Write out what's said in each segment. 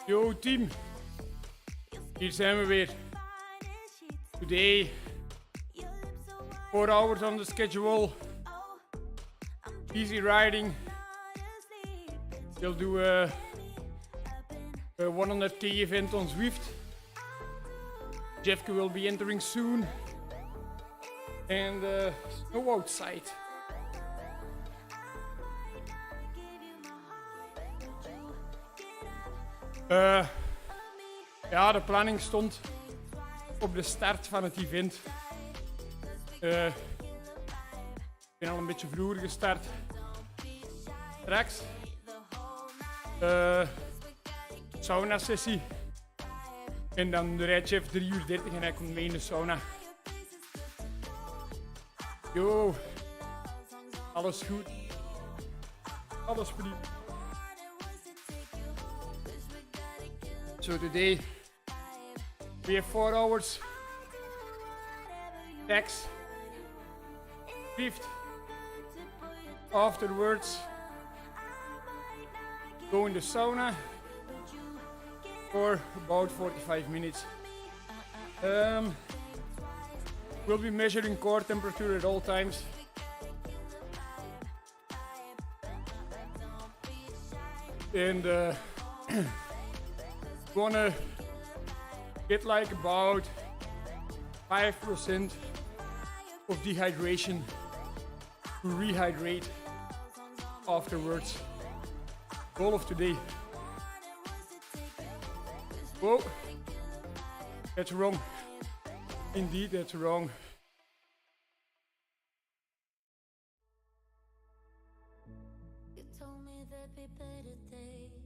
Yo team, hier zijn we weer. Today, 4 hours on the schedule. Easy riding. We'll do a 100k event on Zwift. Jeffke will be entering soon. And snow outside. Ja, de planning stond op de start van het event. Ik ben al een beetje vroeger gestart. Straks sauna sessie. En dan rijdt Jeff 3:30 en hij komt mee in de sauna. Yo, alles goed. Alles prima. So today we have 4 hours. Tax. Fifth. Afterwards, go in the sauna for about 45 minutes. We'll be measuring core temperature at all times. And gonna get like about 5% of dehydration to rehydrate afterwards. Goal of today. Whoa, that's wrong. Indeed, that's wrong.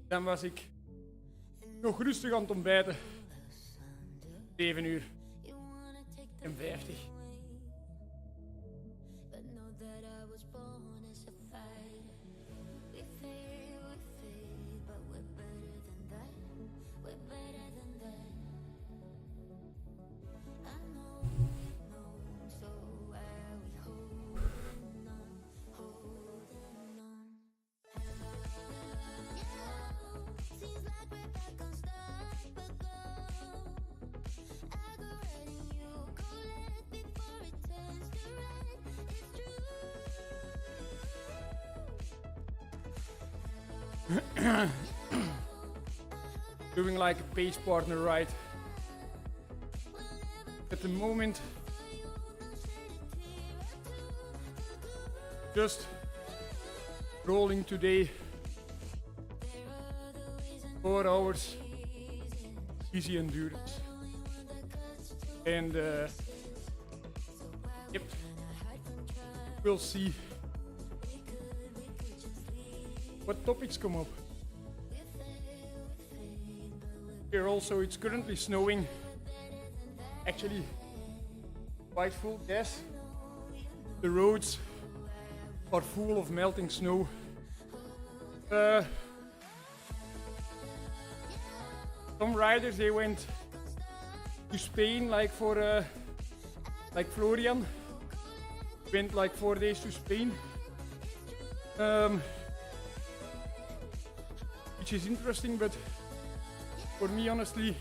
Dan was ik nog rustig aan het ontbijten. 7:50. Doing like a pace partner ride. At the moment, just rolling today. 4 hours, easy endurance. And yep, we'll see what topics come up. Here also it's currently snowing. Actually quite full, yes. The roads are full of melting snow. Some riders, they went to Spain like for like Florian. Went like 4 days to Spain. Which is interesting, but for me honestly,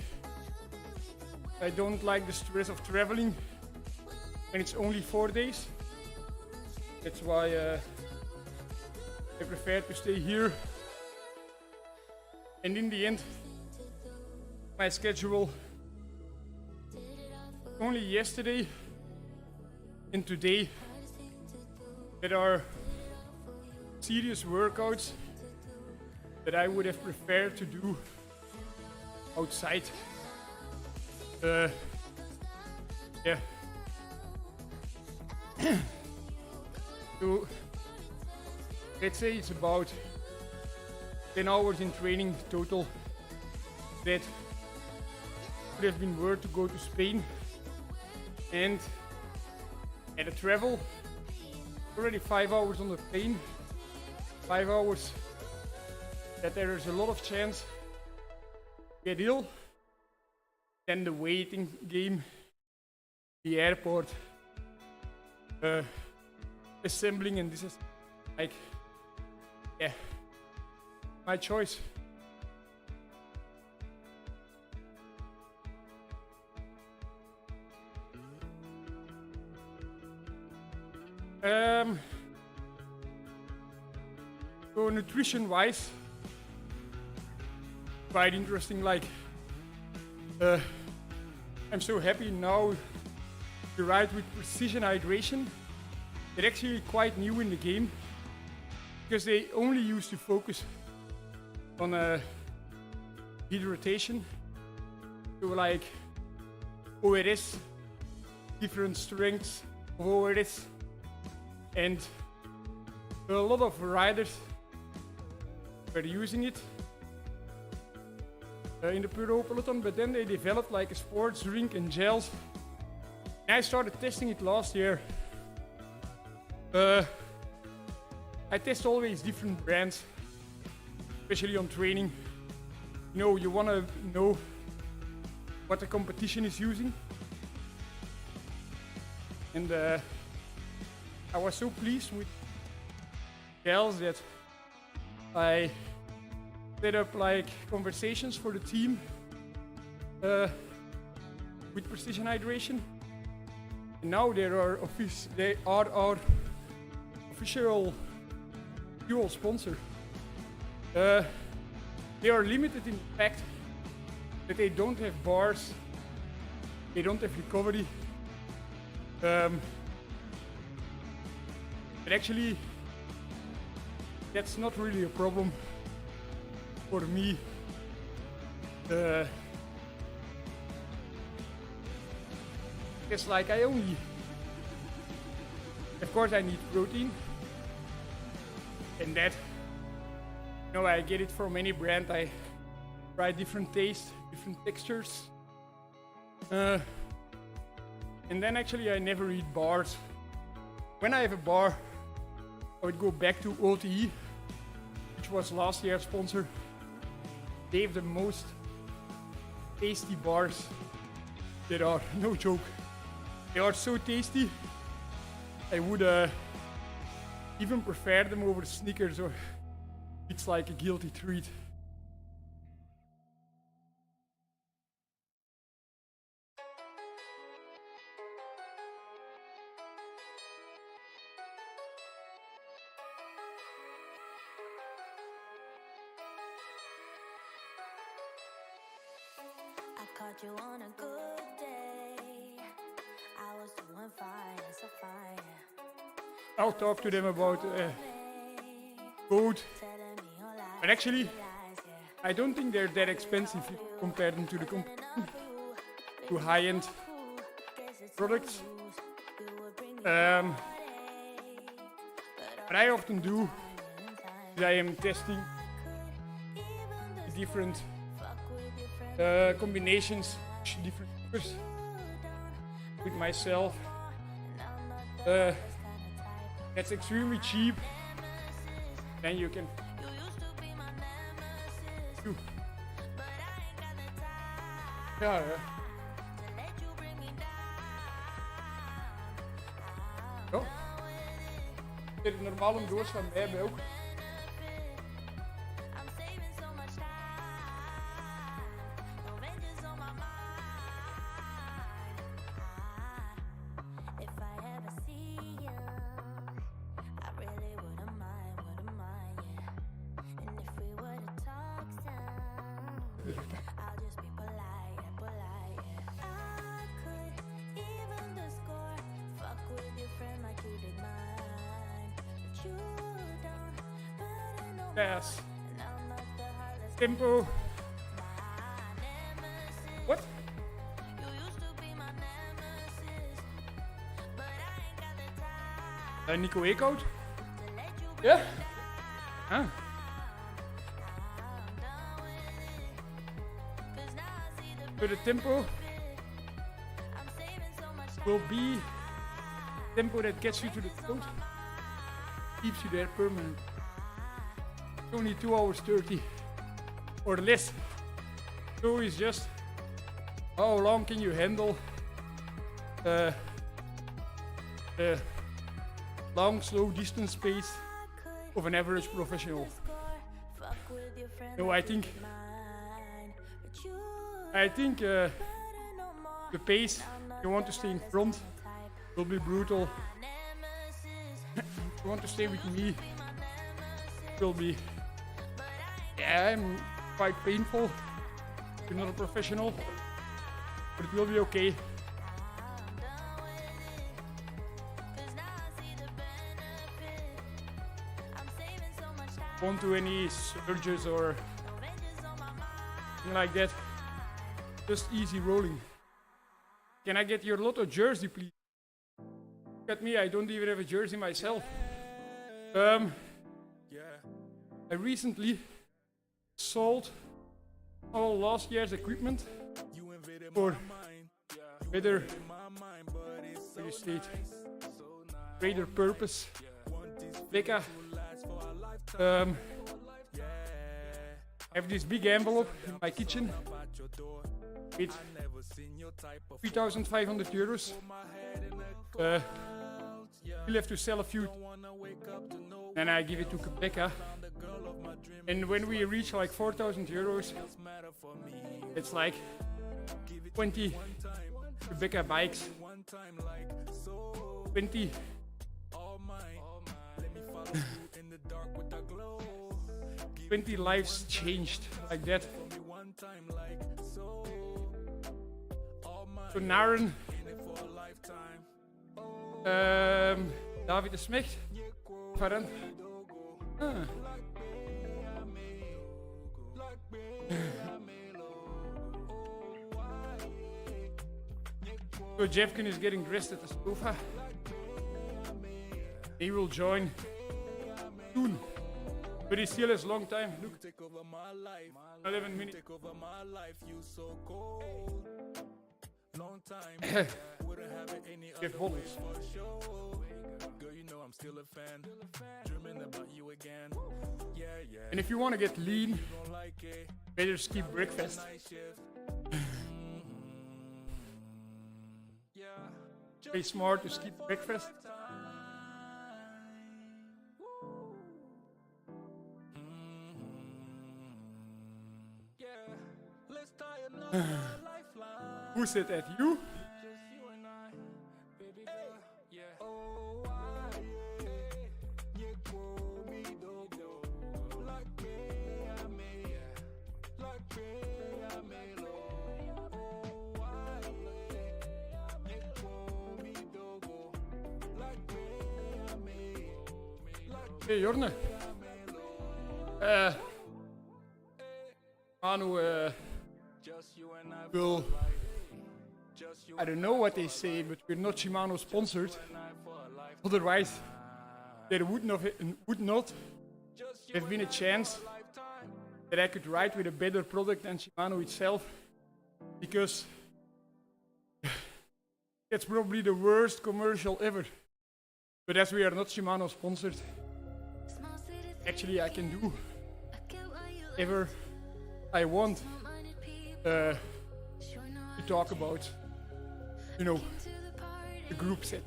I don't like the stress of traveling when it's only 4 days. That's why I prefer to stay here. And in the end, my schedule only yesterday and today that are serious workouts that I would have preferred to do outside. Yeah. So let's say it's about 10 hours in training total that would have been worth to go to Spain. And at the travel, already 5 hours on the plane, 5 hours that there is a lot of chance to get ill. Then the waiting game, the airport, assembling, and this is like, yeah, my choice. So nutrition-wise, quite interesting. Like, I'm so happy now to ride with precision hydration. They're actually quite new in the game because they only used to focus on hydration. So like ORS, different strengths of ORS, and a lot of riders were using it in the pro peloton, but then they developed like a sports drink and gels. And I started testing it last year. I test always different brands, especially on training. You know, you want to know what the competition is using. And I was so pleased with gels that I set up like conversations for the team with precision hydration. And now they are our official fuel sponsor. They are limited in the fact that they don't have bars, they don't have recovery. But actually, that's not really a problem for me. It's like I only, of course I need protein, and that, you know, I get it from any brand. I try different tastes, different textures. And then actually I never eat bars. When I have a bar, I would go back to OTE, which was last year's sponsor. They have the most tasty bars that are, no joke. They are so tasty. I would even prefer them over Snickers, or it's like a guilty treat. Caught you on a good day. I was doing fine, so fine. I'll talk to them about food, but actually I don't think they're that expensive if you compare them to the to high-end products. What I often do is I am testing different combinations, different sugars with myself. That's extremely cheap. Then you can do. Ja, Zo. Dit is normaal een doos van mij bij ook. Fast. Tempo. What? Nico Eekhout? Yeah? Huh? So the tempo will be tempo that gets you to the throat, keeps you there permanent. Only 2 hours 30 or less. So it's just how long can you handle long, slow distance pace of an average professional. So I think the pace you want to stay in front will be brutal. If you want to stay with me, it will be, yeah, I'm quite painful. You're not a professional, but it will be okay. Won't do any surges or anything like that. Just easy rolling. Can I get your Lotto jersey, please? Look at me, I don't even have a jersey myself. I recently sold all last year's equipment for better, how you say it, greater purpose. Becca, I have this big envelope in my kitchen with 3,500 euros. We'll have to sell a few, and I give it to Becca. And when we reach like 4,000 euros, it's like 20 Becca bikes, 20 20 lives changed like that. So Naren, David de Smecht, Farhan. So Jeffkin is getting dressed at the sofa. He will join soon. But he still has long time. Look, 11 minutes. Jeff Bottles. And if you want to get lean, better skip breakfast. Very smart to skip breakfast. Who said that? You? Hey Jorne. Manu, well, I don't know what they say, but we're not Shimano sponsored. Otherwise, there would not have been a chance that I could ride with a better product than Shimano itself, because that's probably the worst commercial ever. But as we are not Shimano sponsored, actually I can do whatever I want to talk about, you know, the group set.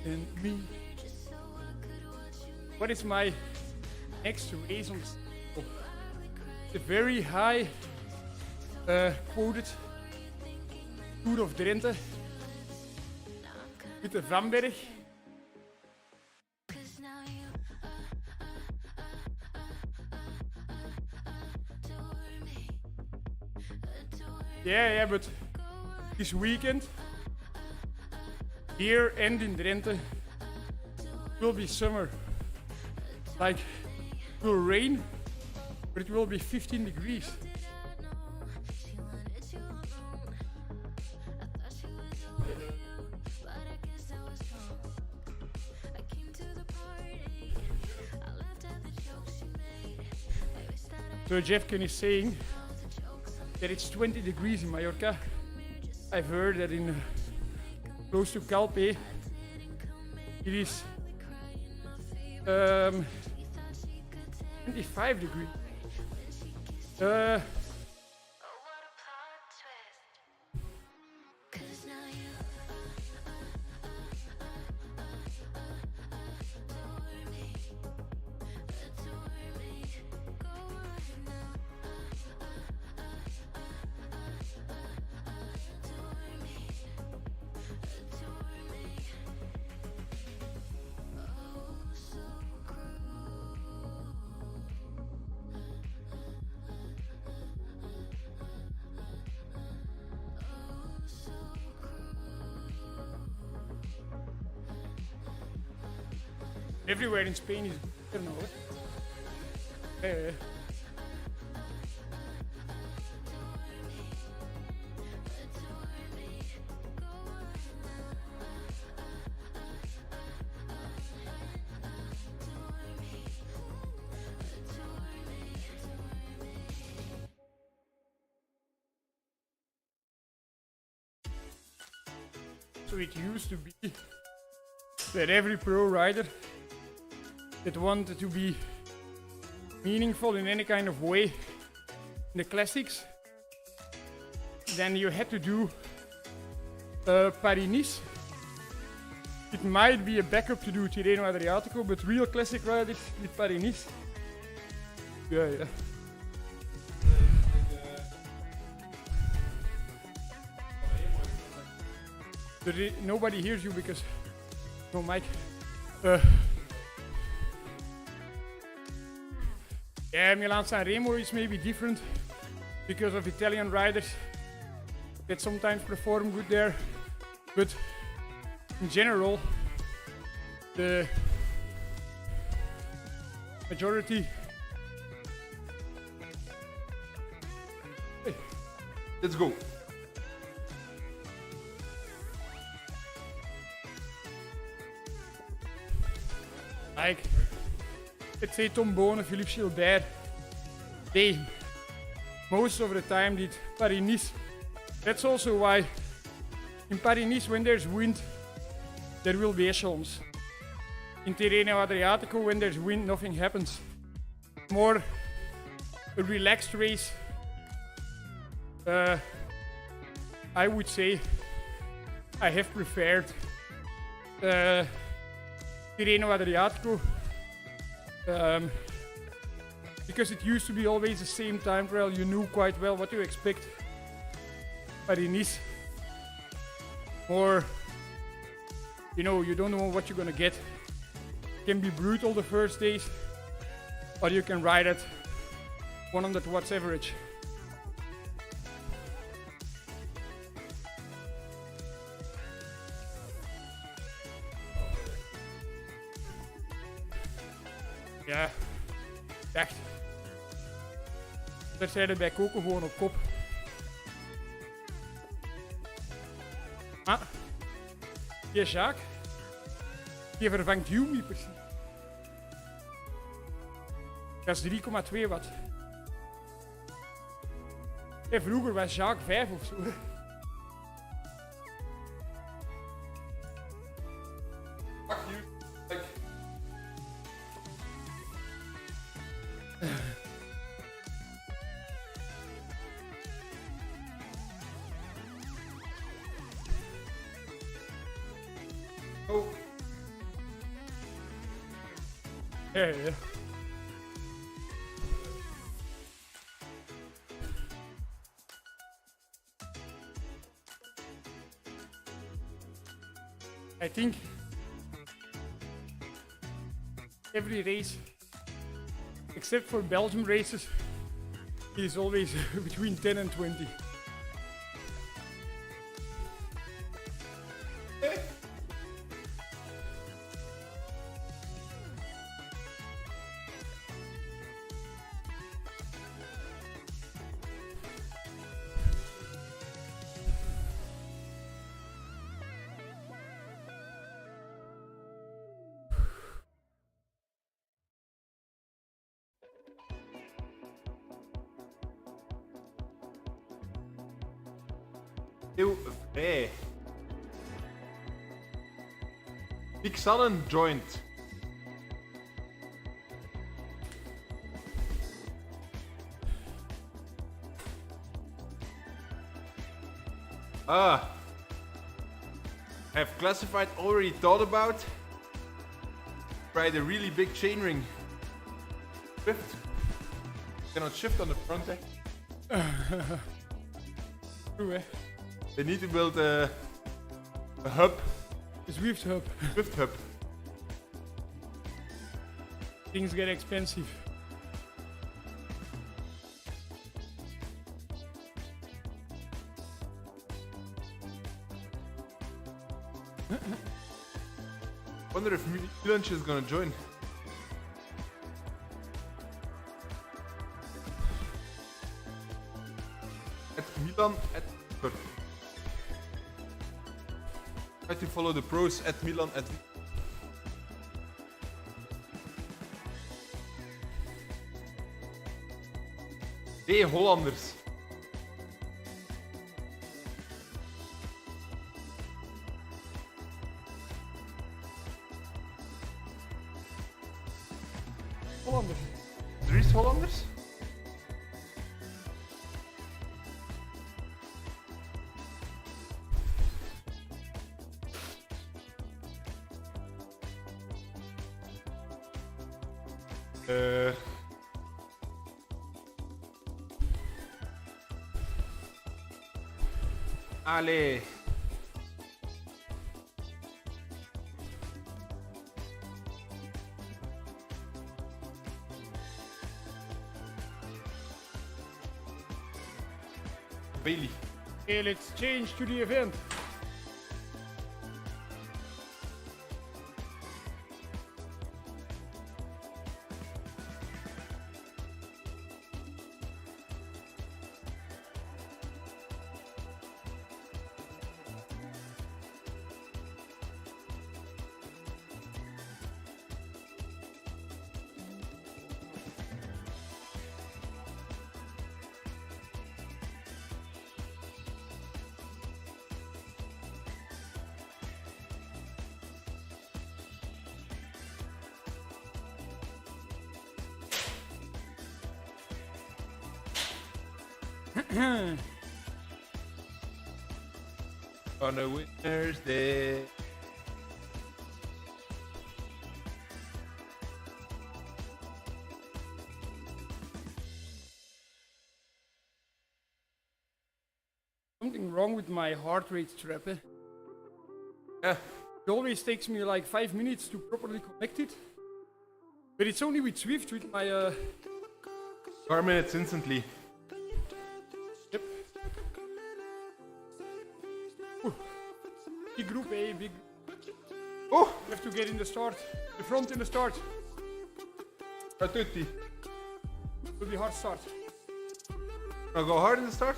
And me. What is my next race on the very high quoted Tour of Drenthe with the Vamberg. Yeah, but this weekend, here and in Drenthe, will be summer. Like, it will rain, but it will be 15 degrees. So Jeffkin is saying that it's 20 degrees in Mallorca. I've heard that in close to Calpe it is 25 degrees. Everywhere in Spain is, I don't know. So it used to be that every pro rider that wanted to be meaningful in any kind of way in the classics, then you had to do Paris-Nice. It might be a backup to do Tirreno Adriatico, but real classic riders did Paris-Nice. Yeah. Nobody hears you because no mic. Yeah, Milan-San Remo is maybe different because of Italian riders that sometimes perform good there, but in general, the majority. Hey, let's go. Like, let's say Tom Bonen, Philippe Gilbert, they most of the time did Paris-Nice. That's also why in Paris-Nice, when there's wind, there will be echelons. In Tirreno Adriatico, when there's wind, nothing happens. More a relaxed race. I would say I have preferred Tirreno Adriatico because it used to be always the same time trial. You knew quite well what to expect. Paris-Nice, or you know, you don't know what you're gonna get. It can be brutal the first days, or you can ride at 100 watts average. Ja, echt. Daar zijn de bij koken gewoon op kop. Ah, die Jacques, die vervangt Yumi precies. Dat is 3,2 watt. En vroeger was Jacques 5 of zo. Yeah. I think every race, except for Belgium races, is always between 10 and 20. Heel vrij. Pixannen joint. I've classified, already thought about. Ride a really big chainring. Shift. Cannot shift on the front deck. True, eh? They need to build a hub. The Zwift hub. Zwift hub. Things get expensive. Wonder if Milan is gonna join. At Milan at try to follow the pros at Milan at. Hey, Hollanders. Hollander. 3 Hollanders? Allez. Bailey. Okay, let's change to the event. On a winner's day. Something wrong with my heart rate strap. Eh? Yeah. It always takes me like 5 minutes to properly connect it. But it's only with Zwift, with my 4 minutes instantly. Yep. Ooh. Big group, eh? Big. Oh! You have to get in the start. The front in the start. A tutti. Will be hard start. I'll go hard in the start.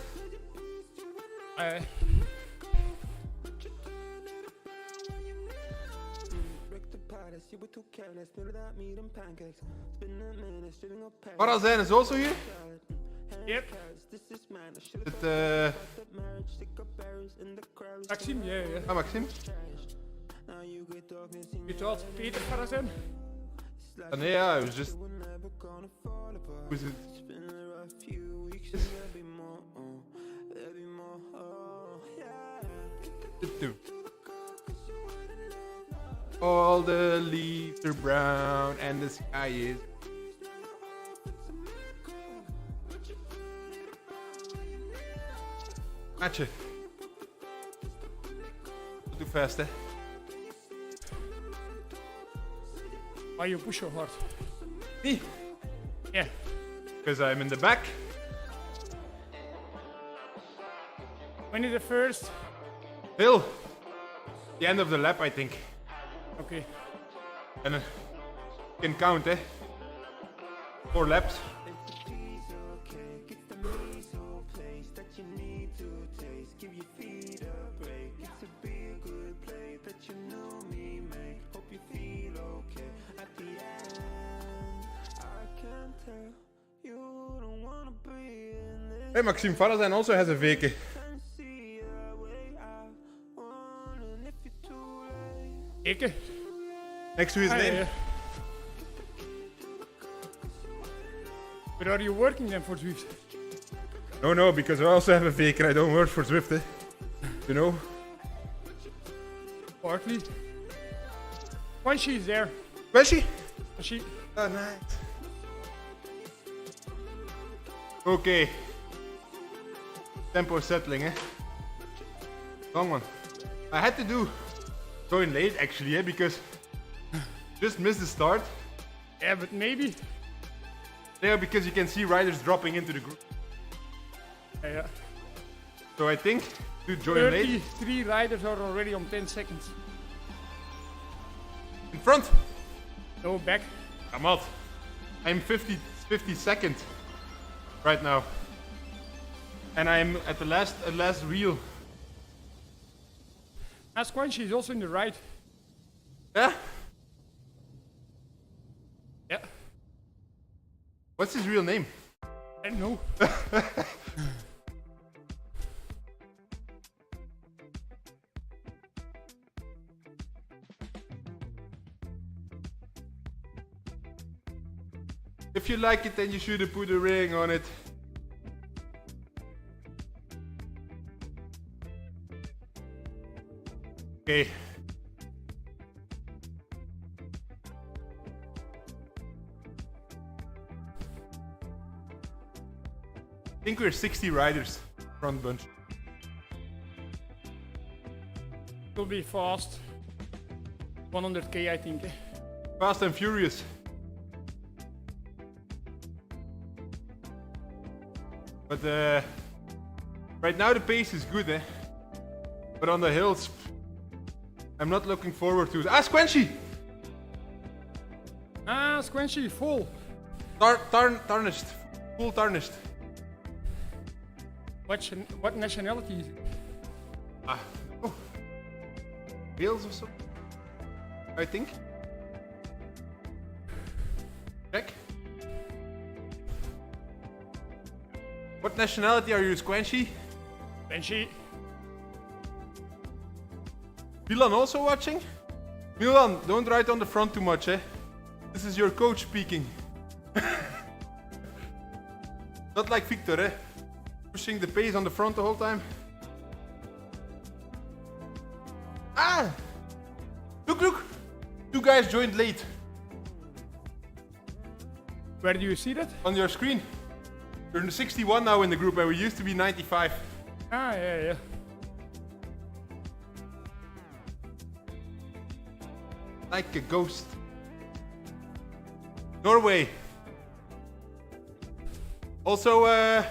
Farazijn is also here. Yep. It, Maxime, yeah. ah, Maxime. You thought Peter Farazijn? Nee, ja, it was just. Who's it? All the leaves are brown and the sky is. Matje. Too fast, eh? Why you push so hard? Me? Yeah. Because I'm in the back. When is the first? Hill. The end of the lap, I think. Okay. And you can count, eh? 4 laps. Hey, Maxime Farazijn also has a veke. Ikke? Next to his name. Yeah. But are you working then for Zwift? No, because I also have a veke and I don't work for Zwift, eh? You know? Partly. When she's there. Was she? She. Oh, nice. Okay. Tempo settling, eh? Long one. I had to join late actually, eh? Because just missed the start. Yeah, but maybe. Yeah, because you can see riders dropping into the group. Yeah. So I think to join late. 33 riders are already on 10 seconds. In front. No, back. Come on. I'm 52nd right now. And I'm at the last reel. Squanchy is also in the right. Yeah? Yeah. What's his real name? I don't know. If you like it, then you should have put a ring on it. Okay. I think we're 60 riders, front bunch. Will be fast. 100k, I think. Fast and furious. But right now the pace is good, eh? But on the hills, I'm not looking forward to it. Squanchy! Squanchy, full. Tarnished. Full tarnished. What nationality is it? Oh. Wales or something? I think. Check. What nationality are you, Squanchy? Squanchy. Milan also watching? Milan, don't ride on the front too much, eh? This is your coach speaking. Not like Victor, eh? Pushing the pace on the front the whole time. Ah! Look! Two guys joined late. Where do you see that? On your screen. We're in 61 now in the group and we used to be 95. Yeah. Like a ghost. Norway. Also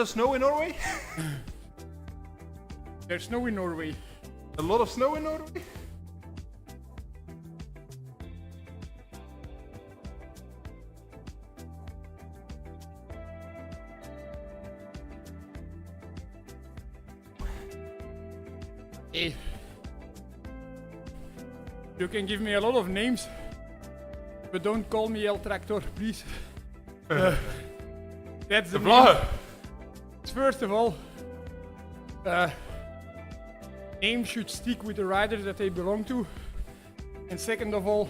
snow in Norway? There's snow in Norway. A lot of snow in Norway? Hey. You can give me a lot of names, but don't call me El Tractor, please. That's the name. First of all, name should stick with the rider that they belong to. And second of all,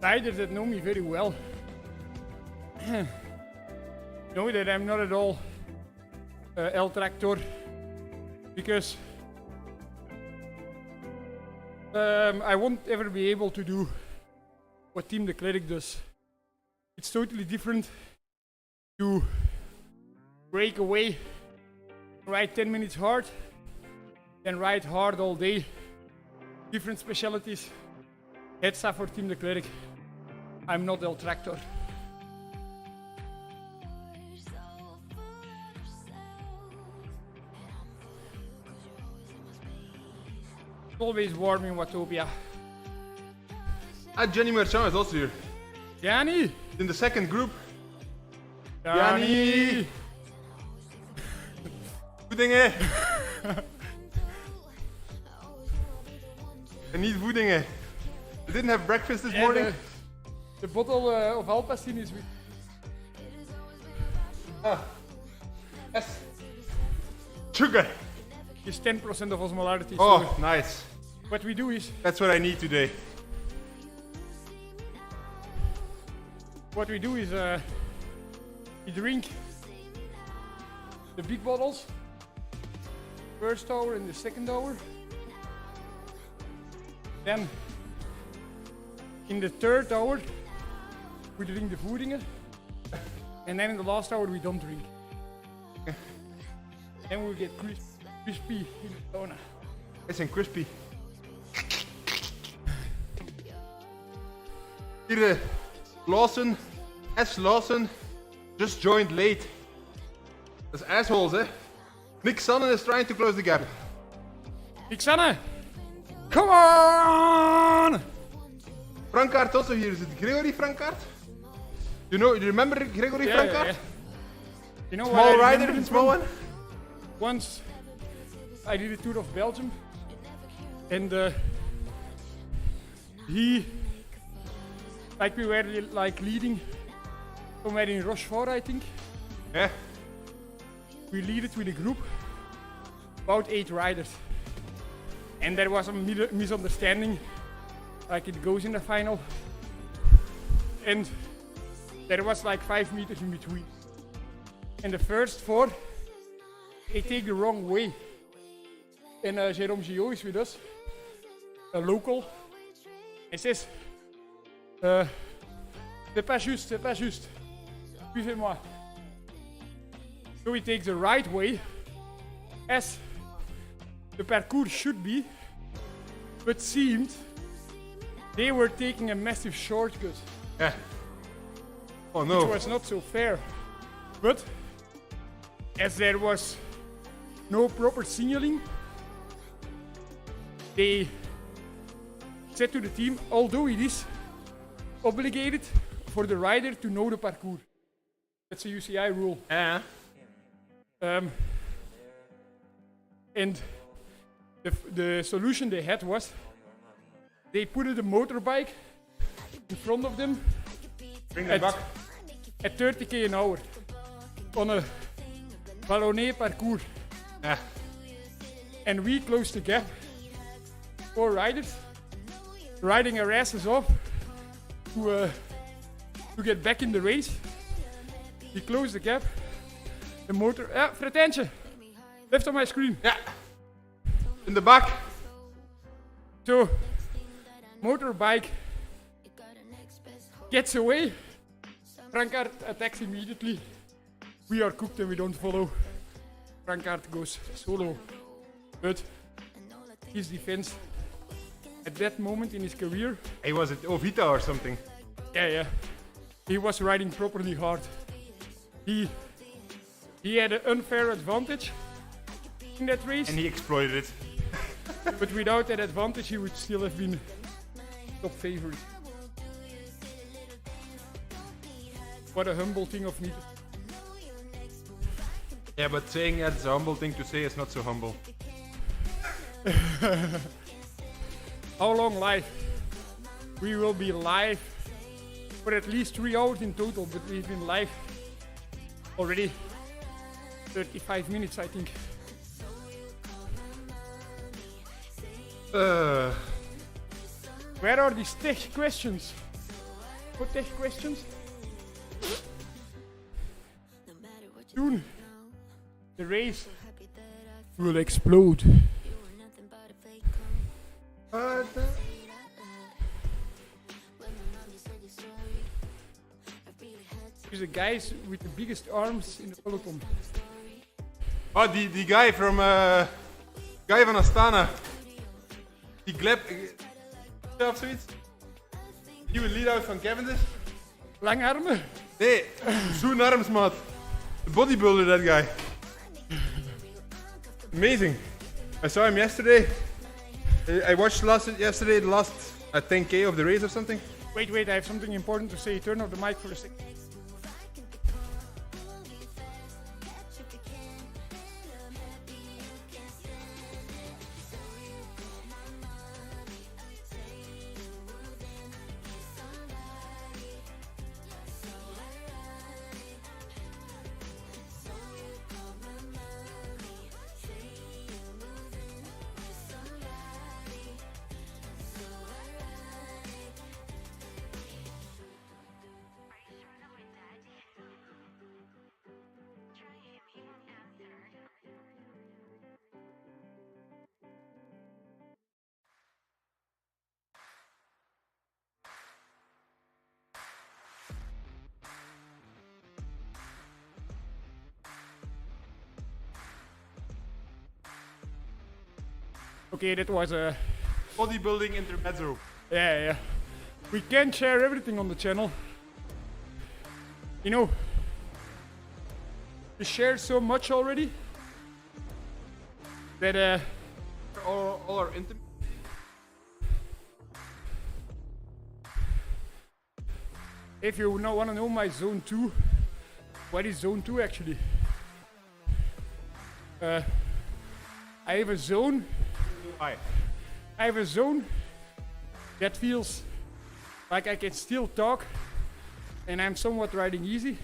riders that know me very well know that I'm not at all El Tractor, because I won't ever be able to do what Team de Klerk does. It's totally different to break away, ride 10 minutes hard, then ride hard all day. Different specialties. Heads up for Team de Klerk. I'm not El Tractor. Always warm in Watopia. Jenny Merchant is also here. Yanni! In the second group. Yanni! Voedingen! I need voedingen. I didn't have breakfast this morning. The bottle of Alpacin is with. Yes. Sugar. Is 10% of osmolarity. Oh, so nice. what we do is. That's what I need today. What we do is we drink the big bottles, first hour and the second hour. Then in the third hour we drink the voedingen, and then in the last hour we don't drink. Then we get crispy in the sauna. It's crispy. Here, Lawson, S. Lawson, just joined late. That's assholes, eh? Nick Sonnen is trying to close the gap. Ixanne, Come on! Frankaart also here. Is it Gregory Frankaart? You remember Gregory Frankaart? Yeah. You know Small what I rider, remember him small from? one? Once I did a tour of Belgium, and we were like leading somewhere in Rochefort, I think. Yeah. We lead it with a group, about 8 riders, and there was a misunderstanding, like it goes in the final, and there was like 5 meters in between, and the first 4 they take the wrong way, and Jérôme Gillot is with us, a local, and says, c'est pas juste, suivez-moi. So he takes the right way, as the parcours should be, but seemed they were taking a massive shortcut. Yeah. Oh no. Which was not so fair. But as there was no proper signaling, they said to the team, although it is obligated for the rider to know the parcours. That's a UCI rule. Yeah. And the solution they had was they put a motorbike in front of them Bring it back. at 30 km an hour on a vallonné parcours. Yeah. And we closed the gap. 4 riders riding our asses off to get back in the race. We closed the gap. The motor, Fretentje, left on my screen. Yeah. In the back. So, motorbike gets away. Frankaart attacks immediately. We are cooked and we don't follow. Frankaart goes solo. But his defense at that moment in his career, He was at Ovita or something. yeah, he was riding properly hard. He had an unfair advantage in that race, And he exploited it. but without that advantage, he would still have been top favorite. What a humble thing of me. Yeah, but saying that's a humble thing to say is not so humble. How long live? We will be live for at least 3 hours in total, but we've been live already 35 minutes, I think. Where are these tech questions? What tech questions? Soon, the race will explode. He's the guys with the biggest arms in the peloton. Oh, die guy from guy van Astana. Die Gleb of zoiets. Nieuwe lead-out van Cavendish. Lange armen? Nee, zo'n arms, maat. The bodybuilder, that guy. Amazing. I saw him yesterday. I watched yesterday the last 10k of the race or something. Wait, I have something important to say. Turn off the mic for a second. Okay, that was a... Bodybuilding intermezzo. Yeah. We can't share everything on the channel. You know, we shared so much already that All are intimate. If you want to know my zone 2, what is zone 2 actually? I have a zone. Hi. I have a zone that feels like I can still talk and I'm somewhat riding easy.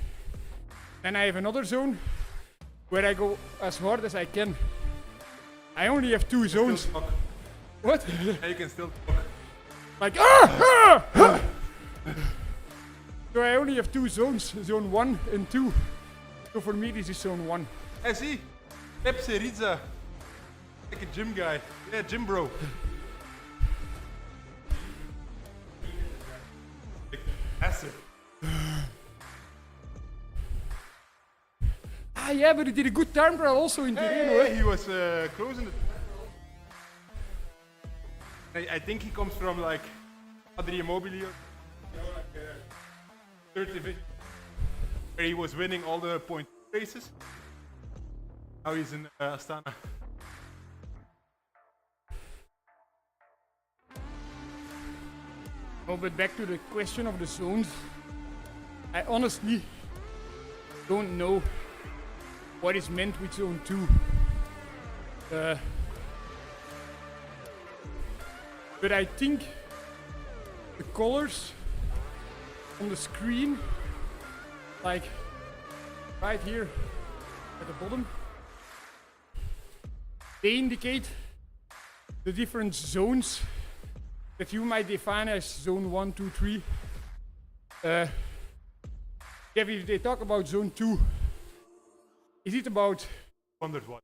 Then I have another zone where I go as hard as I can. I only have 2 zones. Still talk. What? Yeah, you can still talk. Like So I only have 2 zones, zone 1 and 2. So for me this is zone 1. Hey, see? Pepsi Rizza. Like a gym guy. Yeah, gym bro. Acid. Ah yeah, but he did a good time trial also in Tirreno. Hey, he was closing it. I think he comes from like Adria Immobilier. Third division. Where he was winning all the point races. Now he's in Astana. Oh, but back to the question of the zones. I honestly don't know what is meant with zone 2. But I think the colors on the screen, like right here at the bottom, they indicate the different zones that you might define as zone 1, 2, 3. Yeah, if they talk about zone 2, is it about, Wondered what.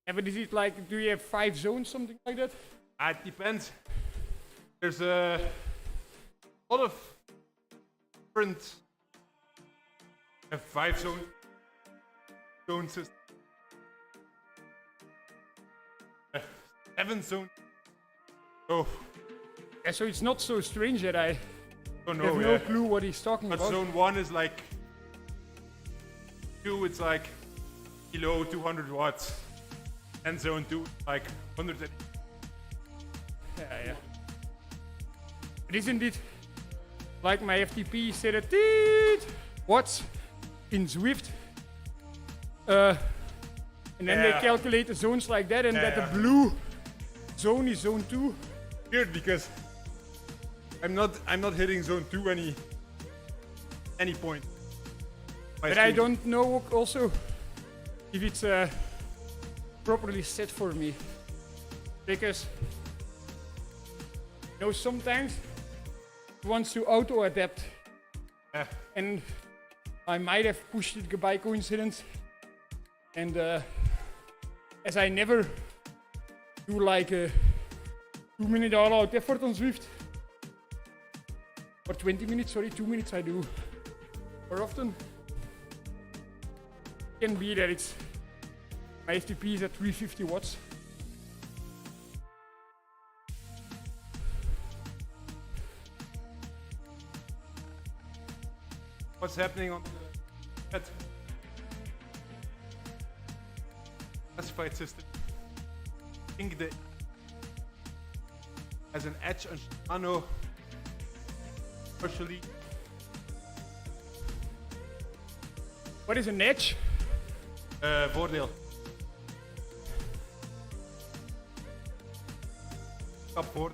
yeah, but is it like, do you have 5 zones, something like that? It depends. There's a lot of different 5 zone systems. 7 zone. Oh, Yeah, so it's not so strange that I don't have know. no Yeah. clue what he's talking But about. zone 1 is like 2, it's like below 200 watts. And zone 2 like 100. Yeah. But isn't it like my FTP said at teet watts in Zwift? And then they Yeah. calculate the zones like that, and that Yeah. the blue zone is zone 2. Weird because I'm not hitting zone 2 any point. My But I speed. don't know also if it's properly set for me. Because you know, sometimes it wants to auto adapt. Yeah. And I might have pushed it by coincidence. And as I never do like a 2-minute all out effort on Zwift, or 20 minutes, sorry, 2 minutes I do more often. Can be that it's my FTP is at 350 watts. What's happening on that classified system? I think that as an edge on Shimano, partially. What is an edge? Voordeel. Stap voor.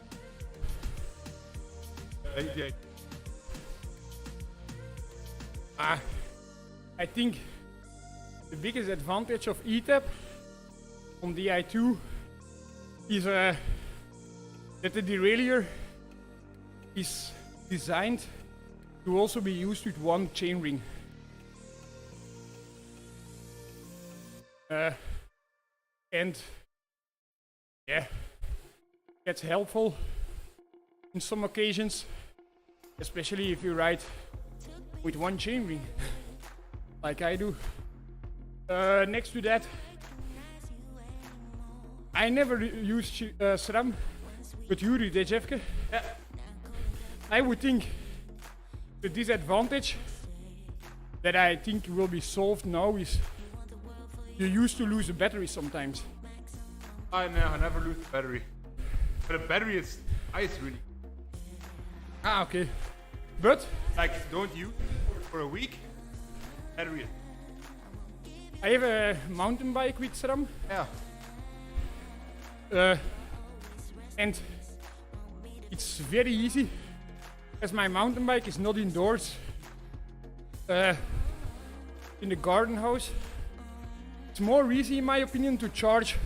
Ja. I think the biggest advantage of ETAP on the i2 is that the derailleur is designed to also be used with one chainring. And yeah, that's helpful in some occasions, especially if you ride with one chainring, like I do. Next to that, I never use SRAM, but Yuri Dejevke. Yeah. I would think the disadvantage that I think will be solved now is you used to lose the battery sometimes. I never lose the battery. But the battery is ice really. Ah, okay. But Like, don't use it for a week. Battery it. I have a mountain bike with SRAM, Yeah. and it's very easy, as my mountain bike is not indoors, in the garden house. It's more easy, in my opinion, to charge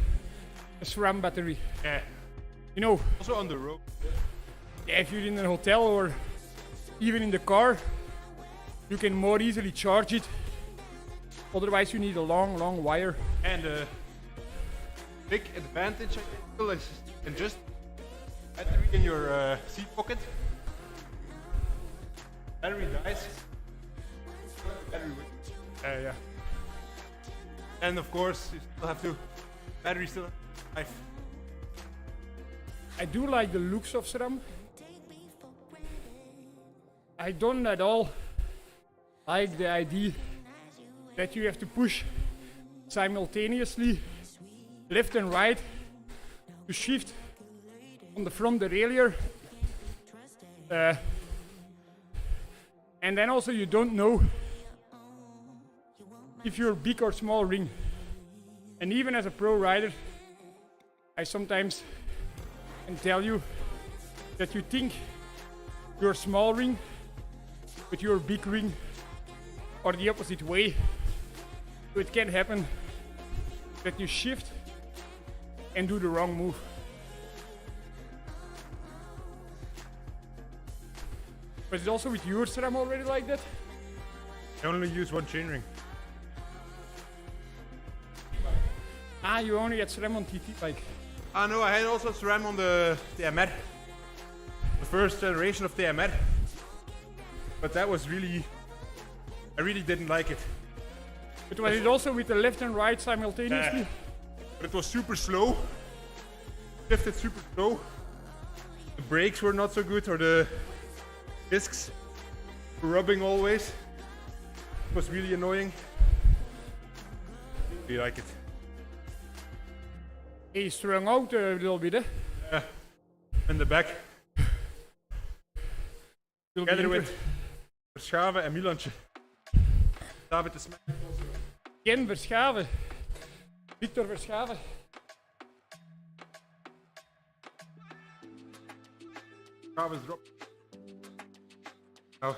a SRAM battery. Yeah. You know, Also on the road. if you're in a hotel or even in the car, you can more easily charge it. Otherwise, you need a long wire. And big advantage I feel is you can just battery in your seat pocket. Battery dies. Battery with. Yeah. And of course, you still have to. Battery still life. I do like the looks of SRAM. I don't at all like the idea that you have to push simultaneously left and right to shift on the front derailleur. And then also you don't know if you're big or small ring. And even as a pro rider, I sometimes can tell you that you think you're small ring, but you're big ring, or the opposite way. So it can happen that you shift and do the wrong move. But it's also with yours that I'm already like that. I only use one chainring. Ah, you only had SRAM on TT bike. Ah no, I had also SRAM on the TMR. The first generation of TMR. But that was really, I really didn't like it. But was it also with the left and right simultaneously? But it was super slow. Shifted super slow. The brakes were not so good, or the discs were rubbing always. It was really annoying. Do you like it? He strung out a little bit, eh? Yeah. In the back. Together with Strava and Milantje. David de Smet. Ken Verschaven. Victor Verschaven. Strava's drop. Oh.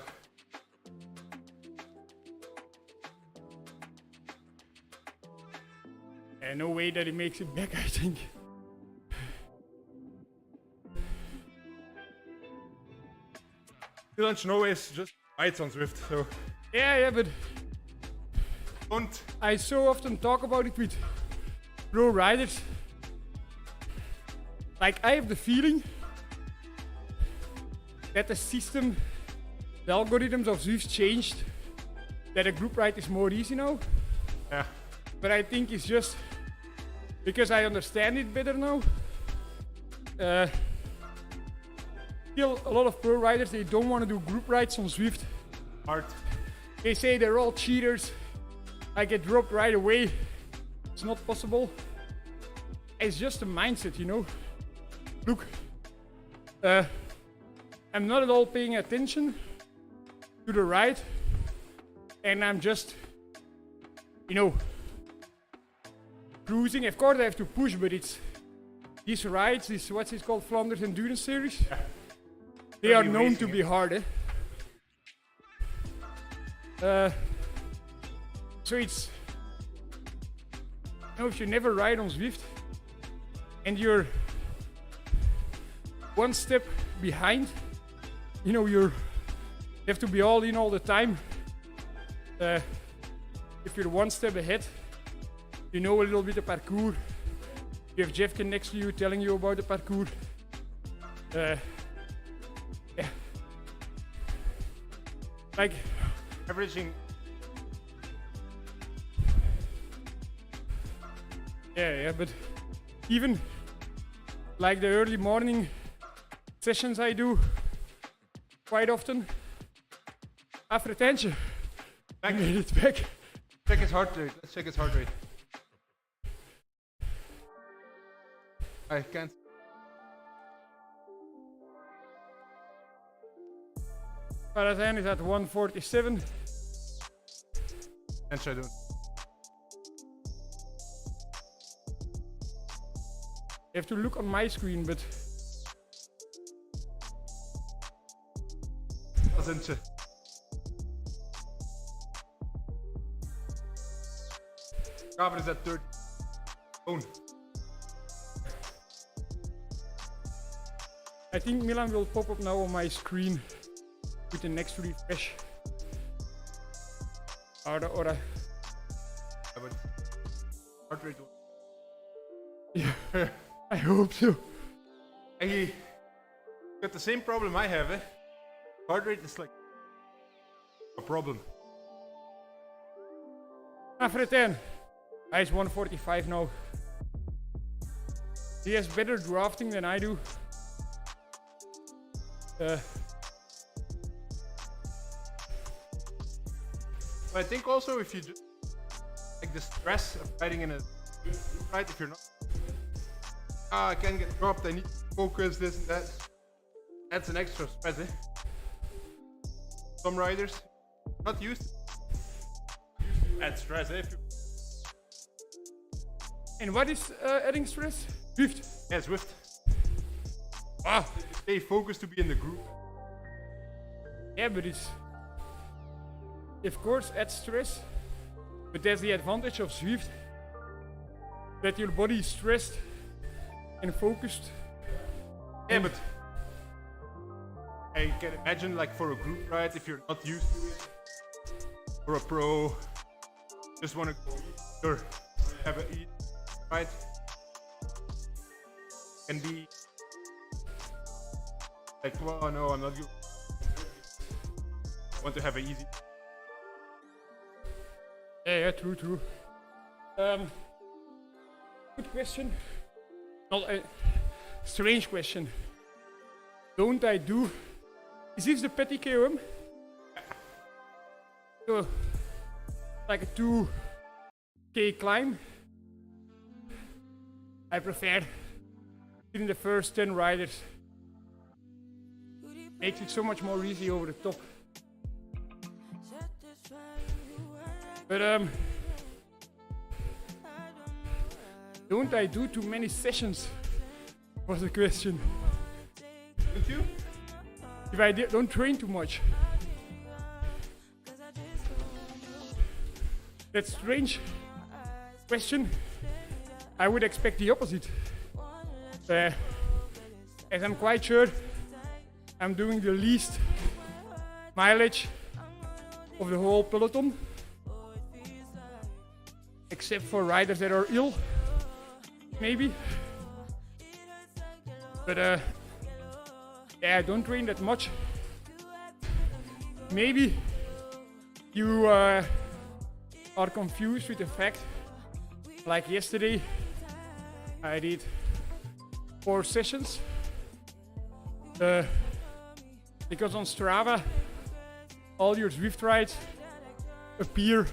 And no way that he makes it back, I think. Milantje always just bites on Zwift, so Yeah, but don't. I so often talk about it with pro riders. Like, I have the feeling that the system, the algorithms of Zwift changed, that a group ride is more easy now. Yeah. But I think it's just because I understand it better now. Still, a lot of pro riders, they don't want to do group rides on Zwift. Hard. They say they're all cheaters. I get dropped right away. It's not possible. It's just a mindset, you know. Look, I'm not at all paying attention to the ride, and I'm just, you know, cruising. Of course I have to push, but it's these rides, this what's it called, Flanders Endurance Series. Yeah. They are Very known racing, to be hard, so it's, you know, if you never ride on Zwift and you're one step behind, you know, you have to be all in all the time. If you're one step ahead, you know a little bit of parkour. You have Jeffkin next to you telling you about the parkour. Yeah. Like, Averaging. yeah, but even like the early morning sessions I do quite often, after attention, I Back. made it back. Check his heart rate. Let's check his heart rate. I can't. Marathon is at 1:47. And so I don't. You have to look on my screen, but Doesn't. Strava is at 30. Own. I think Milan will pop up now on my screen with the next refresh. Or Yeah, but heart rate. yeah, I hope so. I got the same problem I have. Heart rate is like a problem. After 10. He's 1:45 now. He has better drafting than I do. But I think also if you just like the stress of riding in a right, if you're not, I can get dropped, I need to focus, this and that. That's an extra stress, eh? Some riders not used to add stress, eh? And what is adding stress? Zwift. Yeah, Zwift. Ah, Stay focused to be in the group. yeah, but it's of course adds stress. But there's the advantage of Zwift that your body is stressed and focused. Yeah, but I can imagine like for a group ride, if you're not used to it, or a pro, just want to go or have a eat ride, can be like, well, no, I'm not good. I want to have an easy. Yeah, true. Good question. Not a strange question. Don't I do? Is this the petty KOM? So, like a 2K climb. I prefer in the first 10 riders. Makes it so much more easy over the top. But don't I do too many sessions? Was the question. Don't you? If I don't train too much. That's strange question. I would expect the opposite. As I'm quite sure I'm doing the least mileage of the whole peloton. Except for riders that are ill, maybe. But yeah, I don't train that much. Maybe you are confused with the fact, like yesterday, I did 4 sessions. Because on Strava, all your Zwift rides appear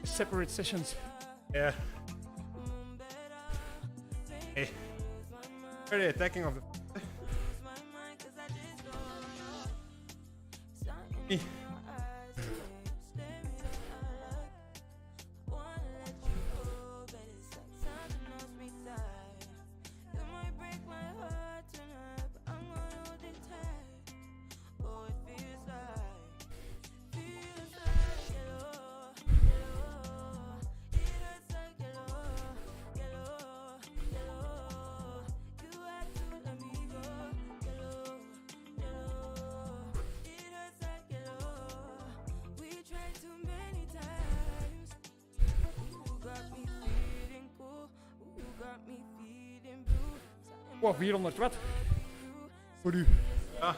as separate sessions. Yeah. Hey. Very attacking of the. Wow, 400 watt. Voor u. Ja.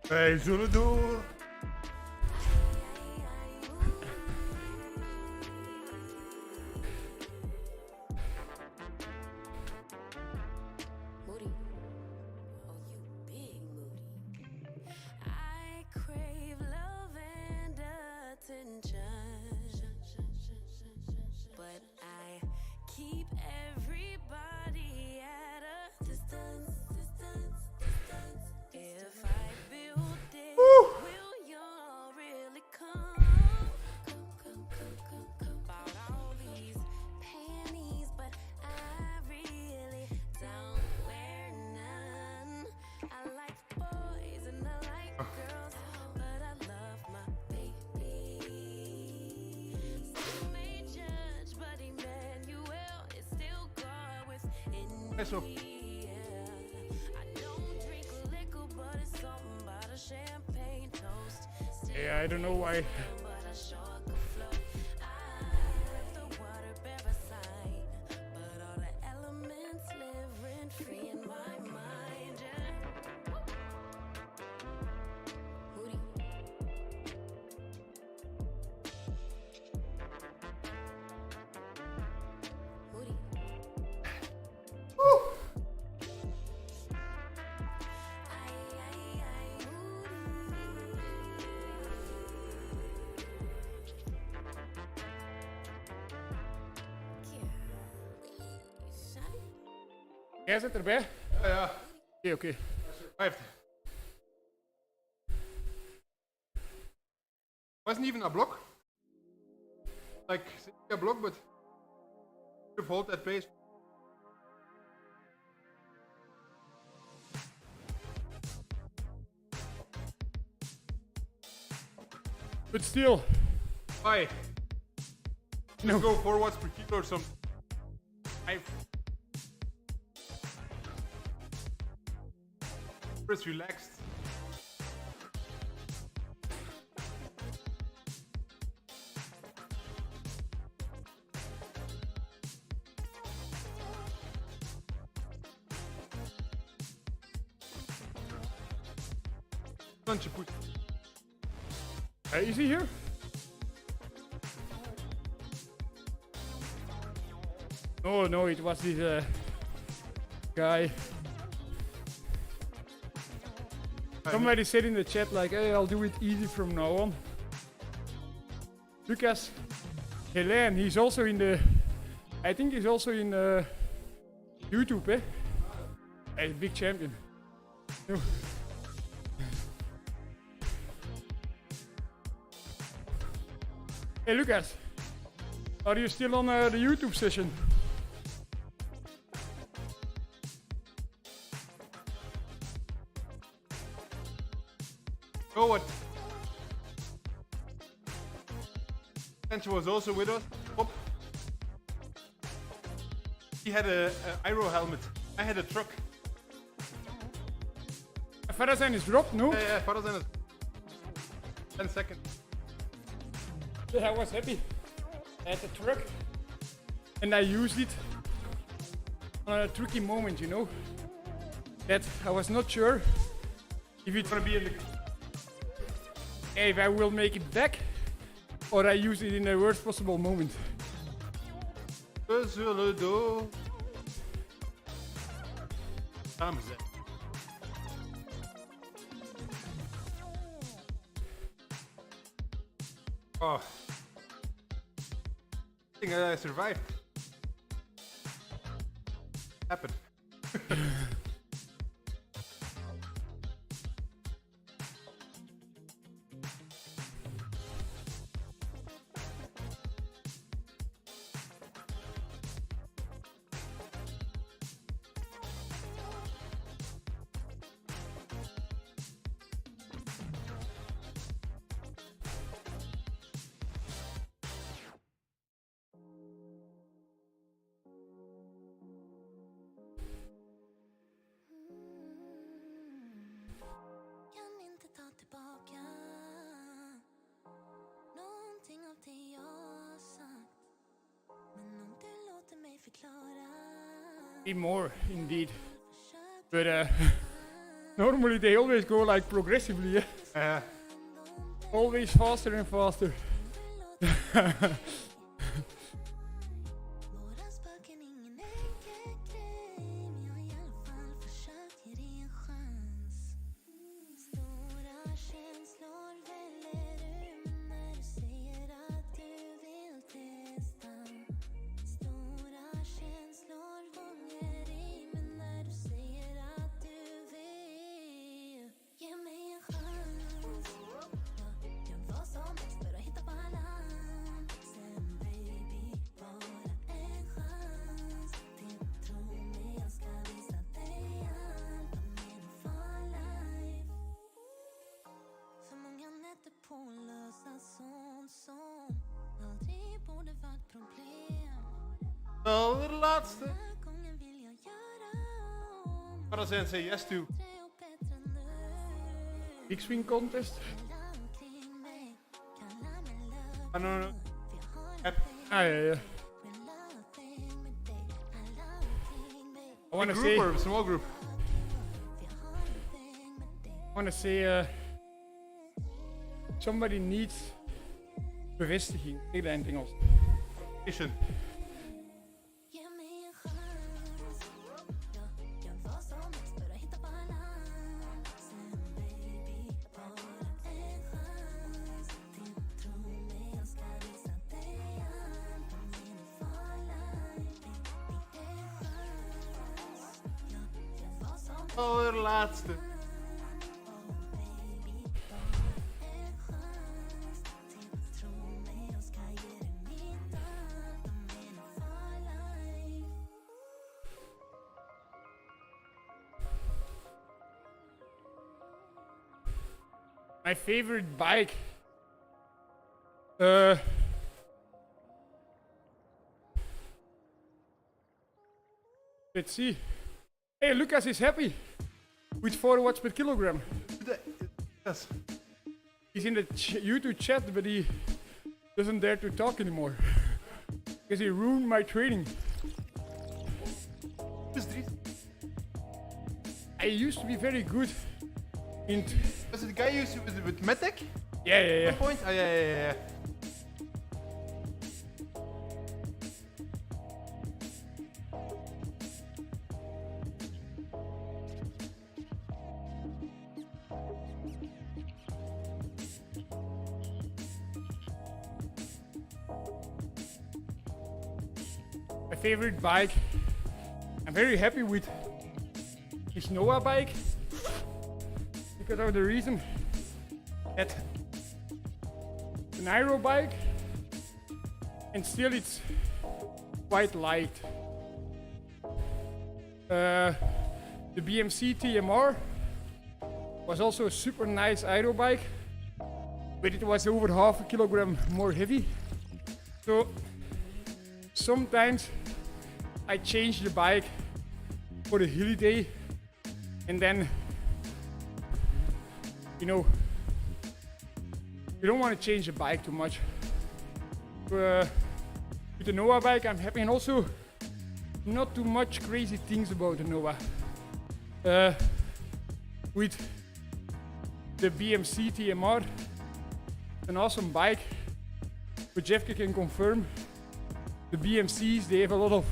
Wij zullen door. Moody. Oh, you big moody. I crave love and attention, but I keep everybody at a distance. If I build it, will y'all really come? About all these panties, but I really don't wear none. I like boys and I like girls, but I love my baby. Some may judge, but Emmanuel is still God within Best op. me. I don't drink liquor, but it's something about a champagne toast. Yeah, I don't know why. But I sure could float. I left the water beside, but all the elements live rent free in my mind. Yeah. Moody. Moody. Jij zit erbij? Ja, Oké. survived. Wasn't even a block. Like a block, but you hold that pace. But still, Why? no. Just go 4 watts per kilo or something. First relaxed. Don't you put Is he here? Oh no, it was this guy. Somebody said in the chat like, hey, I'll do it easy from now on. Lucas Helen, he's also in the, I think he's also in YouTube, eh? He's a big champion. No. Hey Lucas, are you still on the YouTube session? know what? Sancho was also with us. Pop. He had a aero helmet. I had a truck. Farazan is dropped, no? Yeah, Farazan is 10 seconds. Yeah, I was happy. I had a truck and I used it on a tricky moment, you know. That I was not sure if it's gonna be in the, if I will make it back or I use it in the worst possible moment. We zullen door. Samen zijn. Oh. I think I survived. Happened. Kan inte ta tillbaka någonting av det jag sagt. Men om du låter mig förklara. Be more, indeed. But Normally they always go like progressively, yeah? Always faster and faster. Våras backen ingen äggekräm. Jag har i alla fall försökt ge dig en chans. Stora känslor väller ur mig när du säger att du vill testa. Stora känslor gånger i mig när du säger att du vill. Ge mig en chans. Jag gör vad som helst för att hitta balansen. Baby, bara en chans till. Tro mig, jag ska visa dig allt om min for life. För många nätter på lösa sånt som aldrig borde varit problem. Well, the laatste. Den här gången vill jag göra om. What does I say yes to? Bättre och bättre nu. Big swing contest. Alla omkring mig kallar mig love. I don't know. För jag har Ah, yeah, yeah. en loving med dig. Alla omkring mig. I wanna Group say, or a small group? För jag har en thing med dig. I wanna say, somebody needs bevestiging. Zeg dat in het Engels. Mission. Ge mig en chans. Jag gör vad som helst för att hitta balansen. Baby, bara en chans till. Tro mig, jag ska visa dig allt om min for life. Baby, en chans. Jag gör vad som helst. Oh, the laatste. My favorite bike. Let's see. Hey, Lucas is happy with 4 watts per kilogram. Yes. He's in the YouTube chat, but he doesn't dare to talk anymore because he ruined my training. Plus 3. I used to be very good in. Was it the guy you used to with Medtech? Yeah, yeah, yeah. Point? Oh, yeah. My favorite bike. I'm very happy with this Noah bike because of the reason that it's an aero bike and still it's quite light. The BMC TMR was also a super nice aero bike, but it was over half a kilogram more heavy. So sometimes I change the bike for a hilly day and then, you know, you don't want to change the bike too much. With the Noah bike I'm happy, and also not too much crazy things about the Noah. With the BMC TMR, an awesome bike, but Jeffke can confirm the BMCs, they have a lot of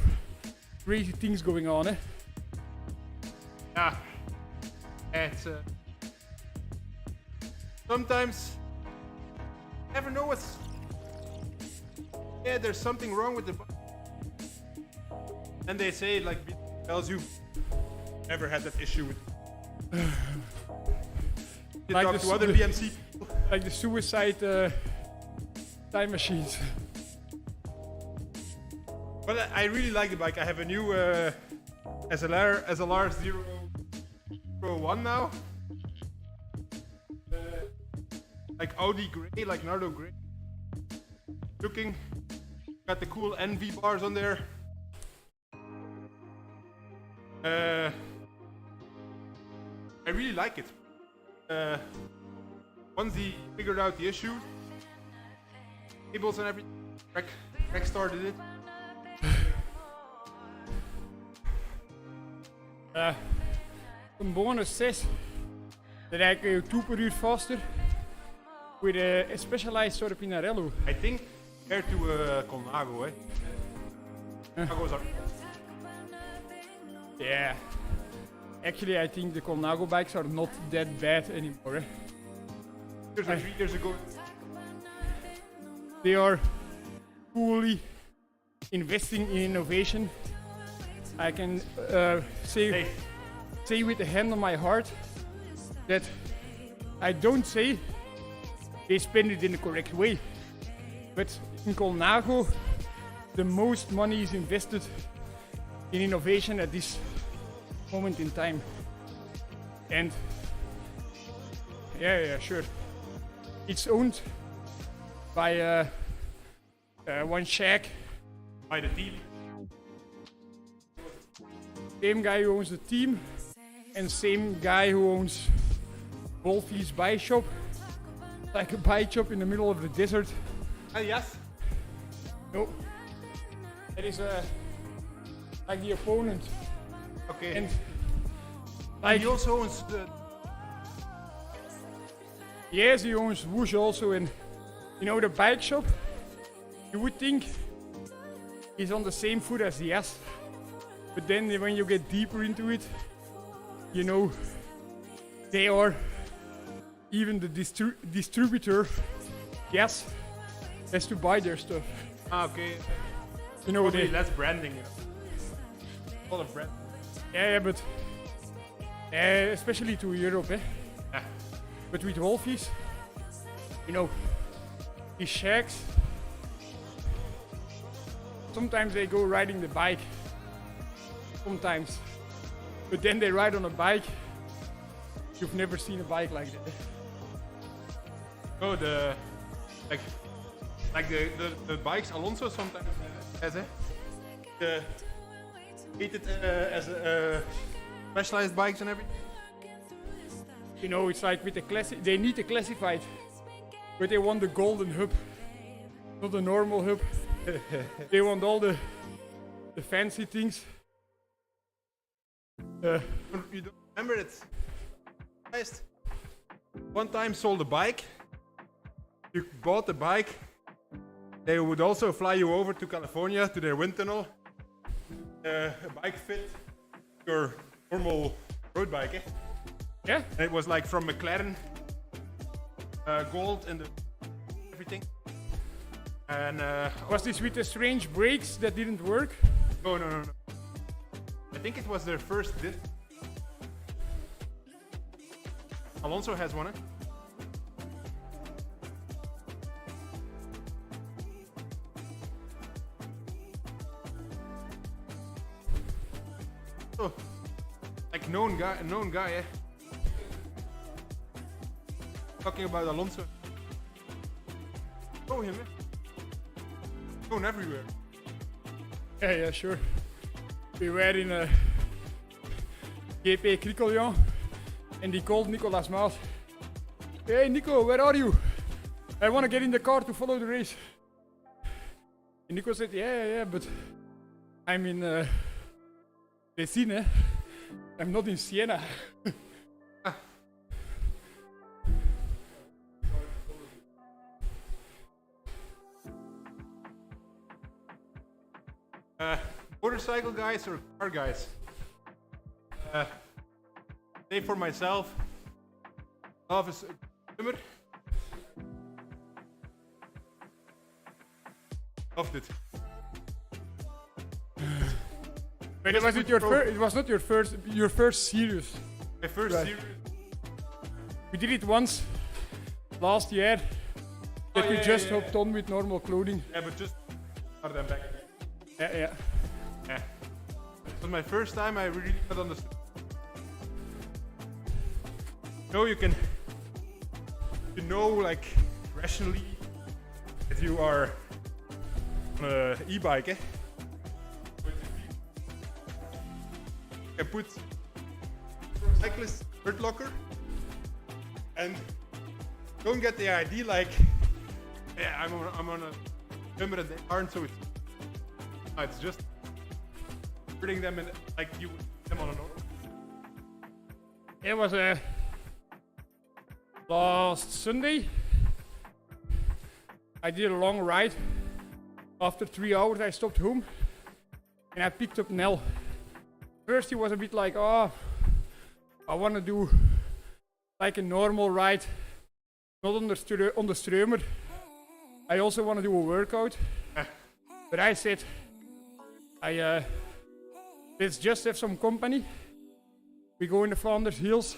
crazy things going on. Yeah. It's sometimes you never know what's. Yeah, there's something wrong with the bike. And they say, like, tells you, never had that issue with. You Like talk the to other su- BMC people. Like the suicide time machines. But I really like the bike. I have a new SLR 001 now. Like Audi grey, like Nardo grey. Looking, got the cool NV bars on there. I really like it. Once he figured out the issue, cables and everything, Greg started it. Een bonus 6 that I go 2 per uur faster with a specialized sort of Pinarello. I think compared to Colnago, eh? Colnagos are... Yeah. Actually, I think the Colnago bikes are not that bad anymore. Eh? 3 years ago. They are fully investing in innovation. I can say with the hand on my heart that I don't say they spend it in the correct way. But in Colnago, the most money is invested in innovation at this moment in time. And yeah, sure. It's owned by one shack. By the team. Same guy who owns the team and same guy who owns Wolfie's bike shop. Like a bike shop in the middle of the desert. Yes. No. That is like the opponent. Okay. And like he also owns the... Yes, he owns Whoosh also, and you know the bike shop, you would think he's on the same foot as Yas. But then when you get deeper into it, you know, they are even the distributor, Yas, has to buy their stuff. Ah, okay. You know, Probably they... less branding. A lot of brand. Yeah, but especially to Europe, eh? Yeah. But with Wolfies, you know, these shacks, sometimes they go riding the bike, sometimes, but then they ride on a bike. You've never seen a bike like that. Oh, the bikes Alonso sometimes has, eh? Treated as specialized bikes and everything. You know, it's like with the classic, they need the classified, but they want the golden hub, not the normal hub. They want all the fancy things. You don't remember it? One time sold a bike. You bought the bike. They would also fly you over to California to their wind tunnel. A bike fit your normal road bike, eh? Yeah? And it was like from McLaren, gold and everything. And Was this with the strange brakes that didn't work? no. I think it was their first disc. Alonso has one, eh? Oh, like known guy, eh? Talking about Alonso. Know him, eh? Known everywhere. Yeah, sure. We were in a GP Krikkeljan and he called Nicolas Maas. Hey Nico, where are you? I want to get in the car to follow the race. And Nico said, yeah, but I'm in Messina. I'm not in Siena. Motorcycle guys or car guys? Say for myself, love is swimmer. Loved it. But it was it was not your first serious. My first Right. series. We did it once last year. That Oh, we yeah, just yeah, hopped on with normal clothing. Yeah, but just started them back. Yeah. Yeah. It was my first time I really got understood. You know, like rationally, if you are on an e-bike, eh? You can put cyclist hurt locker and don't get the idea like, yeah, I'm on a swimmer and they aren't, so it's just putting them in like you would them on an auto. It was Last Sunday, I did a long ride. After 3 hours, I stopped home and I picked up Nell. First, he was a bit like, oh, I want to do like a normal ride, not on the Strömer. I also want to do a workout. But I said, let's just have some company. We go in the Flanders Hills.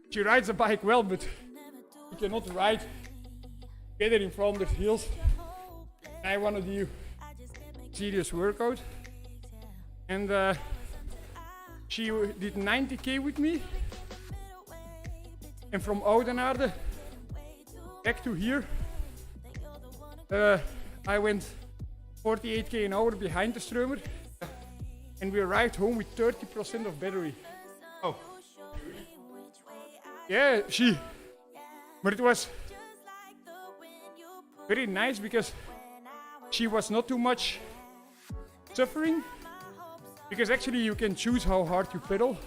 She rides a bike well, but we cannot ride together in Flanders Hills. I want to do serious workout. And she did 90k with me. And from Oudenaarde back to here, I went 48k an hour behind the Strömer. And we arrived home with 30% of battery. Oh. Yeah, but it was very nice because she was not too much suffering. Because actually you can choose how hard you pedal.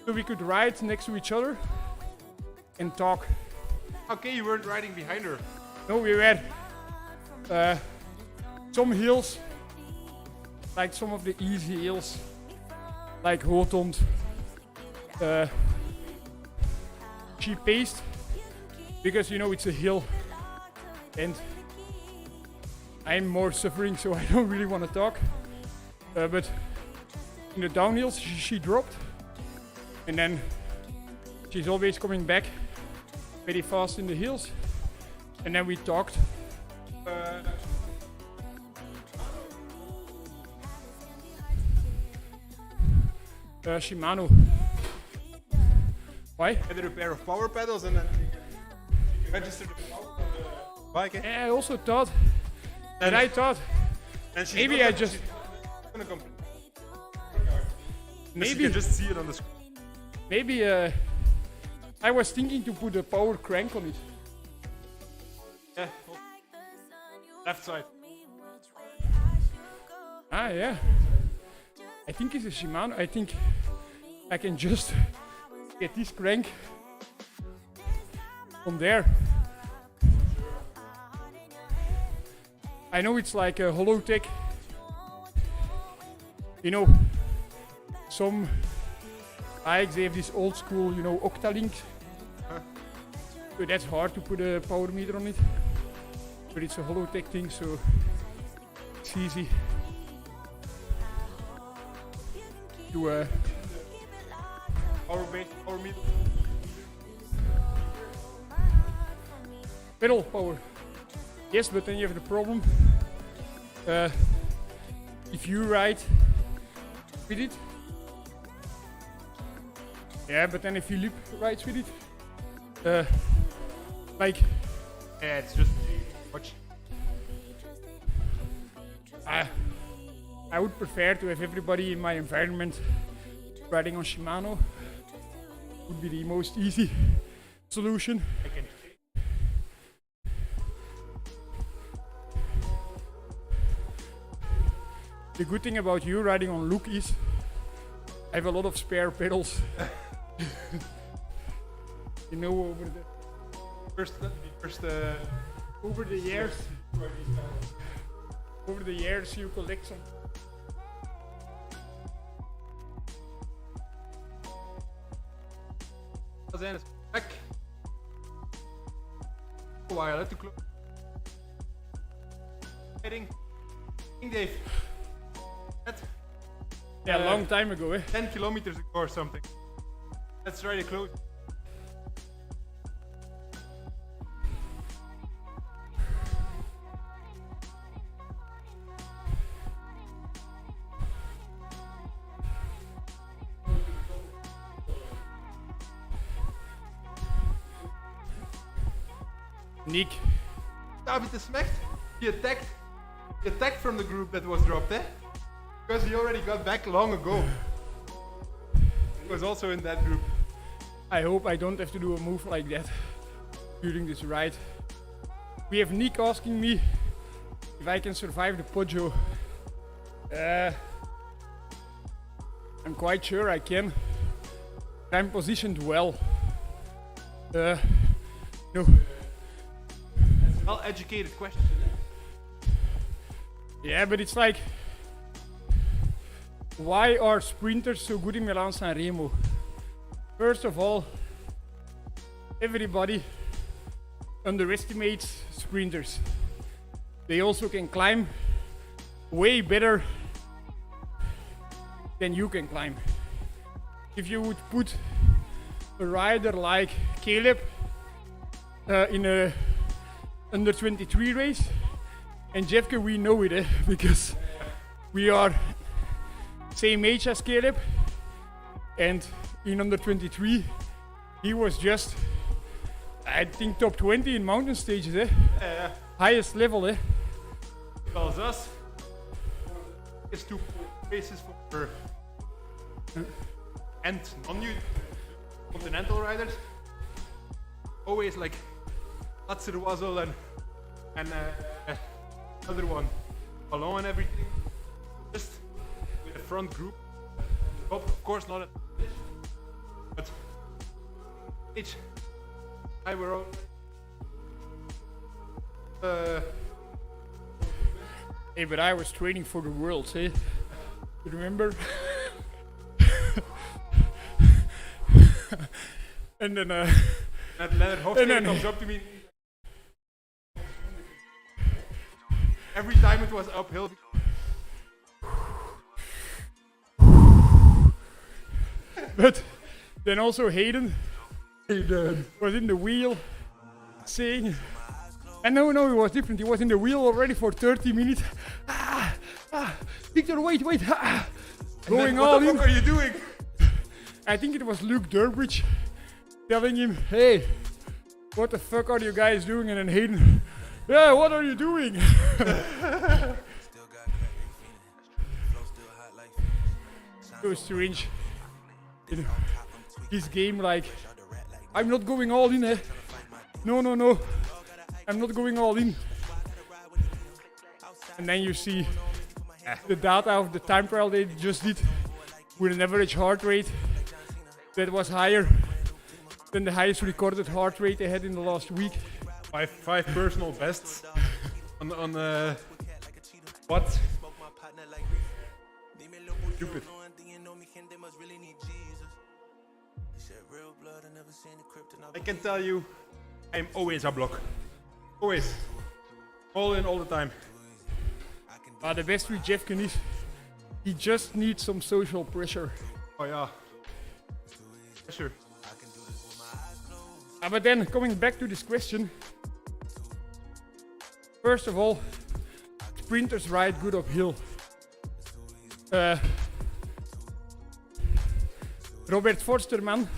So we could ride next to each other and talk. Okay, you weren't riding behind her. No, we were some hills, like some of the easy hills, like Hotond. She paced because you know it's a hill and I'm more suffering, so I don't really want to talk. But in the downhills she dropped, and then she's always coming back very fast in the hills, and then we talked. Shimano. Why? Either a pair of power pedals and then you register the power on the bike. Eh? I also thought, and I thought And she's maybe gonna- I just she's gonna come. You maybe can just see it on the screen. maybe I was thinking to put a power crank on it. Yeah. Oh. Left side. Ah yeah. I think it's a Shimano. I think I can just get this crank on there. I know it's like a hollow tech. You know, some bikes, they have this old school, you know, Octalinks. So that's hard to put a power meter on it. But it's a hollow tech thing, so it's easy to Power base, power meter. pedal power. Yes, but then you have the problem. If you ride with it, yeah, but then if Philippe rides with it, like Yeah, it's just watch. I would prefer to have everybody in my environment riding on Shimano. Would be the most easy solution. The good thing about you riding on Look is I have a lot of spare pedals. You know, First, over the years you collect some. we zijn back. A while, let to close. Heading. Dave. That, Yeah, a long time ago, eh? 10 kilometers ago or something. Let's try to close. Nick. David de Smecht, he attacked from the group that was dropped, eh? Because he already got back long ago. He was also in that group. I hope I don't have to do a move like that during this ride. We have Nick asking me if I can survive the Poggio. I'm quite sure I can. I'm positioned well. No. Well-educated question. Yeah, but it's like, why are sprinters so good in Milan San Remo? First of all, everybody underestimates sprinters. They also can climb way better than you can climb. If you would put a rider like Caleb in a under 23 race, and Jeffke, we know it because we are same age as Caleb, and in under 23 he was just, I think, top 20 in mountain stages, highest level. Tells us it's 2 races for and non-new continental riders. Always like Latserwazel and other one, Ballon and everything. Just with the front group. Of course not at but each I were all Hey, but I was training for the Worlds, You remember? And then that Leonard Hofstede comes up to me. Every time it was uphill. But then also Hayden was in the wheel saying, and no, it was different. He was in the wheel already for 30 minutes. Victor, wait. Going all in. What the fuck are you doing? I think it was Luke Durbridge telling him, hey, what the fuck are you guys doing? And then Hayden, yeah, what are you doing? So strange. His game, like, I'm not going all in, No, I'm not going all in. And then you see the data of the time trial they just did with an average heart rate that was higher than the highest recorded heart rate they had in the last week. Five personal bests on what? Stupid. I can tell you, I'm always a block. Always. All in all the time. The best with Jeffken is he just needs some social pressure. Oh yeah. Sure. But then coming back to this question, first of all, sprinters ride good uphill. Robert Forsterman,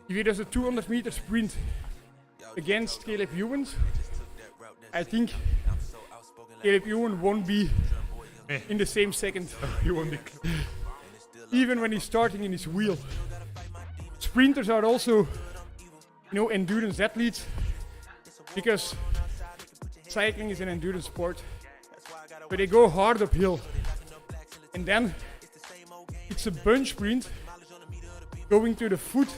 if he does a 200 meter sprint against Caleb Ewens, I think Caleb Ewan won't be in the same second. You won't be close. Even when he's starting in his wheel. Sprinters are also, endurance athletes, because cycling is an endurance sport. But they go hard uphill. And then it's a bunch sprint going to the foot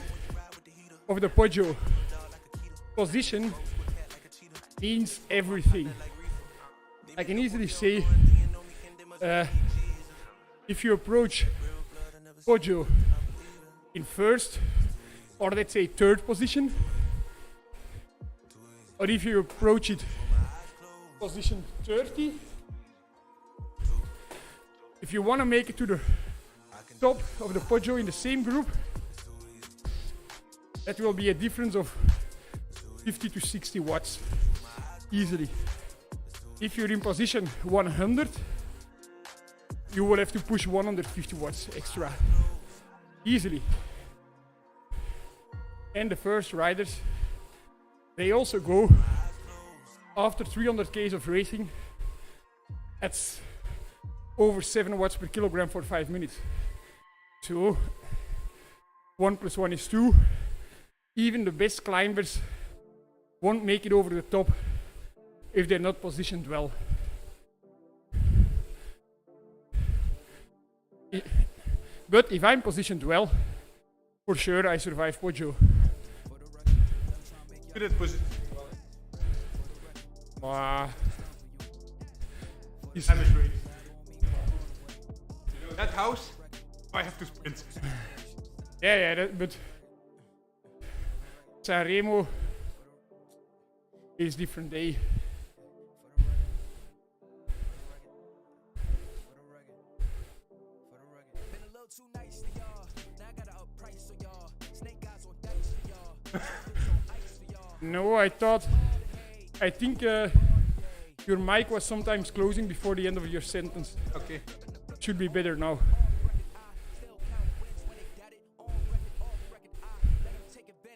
of the Poggio. Position means everything. I can easily say, if you approach Poggio in first, or let's say third position, or if you approach it position 30, if you want to make it to the top of the Poggio in the same group, that will be a difference of 50 to 60 watts, easily. If you're in position 100, you will have to push 150 watts extra, easily. And the first riders, they also go after 300 k's of racing. That's over 7 watts per kilogram for 5 minutes. So 1 plus 1 is 2. Even the best climbers won't make it over the top if they're not positioned well. But if I'm positioned well, for sure I survive Poggio. Look at that position. Wow. Is- Amateur race. That house, I have to sprint. yeah, but Sanremo is different day. No, I think your mic was sometimes closing before the end of your sentence. Okay. Should be better now.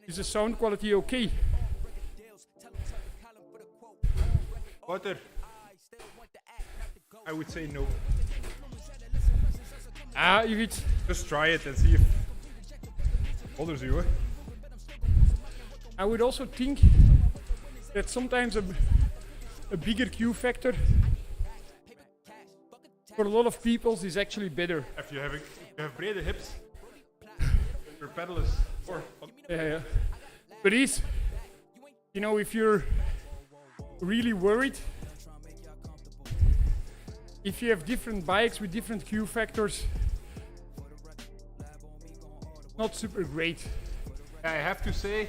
Is the sound quality okay? Water. I would say no. If it's Just try it and see if bothers you. Eh? I would also think that sometimes a bigger Q factor for a lot of people is actually better. If you have brede hips, your pedal is more. Yeah. But if you're really worried, if you have different bikes with different Q factors, not super great. I have to say,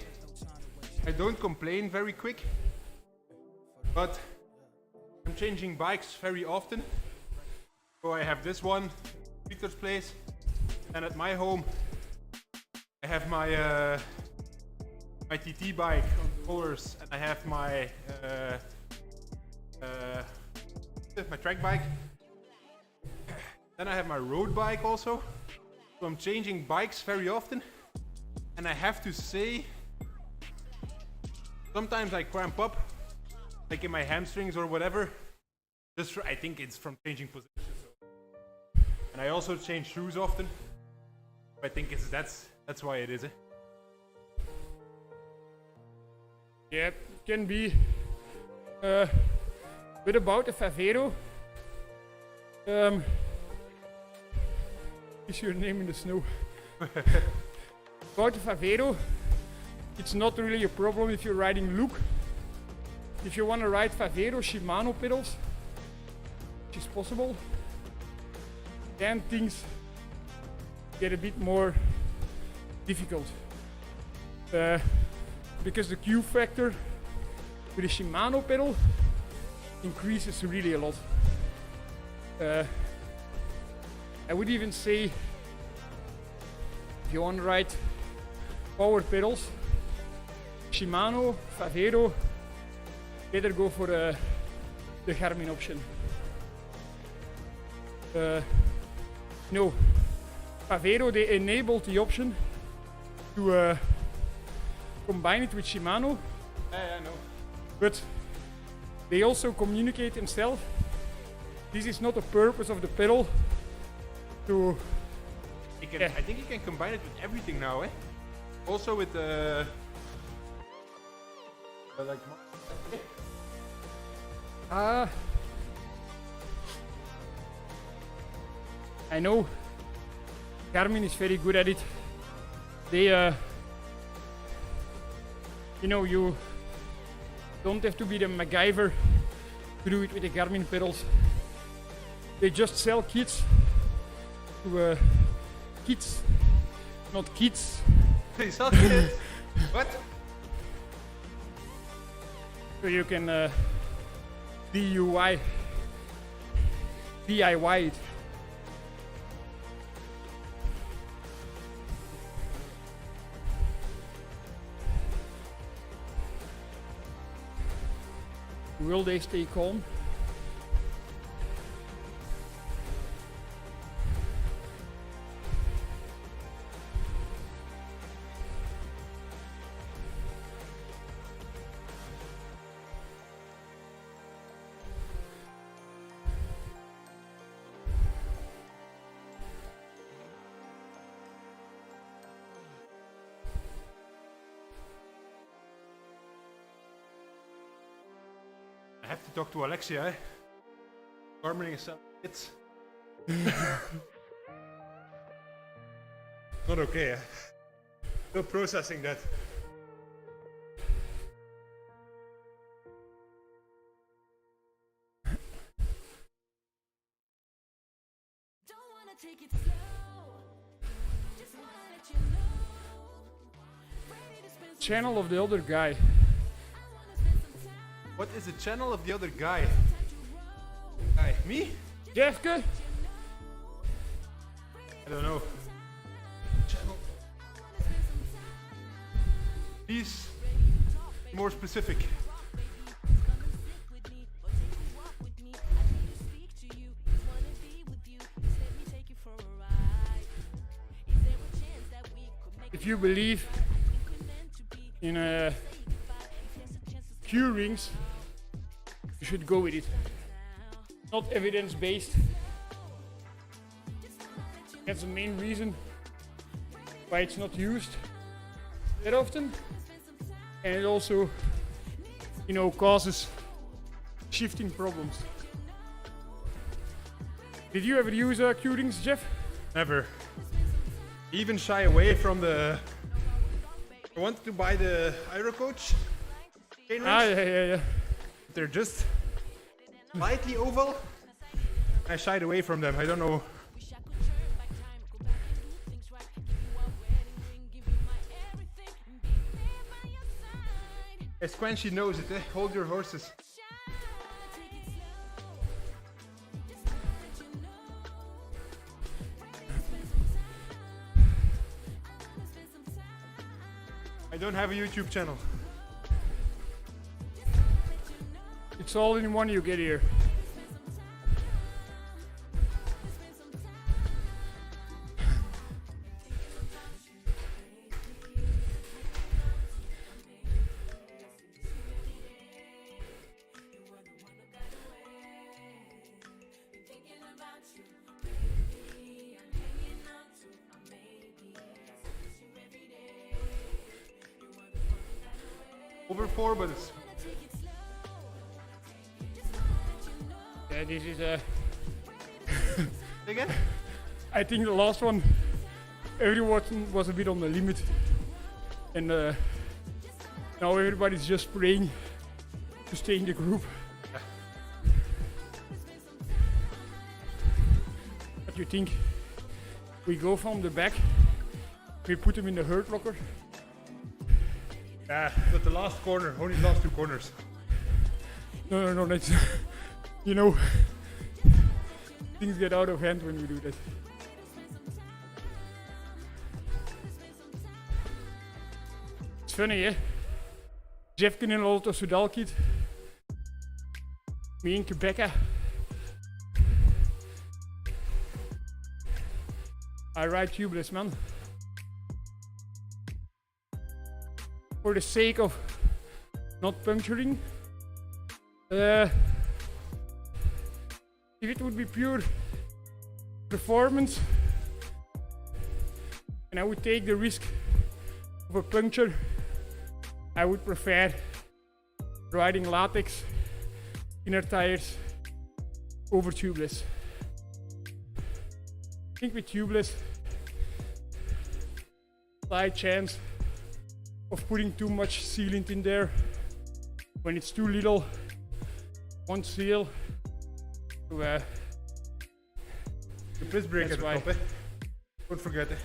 I don't complain very quick, but I'm changing bikes very often. So I have this one, Victor's place, and at my home I have my my TT bike on rollers, and I have my my track bike. Then I have my road bike also. So I'm changing bikes very often, and I have to say, sometimes I cramp up, like in my hamstrings or whatever. I think it's from changing positions. And I also change shoes often. I think that's why it is. Eh? Yeah, it can be. But about the Favero, is your name in the snow? About the Favero, it's not really a problem if you're riding Luke. If you want to ride Favero Shimano pedals, which is possible, then things get a bit more difficult. Because the Q factor with the Shimano pedal increases really a lot. I would even say if you want to ride power pedals, Shimano, Favero, better go for the Garmin option. No, Favero, they enabled the option to combine it with Shimano. Yeah, I know. But they also communicate themselves. This is not the purpose of the pedal to... I think you can combine it with everything now, eh? Also with the... like... I know Garmin is very good at it. They, you don't have to be the MacGyver to do it with the Garmin pedals. They just sell kits to kids, not kids. They sell kids? What? So you can DIY it. Will they stay calm? I have to talk to Alexia, eh? Garmin is selling kits. Not okay, eh? Still processing that. wanna take it slow. Just wanna let you know. Ready to spend some Channel of the other guy. I wanna spend some time. What is the channel of the other guy? Time to roll. Guy, me? Jeffke? I don't know. Channel. Please, more specific. If you believe in Chainrings, you should go with it. Not evidence-based. That's the main reason why it's not used that often, and it also, you know, causes shifting problems. Did you ever use Chainrings, Jeff? Never. Even shy away from the. I wanted to buy the Aerocoach chainrings. Ah, yeah. They're just slightly oval. I shied away from them. I don't know. As Squanchy knows it, hold your horses. I don't have a YouTube channel. It's all in one you get here. Over 4, but it's. Yeah, this is Again? I think the last one, everyone was a bit on the limit, and now everybody's just praying to stay in the group. What do you think? We go from the back, we put them in the hurt locker. Yeah, but the last corner, only the last 2 corners. No, that's, you know, things get out of hand when we do that. It's funny, eh? Jeff kan in een auto Sudal kit. Me in Quebec. I ride tubeless, man. For the sake of not puncturing. If it would be pure performance and I would take the risk of a puncture, I would prefer riding latex inner tires over tubeless. I think with tubeless, slight chance of putting too much sealant in there. When it's too little, one seal. The press brake at That's the why. top, eh? Don't forget it.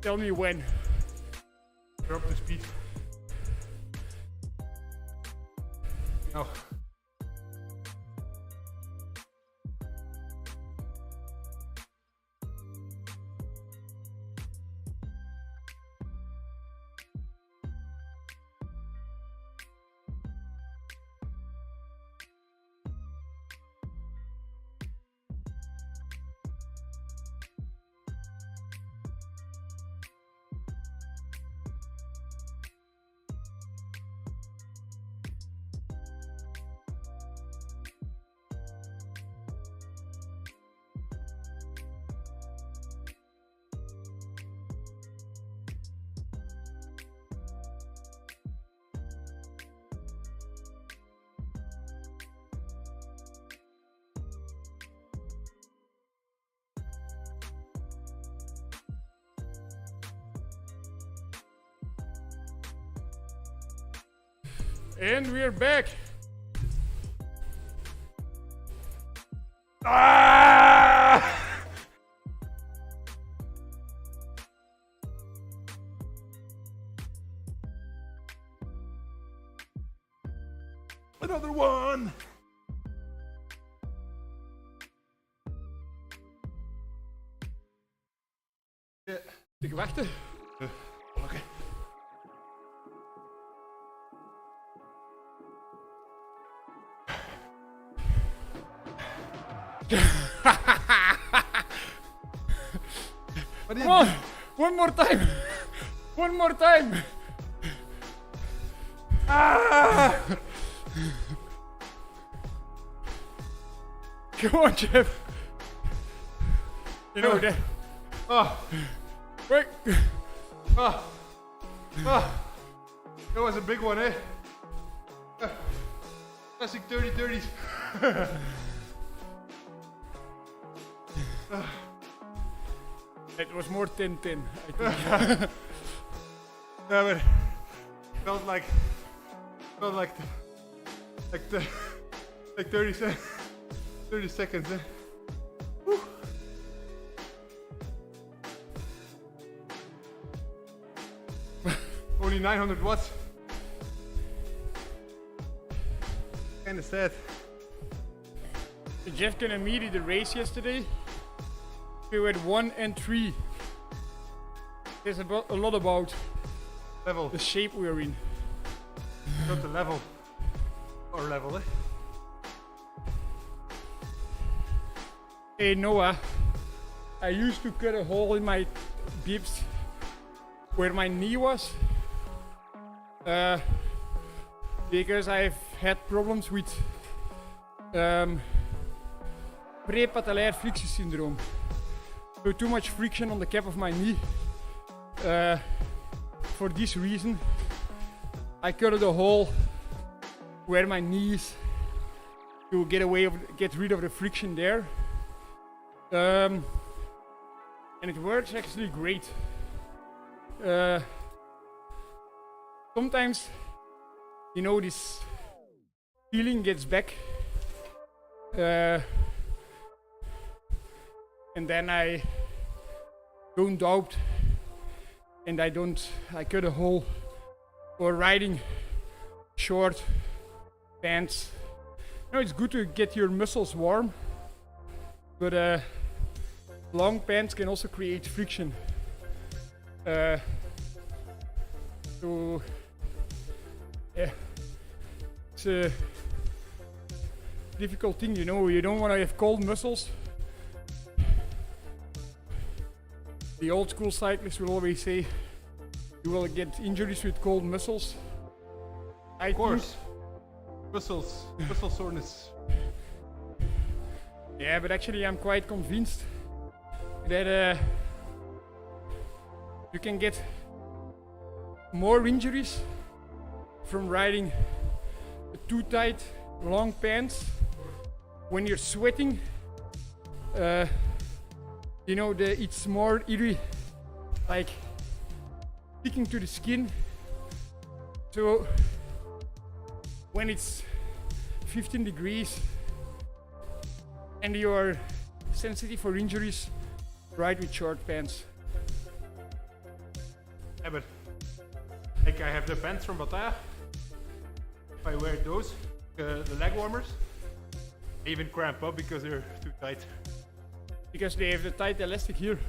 Tell me when. Drop the speed. No. And we're back. Ah! Another one. Ja. Even wachten. Okay. What Come on, one more time. One more time. Ah! Come on, Jeff. You know that. Oh, Wait. oh, oh. That was a big one, eh? Classic 30-30s. It was more 10-10, I think. Yeah, but felt like 30 seconds, eh? Whew. Only 900 watts. Kinda sad. Jeff and me did the race yesterday. We were at 1 and 3. There's a lot about Level. the shape we're in. Not the level. Or level, eh? Hey Noah, I used to cut a hole in my bibs where my knee was because I've had problems with prepatellar flexus syndrome. So too much friction on the cap of my knee. For this reason, I cut a hole where my knee is to get rid of the friction there. And it works actually great. Sometimes, you know, this feeling gets back. And then I don't doubt and I cut a hole for riding short pants. You know, it's good to get your muscles warm, but long pants can also create friction. So yeah, it's a difficult thing, you know. You don't want to have cold muscles. The old school cyclists will always say you will get injuries with cold muscles. Of course. Muscle soreness. Yeah, but actually I'm quite convinced that you can get more injuries from riding too tight long pants when you're sweating. You know, it's more like sticking to the skin. So when it's 15 degrees and you are sensitive for injuries, ride with short pants. Yeah, but like I have the pants from Bata. If I wear those, the leg warmers, I even cramp up because they're too tight. Because they have the tight elastic here.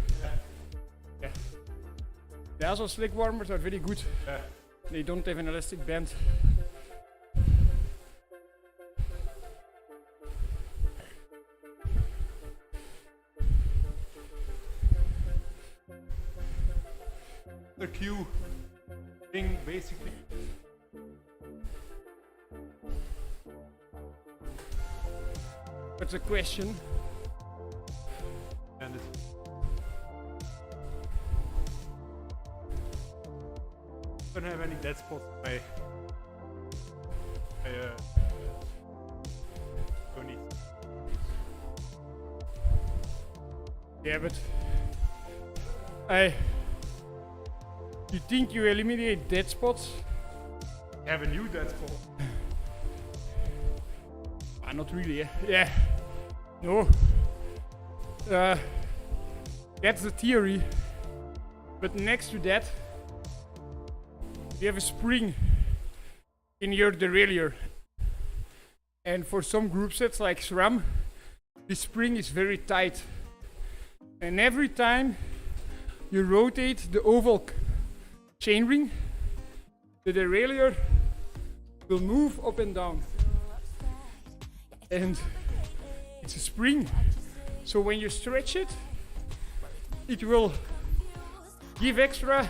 Yeah. The also slick warmers are very good. Yeah. They don't have an elastic band. The Q thing basically. That's a question. And don't have any dead spots in my pony. Yeah, but you think you eliminate dead spots You have a new dead spot. Not really, eh? Yeah. No. That's the theory. But next to that, you have a spring in your derailleur. And for some group sets like SRAM, the spring is very tight. And every time you rotate the oval chainring, the derailleur will move up and down. And it's a spring. So when you stretch it, it will give extra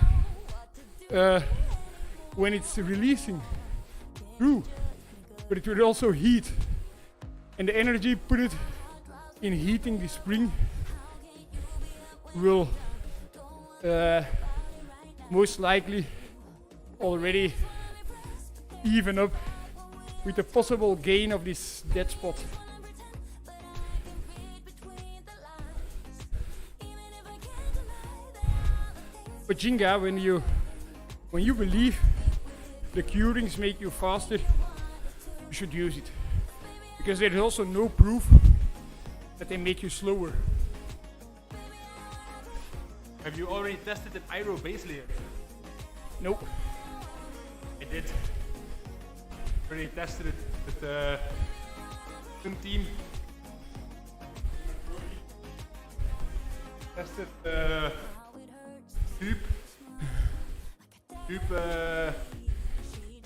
when it's releasing through. But it will also heat. And the energy put it in heating the spring will most likely already even up with a possible gain of this dead spot. But Jinga, when you believe the curings make you faster, you should use it. Because there is also no proof that they make you slower. Have you already tested the Aero base layer? Nope. I did. Already tested it with the team. Tested the tube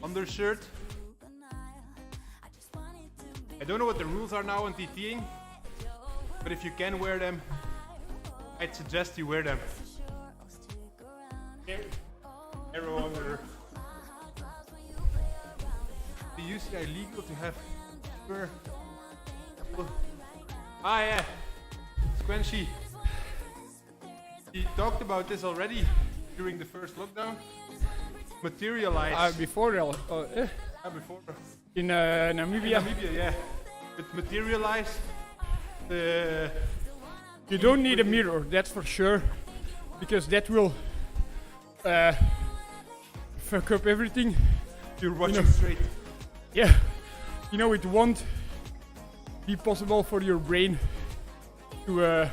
undershirt. I don't know what the rules are now on TTing, but if you can wear them, I'd suggest you wear them. Aero under. They usually are legal to have fur. Ah yeah, Squanchy. He talked about this already during the first lockdown. Materialize. Before Before. in Namibia. In Namibia, yeah. But materialize. You don't need a mirror, that's for sure, because that will fuck up everything. You're watching straight. Yeah, you know, it won't be possible for your brain to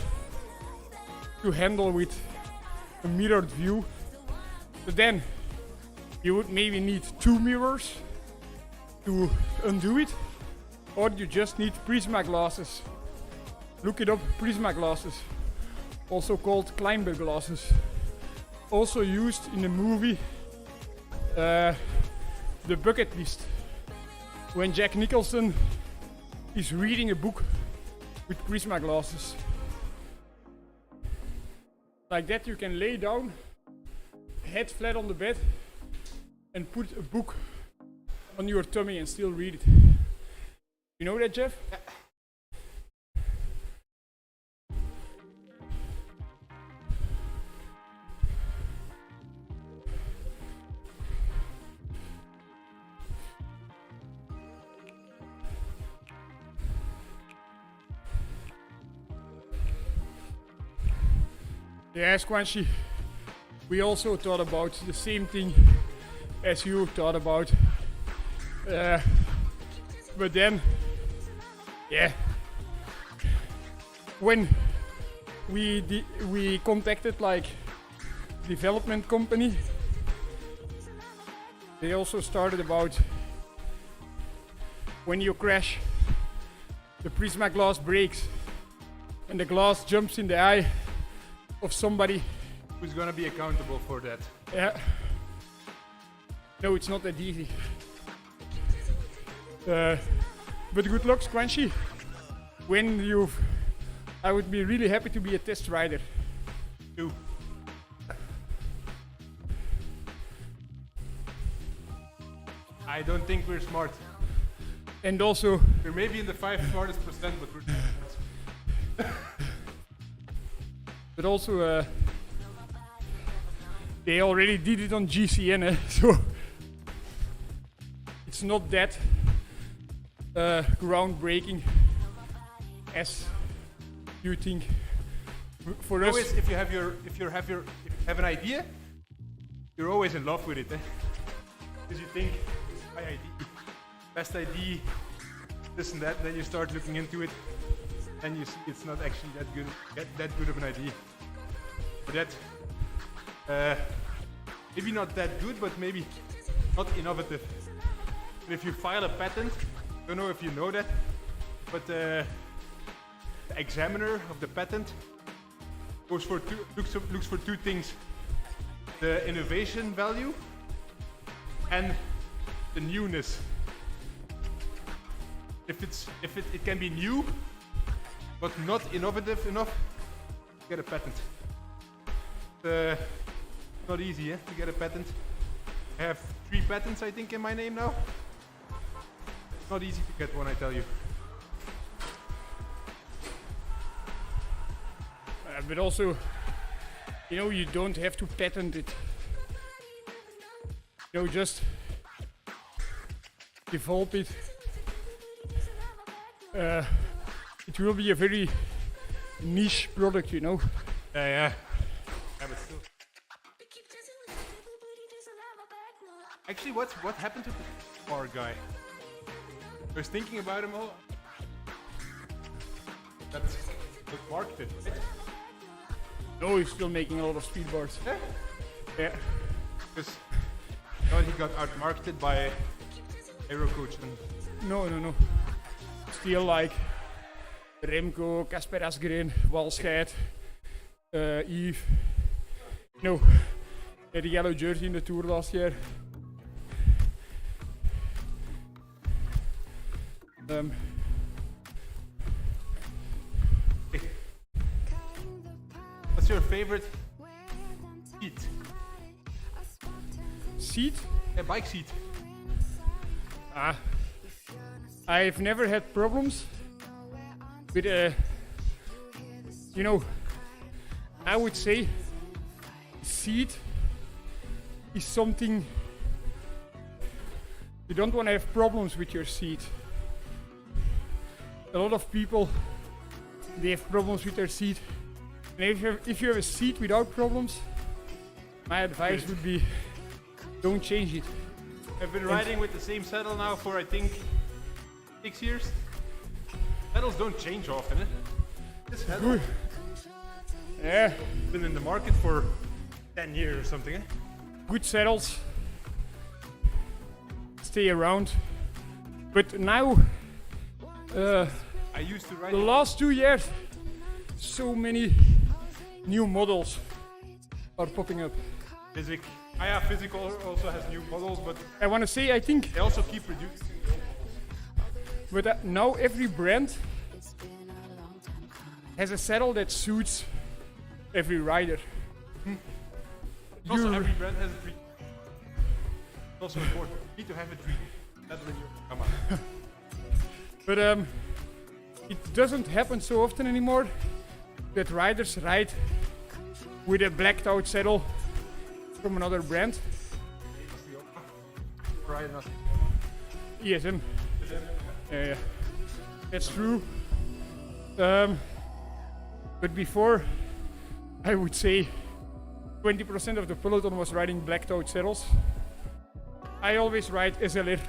handle with a mirrored view. But then you would maybe need 2 mirrors to undo it, or you just need Prisma glasses. Look it up, Prisma glasses, also called climber glasses. Also used in the movie The Bucket List, when Jack Nicholson is reading a book with Prisma glasses. Like that you can lay down, head flat on the bed, and put a book on your tummy and still read it. You know that, Jeff? Yeah. Yeah, Squanchy, we also thought about the same thing as you thought about. But then, yeah, when we contacted like development company, they also started about when you crash, the Prisma glass breaks and the glass jumps in the eye of somebody Who's gonna be accountable for that? Yeah. No, it's not that easy. But good luck, Squanchy. When I would be really happy to be a test rider. Two. I don't think we're smart. And also, We're maybe in the 5 smartest percent, but we're not smart. but also, they already did it on GCN, so it's not that groundbreaking as you think. For us, Always, if you have an idea, you're always in love with it, because you think, high ID, best ID, this and that. Then you start looking into it, and you see it's not actually that good of an idea. Or that maybe not that good, but maybe not innovative. And if you file a patent, I don't know if you know that, but the examiner of the patent looks for two things: the innovation value and the newness. If it can be new but not innovative enough, get a patent. It's not easy to get a patent. I have 3 patents, I think, in my name now. It's not easy to get one, I tell you. But also, you know, you don't have to patent it. You know, just develop it. It will be a very niche product, you know. Yeah, but still. Actually, what happened to the bar guy? I was thinking about him all. That's marketed. No, he's still making a lot of speed bars. Yeah. Yeah. Because I thought he got out-marketed by Aero Coach. No. Still like Remco, Kasper Asgreen, Walscheid, Yves. No, he had a yellow jersey in the Tour last year. What's your favorite seat? Seat? A bike seat. I've never had problems with you know, I would say seat is something you don't want to have problems with your seat. A lot of people, they have problems with their seat. And if you have a seat without problems, my advice would be don't change it. I've been riding with the same saddle now for I think 6 years. Saddles don't change often. This saddle Good. Yeah, been in the market for 10 years or something. good saddles stay around. But now, I used to ride. the last 2 years, so many new models are popping up. Physical also has new models, but I want to say, I think, they also keep producing. but now every brand has a saddle that suits every rider. Also, every brand has a tree. It's also important. You need to have a tree. That's when you come out. But it doesn't happen so often anymore that riders ride with a blacked out saddle from another brand. Ride nothing. ESM. Yeah, that's true. But before, I would say 20% of the peloton was riding blacked out saddles. I always ride SLR.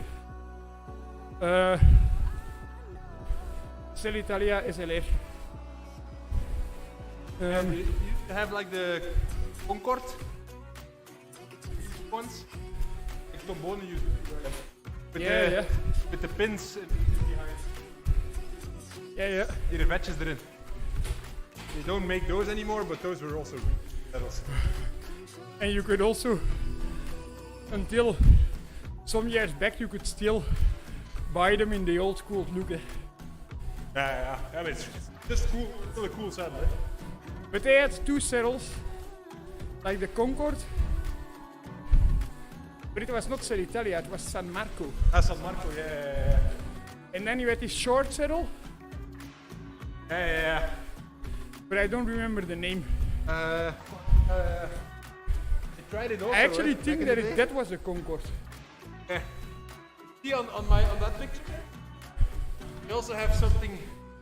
Cellitalia SLR. You used to have like the Concorde ones. Like Tombone used to wear them. Yeah. With the pins behind. Yeah. The wedges erin. They don't make those anymore, but those were also good pedals. And you could also, until some years back, you could still buy them in the old school look. Yeah, but it's just cool. Still a cool saddle. But they had 2 saddles, like the Concorde. But it was not Cellitalia, it was San Marco. San Marco, yeah. And then you had this short saddle, Yeah. but I don't remember the name. I tried it also. I actually back think in that the day. that was the Concorde. See on that picture there? We also have something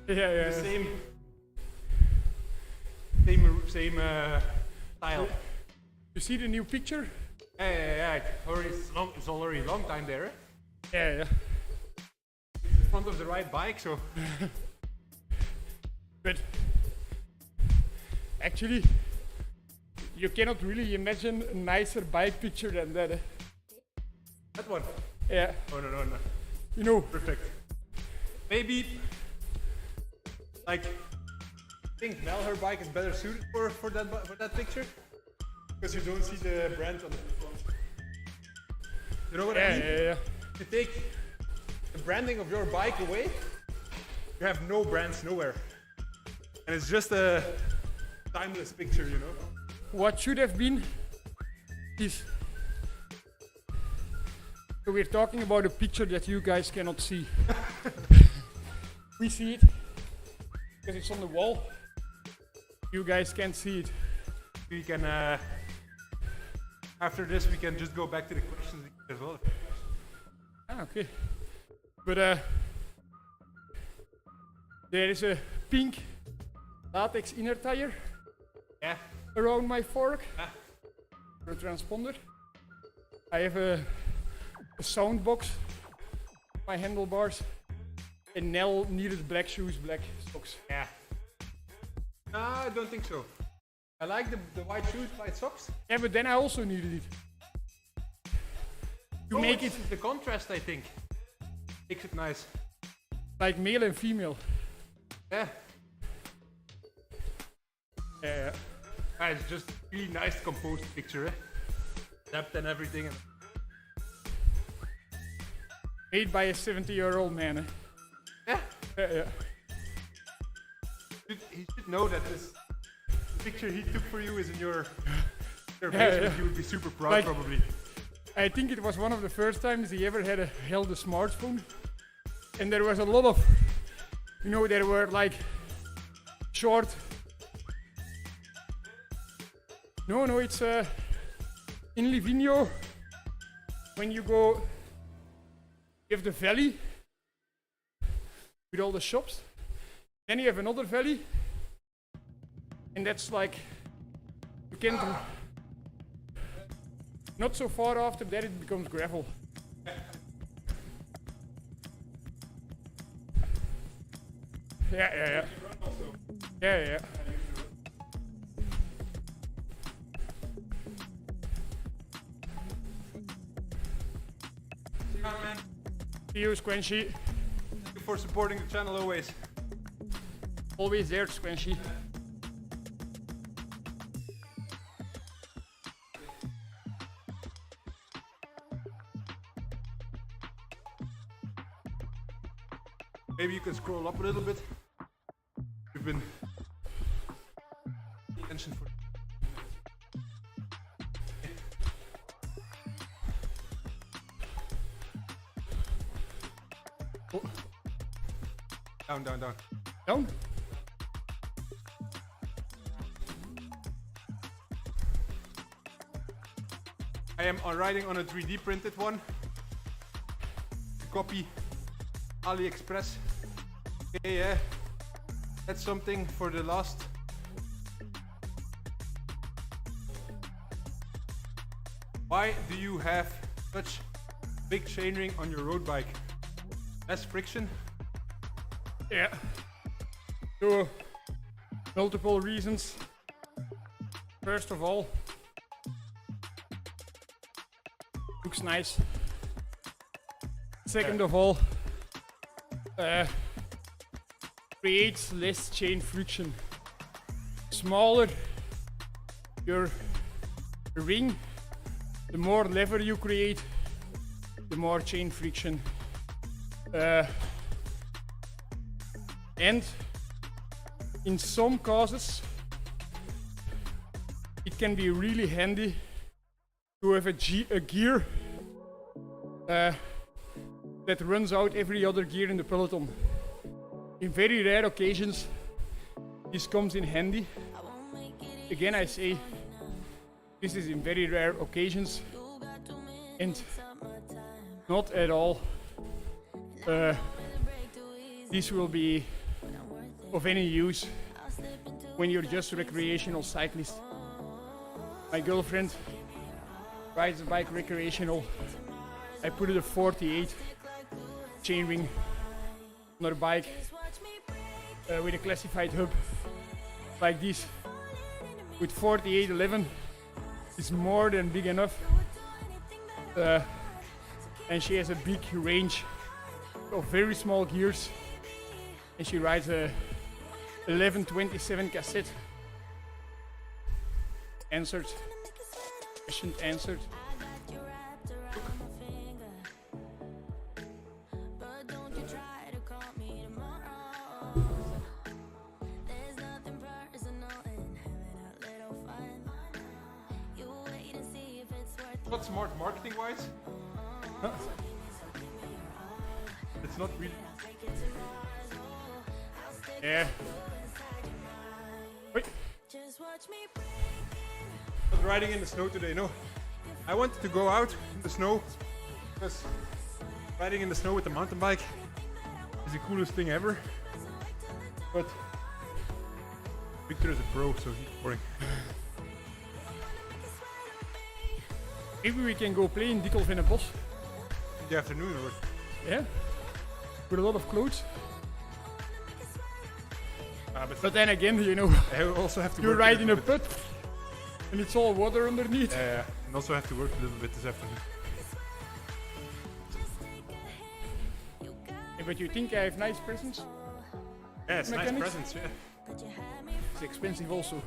Yeah. the same style. You see the new picture? Yeah. It's already a long time there. Yeah, yeah. Front of the right bike, so But actually, you cannot really imagine a nicer bike picture than that. Eh? that one. Yeah, Oh no, no, no. you know. Perfect. Maybe, like, I think Mel, her bike is better suited for that picture, because you don't see the brand on the front. You know what I mean? Yeah. You take the branding of your bike away, you have no brands nowhere, and it's just a timeless picture, you know. What should have been is. So we're talking about a picture that you guys cannot see. We see it because it's on the wall. You guys can't see it. We can, after this, we can just go back to the questions as well. Ah, okay. But there is a pink latex inner tire Yeah. around my fork Ah. for a transponder. I have a sound box, my handlebars, and Nell needed black shoes, black socks. Yeah. No, I don't think so. I like the white shoes, white socks. Yeah, but then I also needed it. To make it the contrast, I think, makes it nice. like male and female. Yeah. Yeah. It's just really nice composed picture, eh? Depth and everything. Made by a 70-year-old man. Eh? Yeah. Yeah. He should know that this picture he took for you is in your Yeah, basement. yeah. You would be super proud, Like- probably. I think it was one of the first times he ever held a smartphone. And there was a lot of, there were like short. No, it's in Livigno. When you go, you have the valley with all the shops. Then you have another valley. And that's like, you can't. Not so far after that it becomes gravel. Yeah. Yeah. See you, Squanchy. Thank you for supporting the channel always. Always there, Squanchy. Maybe you can scroll up a little bit. You've been attention for. Oh, Down. down. I am riding on a 3D printed one. Copy AliExpress. Okay, yeah. That's something for the last. Why do you have such big chainring on your road bike? Less friction? Yeah. So, multiple reasons. First of all, looks nice. Second of all, creates less chain friction. Smaller your ring, the more lever you create, the more chain friction. And in some cases, it can be really handy to have a gear that runs out every other gear in the peloton. In very rare occasions, this comes in handy. Again, I say this is in very rare occasions and not at all this will be of any use when you're just a recreational cyclist. My girlfriend rides a bike recreational. I put it at 48 chainring on our bike with a classified hub like this with 4811 is more than big enough. And she has a big range of very small gears, and she rides a 1127 cassette. Answered. Question answered. Not smart marketing wise. It's not really. Yeah. Wait. Not riding in the snow today, no. I wanted to go out in the snow because riding in the snow with the mountain bike is the coolest thing ever. But Victor is a pro, so he's boring. Maybe we can go play in Dikkelvinnenbos. In the afternoon or what? Yeah. With a lot of clothes. But then again, you know, I also have to you work ride in a little bit. put and it's all water underneath. And also have to work a little bit this afternoon. Yeah, but you think I have nice presents? Yeah, it's nice Mechanics? presents, yeah. It's expensive also.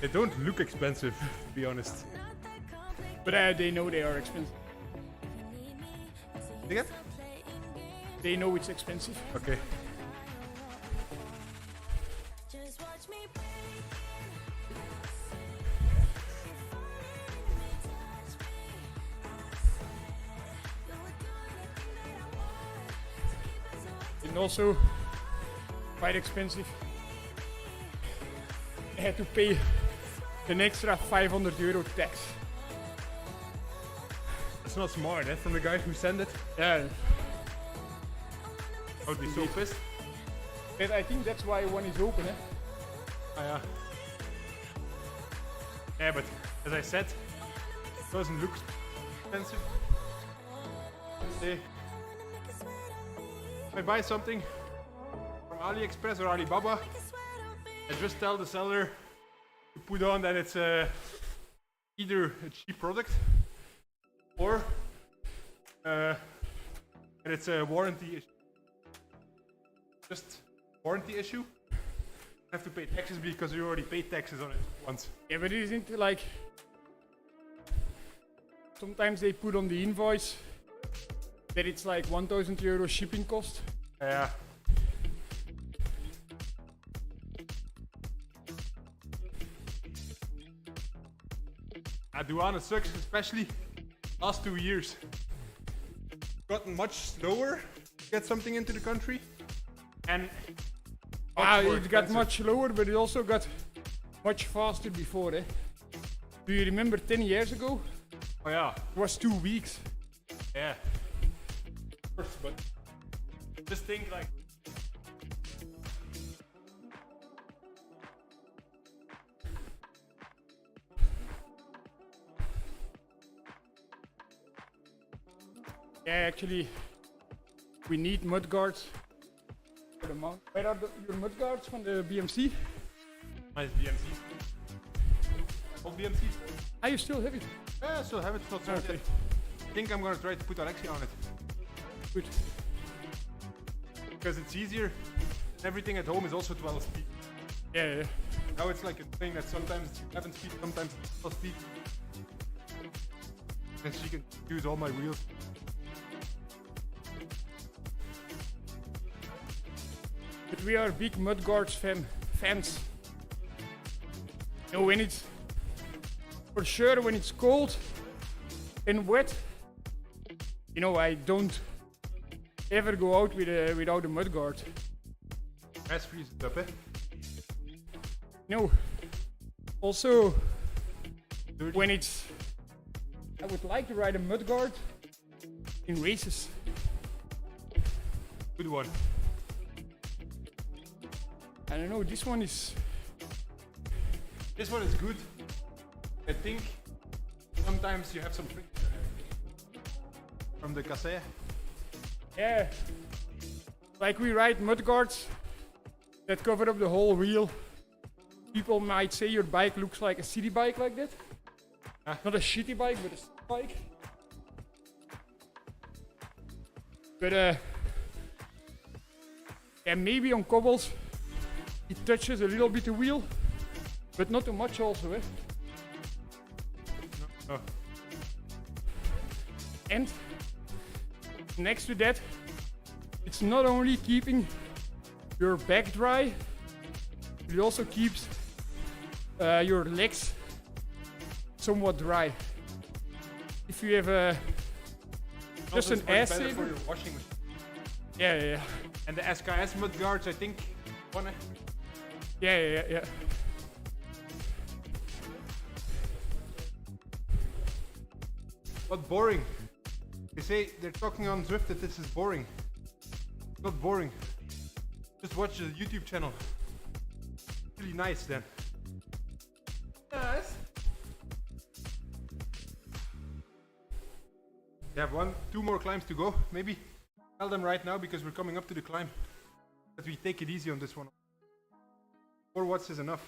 They don't look expensive, to be honest. But they know they are expensive. Again? They know it's expensive. Okay. And also quite expensive. I had to pay an extra €500 tax. That's not smart, eh? From the guy who sent it. Yeah. I would be so pissed. And I think that's why one is open, eh? Oh, yeah. Yeah, but as I said, it doesn't look expensive. Say, if I buy something from AliExpress or Alibaba, I just tell the seller to put on that it's either a cheap product or that it's a warranty issue. Just warranty issue. You have to pay taxes because you already paid taxes on it once. Yeah, but isn't it like sometimes they put on the invoice that it's like €1,000 shipping cost? Yeah. Douane sucks, especially last 2 years. Gotten much slower to get something into the country, and It got much lower, but it also got much faster before, eh? Do you remember 10 years ago? Oh yeah, It was 2 weeks. yeah. Of course, but just think like. Yeah, actually, we need mud guards for the mount. Where are your mud guards from the BMC? Nice BMCs. Old BMCs. Ah, you still have it? Yeah, I still have it. It's not so Okay. yet. I think I'm gonna try to put Alexia on it Good. because it's easier. Everything at home is also 12 speed. Yeah, yeah. Now it's like a thing that sometimes it's 11 speed, sometimes it's 12 speed. And she can use all my wheels. But we are big mud guards fans. You know, when it's for sure when it's cold and wet, you know, I don't ever go out without a mud guard. Ice freezes up, eh? No. Also, Dirty. when it's, I would like to ride a mud guard in races. Good one. I don't know. This one is. This one is good. I think sometimes you have some tricks from the cassette. Yeah. Like we ride mud guards that cover up the whole wheel. People might say your bike looks like a city bike like that. Not a shitty bike, but a city bike. But yeah, maybe on cobbles it touches a little bit the wheel, but not too much also, eh? Oh. And next to that, it's not only keeping your back dry, it also keeps your legs somewhat dry. If you have just an ass better saver. for your washing machine. Yeah. And the SKS mud guards, I think, one. Yeah. But boring. They say they're talking on Zwift that this is boring. It's not boring. Just watch the YouTube channel. Really nice then. Yes. We have 2 more climbs to go. Maybe tell them right now because we're coming up to the climb that we take it easy on this one. 4 watts is enough.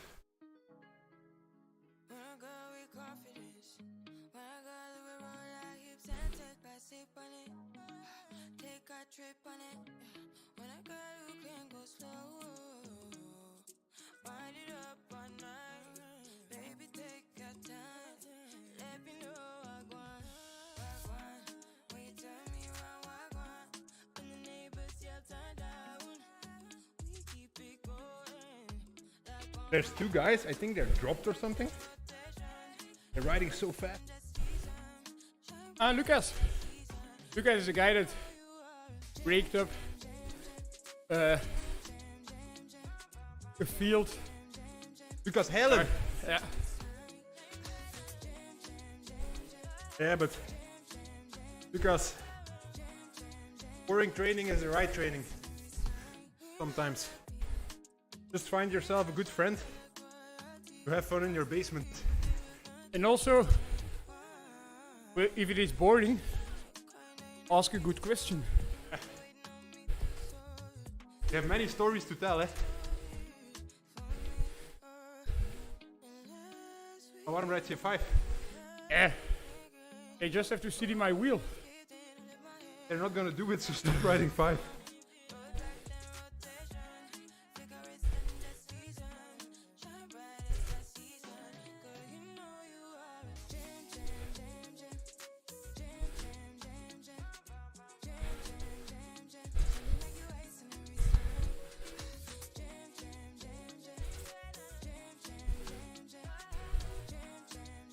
There's 2 guys, I think they're dropped or something. They're riding so fast. Lucas. Lucas is a guy that braked up the field. Lucas Helen. Yeah. Yeah, but Lucas, boring training is the right training. Sometimes. Just find yourself a good friend to have fun in your basement. And also, if it is boring, ask a good question. You have many stories to tell, eh? I want to ride you 5. Yeah. They just have to sit in my wheel. They're not gonna do it, so stop riding 5.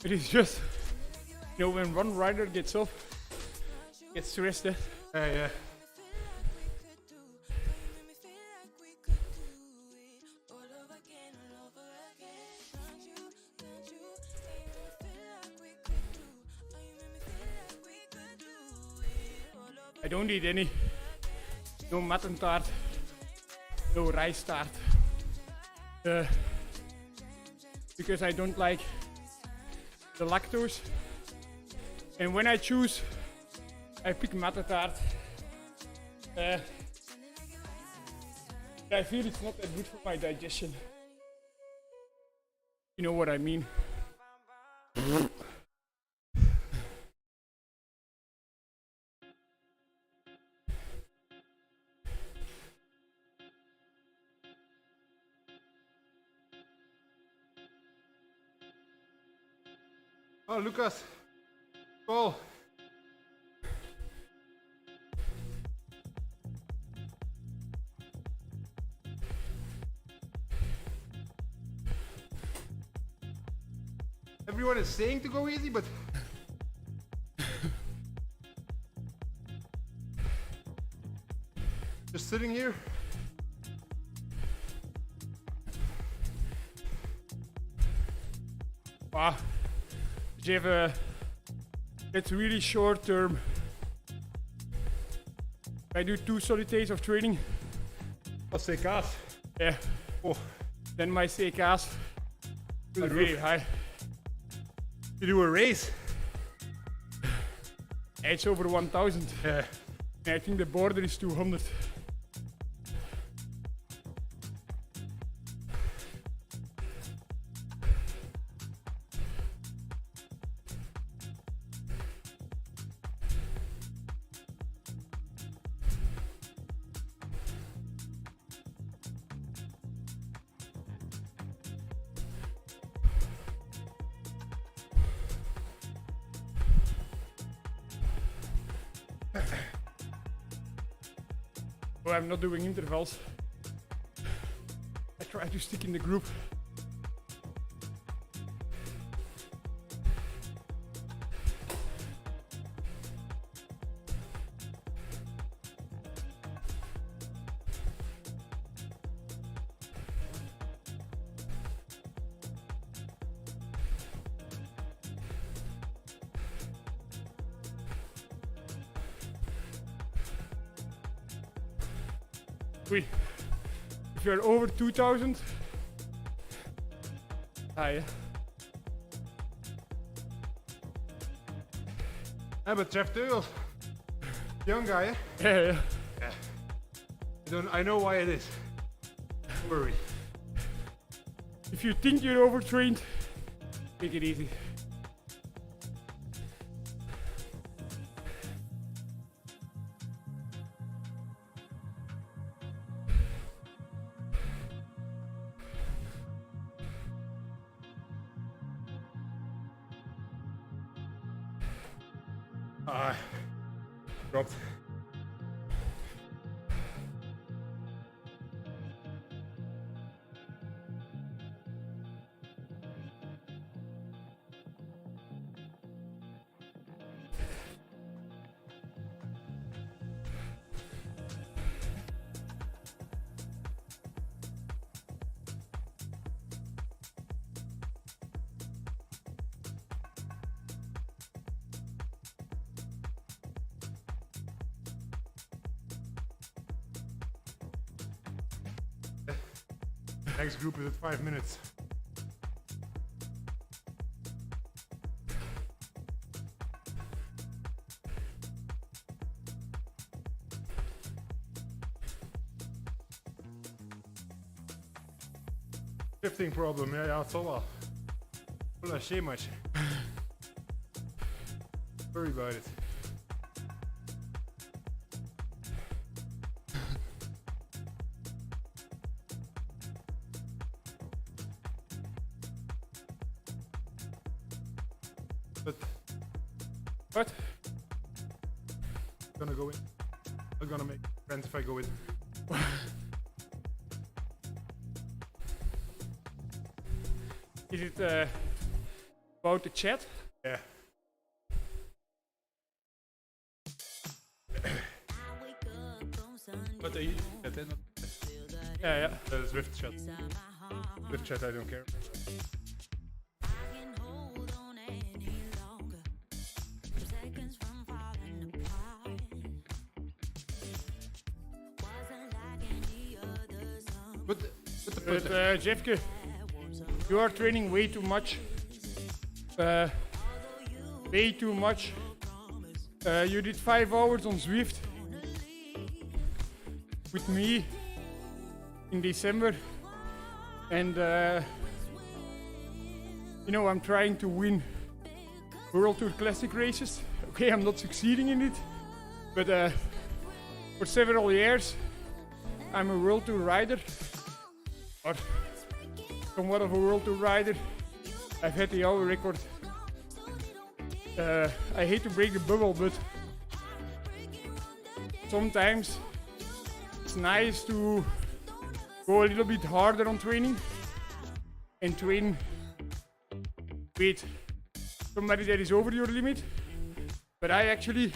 It is just, you know, when one rider gets off, gets stressed. Yeah. I don't need any, no mutton tart, no rice tart, because I don't like the lactose. And when I choose, I pick mutton tart. I feel it's not that good for my digestion. You know what I mean? Oh, Lucas. Call. Everyone is saying to go easy, but just sitting here. Wow. You have it's really short term. I do 2 solid days of training. What's CK's? Yeah. Oh, Then my CK's are very high. you do a race? It's over 1000. Yeah. I think the border is 200. Oh, I'm not doing intervals. I try to stick in the group. If you're over 2000, yeah. Yeah, but Jeff Teugel, young guy, eh? Yeah. I know why it is. Don't worry. If you think you're overtrained, take it easy. Dropped. Next group is at 5 minutes. Shifting problem, ja, het zal wel. Wel shame much. Worry about it. What? Gonna go in. I'm gonna make friends if I go in. Is it about the chat? Yeah. But I chat, not Yeah. Zwift chat. Zwift chat, I don't care. But Jeffke, you are training way too much. Way too much. You did 5 hours on Zwift with me in December, and you know, I'm trying to win World Tour Classic races. Okay, I'm not succeeding in it, but for several years I'm a World Tour rider, or somewhat of a World Tour rider. I've had the hour record. I hate to break the bubble, but sometimes it's nice to go a little bit harder on training and train with somebody that is over your limit. But I actually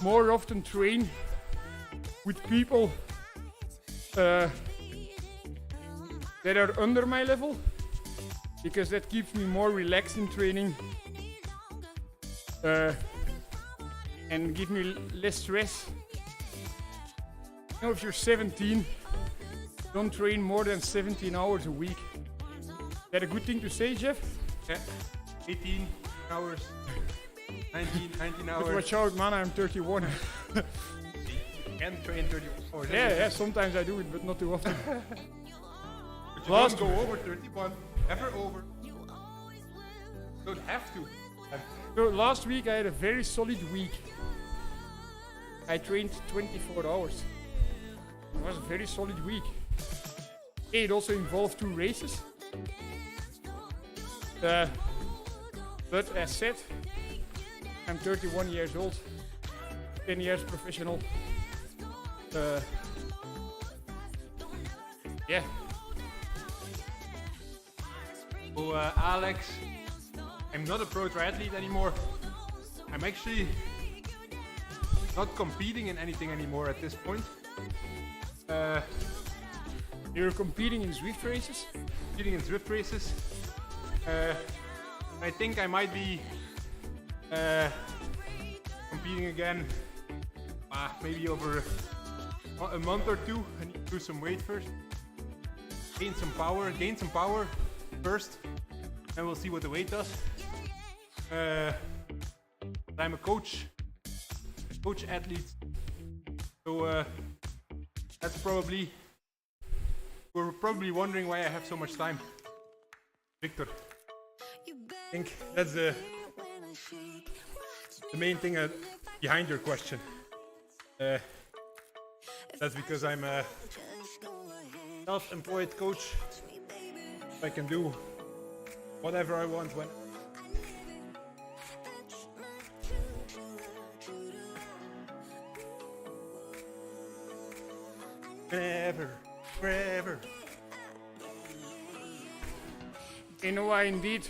more often train with people that are under my level, because that keeps me more relaxed in training and give me less stress. You know, if you're 17, don't train more than 17 hours a week. Is that a good thing to say, Jeff? Yeah. 18 hours. 19 hours. But watch out, man, I'm 31. You can train 31 hours. Yeah, sometimes I do it, but not too often. But you Last- don't go over 31, ever over. You don't have to. So last week I had a very solid week. I trained 24 hours. It was a very solid week. It also involved 2 races. But as said, I'm 31 years old, 10 years professional. Yeah. So Alex, I'm not a pro triathlete anymore. I'm actually not competing in anything anymore at this point. You're competing in Zwift races? Competing in Zwift races. I think I might be competing again maybe over a month or 2. I need to do some weight first. Gain some power first, and we'll see what the weight does. I'm a coach athlete, so that's probably, we're probably wondering why I have so much time. Victor, I think that's the main thing behind your question. That's because I'm a self-employed coach. I can do whatever I want when. Wherever. In UAE indeed,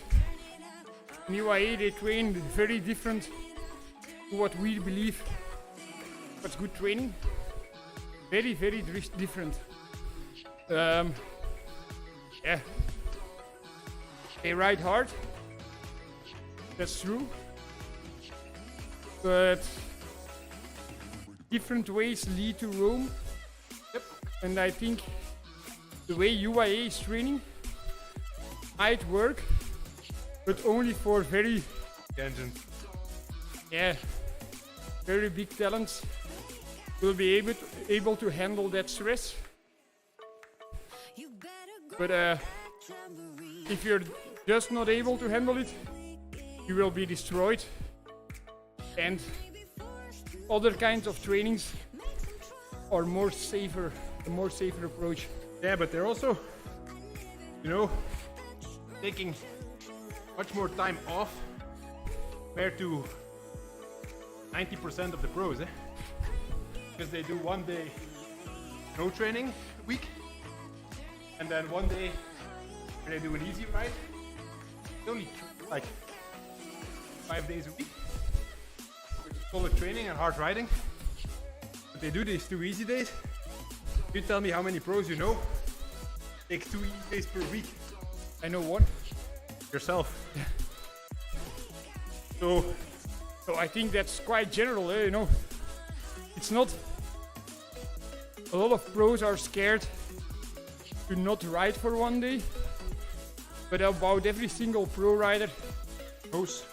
in UAE they train very different to what we believe what's good training. Very, very different. Yeah. They ride hard. That's true. But different ways lead to Rome. Yep. And I think the way UAE is training might work, but only for very, very big talents will be able to handle that stress. But if you're just not able to handle it, you will be destroyed. And other kinds of trainings are a more safer approach. Yeah, but they're also, taking much more time off compared to 90% of the pros, because they do one day no training a week, and then one day where they do an easy ride. They only like 5 days a week with solid training and hard riding. But they do these 2 easy days. You tell me how many pros you know take 2 easy days per week. I know one. Yourself. So I think that's quite general, It's not. A lot of pros are scared to not ride for one day, but about every single pro rider Pros.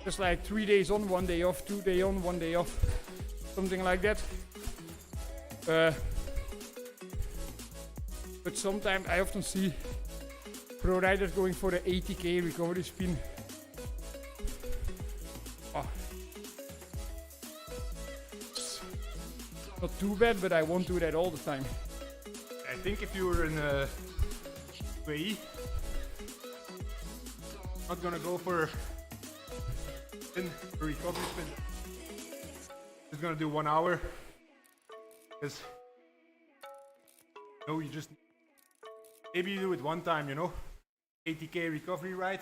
just like 3 days on, 1 day off, 2 days on, 1 day off, something like that. But sometimes I often see pro riders going for the 80k recovery spin. It's not too bad, but I won't do that all the time. I think if you were in UAE, not gonna go for a recovery spin. Just gonna do 1 hour. Because you just maybe you do it one time, 80k recovery ride,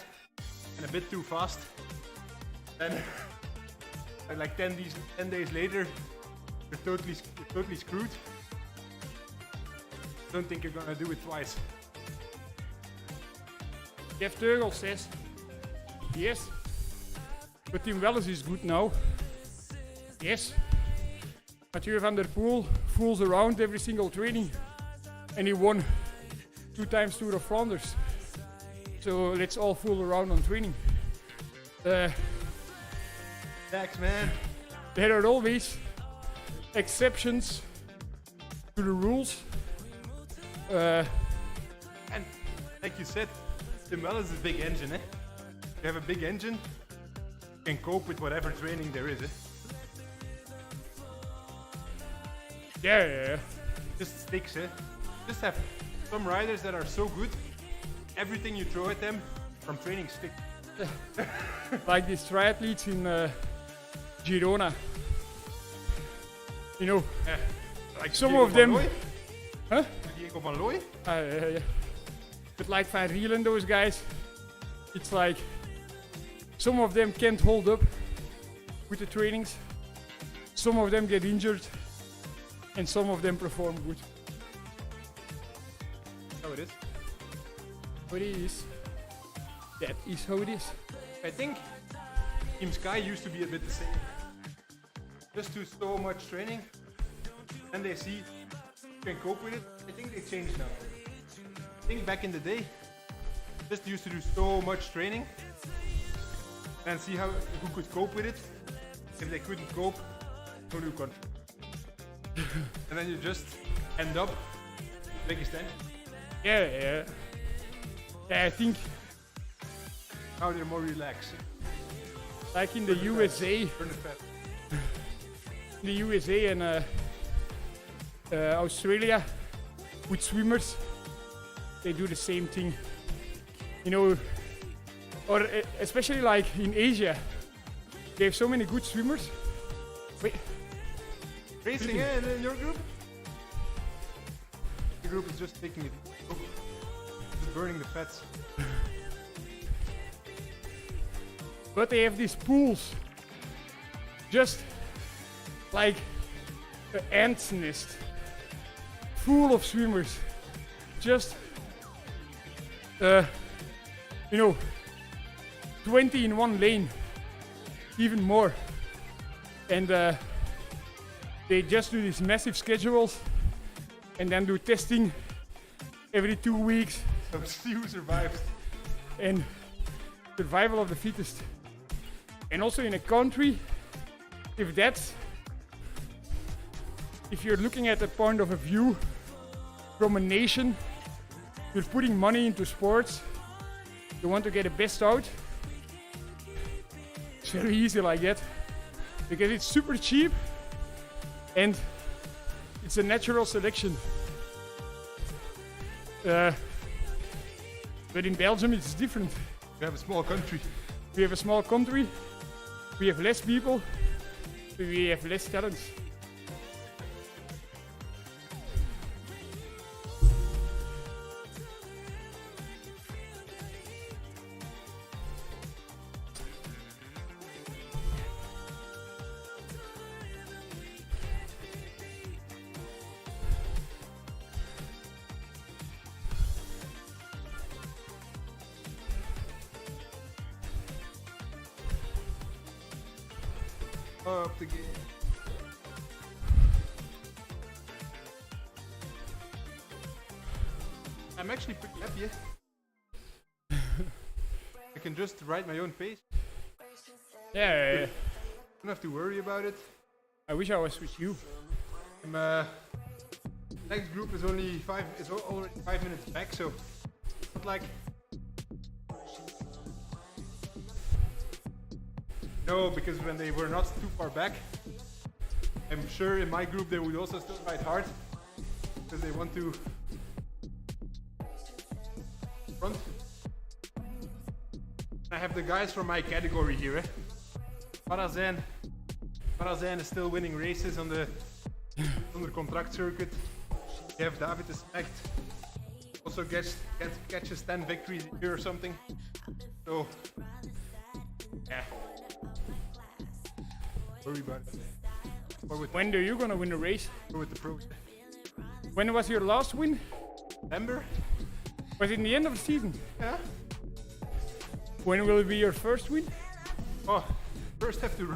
and a bit too fast. Then, like 10 days later, you're totally screwed. Don't think you're gonna do it twice. Jeff Teugel says, yes, but Tim Welles is good now. Yes, Mathieu van der Poel fools around every single training, and he won 2 times Tour of Flanders. So let's all fool around on training. Thanks, man. There are always exceptions to the rules. And like you said, Simwell is a big engine, eh? You have a big engine, you can cope with whatever training there is, eh? Yeah. Just sticks, eh? Just have some riders that are so good, everything you throw at them from training sticks. Like these triathletes in Girona. You know, Like some Diego of them. Van Looy. Huh? Diego Van Looy. Yeah. But like Van Riel and those guys, it's like some of them can't hold up with the trainings. Some of them get injured, and some of them perform good. That's how it is. How it is. That is how it is. I think Team Sky used to be a bit the same. Just do so much training, and they see you can cope with it. I think they changed now. I think back in the day, just used to do so much training and see who could cope with it. If they couldn't cope, no new country. And then you just end up biggest end. Yeah, I think Now they're more relaxed. like in the USA, Burn the fat. the USA and Australia with swimmers, they do the same thing. You know, or especially like in Asia, they have so many good swimmers. Wait, Racing, eh? In your group? The group is just taking it. Oh, just burning the fats. but they have these pools, just like an ant's nest, full of swimmers, just you know, 20 in one lane, even more, and they just do these massive schedules and then do testing every 2 weeks So Stu survived. and survival of the fittest. And also in a country, if you're looking at the point of a view from a nation, you're putting money into sports, you want to get the best out, it's very easy like that, because it's super cheap and it's a natural selection. But in Belgium it's different. We have a small country. We have a small country, we have less people, we have less talents. Up the game. I'm actually pretty happy. I can just ride my own pace. Yeah. Don't have to worry about it. I wish I was with you. Next group is only already 5 minutes back, so not like. No, because when they were not too far back, I'm sure in my group they would also still ride hard because they want to front. I have the guys from my category here. Eh? Parazen is still winning races on the under contract circuit. You have David de Smecht, also catches 10 victories a year or something. So yeah. Worry about it. Or with, When are you gonna win a race? or with the pros. When was your last win? September? Was it in the end of the season? Yeah. When will it be your first win? Oh, first have to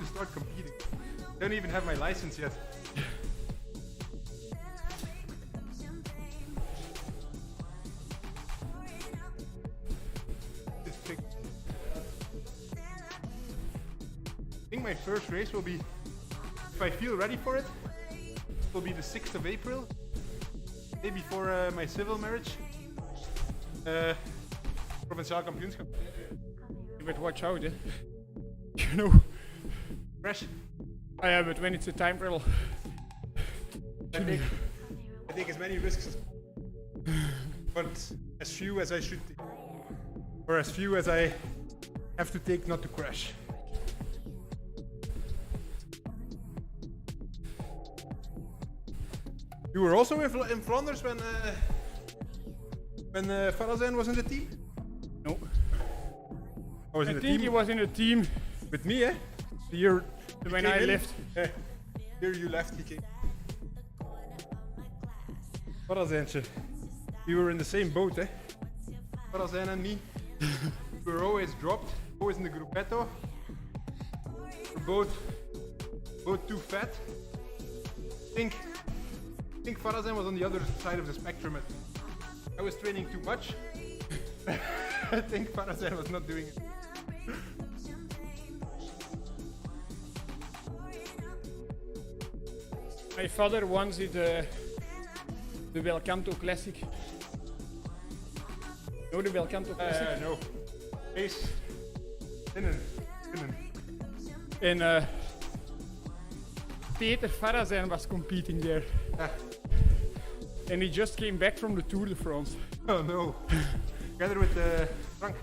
start competing. Don't even have my license yet. I think my first race will be if I feel ready for it, it will be the 6th of April, day before my civil marriage. Provinciaal kampioenschap. You better watch out, eh? You know. Crash. Oh yeah, but when it's a time trial. I take as many risks as but as few as I should take. Or as few as I have to take not to crash. You were also in Flanders when Farazan was in the team? No. I was I in the think team he was in a team with me, eh? The year when he I came in. left. Yeah. Here you left, he came. Farazantje. We were in the same boat, eh? Farazan and me. We were always dropped, always in the gruppetto. We're both too fat. I think Farazan was on the other side of the spectrum. I was training too much. I think Farazan was not doing it. My father once did the Belcanto Classic. Know the Belcanto Classic? No. Ace. Innen. And Peter Farazan was competing there. And he just came back from the Tour de France. Oh no. Together with Frank.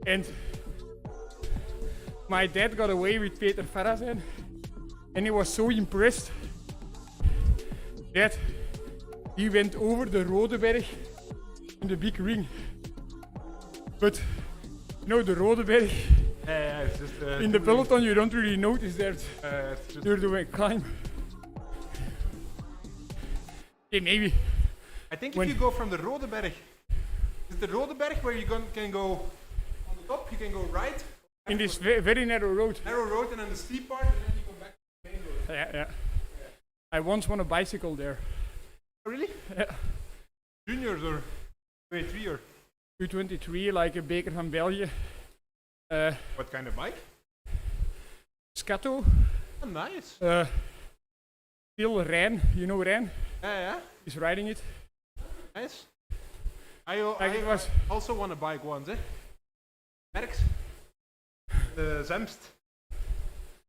And my dad got away with Peter Farazan. And he was so impressed that he went over the Rodeberg in the big ring. But you know, the Rodeberg, Yeah, it's just in the peloton you don't really notice that it's just you're doing climb. Okay, maybe. I think when- if you go from the Rodeberg, is the Rodeberg where you can go on the top, you can go right, In this very narrow road. narrow road, and then the steep part, and then you come back to the main road. Yeah. I once won a bicycle there. Oh, really? Yeah. Juniors or 23 or U23, like a beker van België. what kind of bike? Scatto. Oh, nice. Still Rijn, you know Rijn? Yeah, He's riding it. nice. Like it was. Also won a bike once, eh? Merks. De Zemst.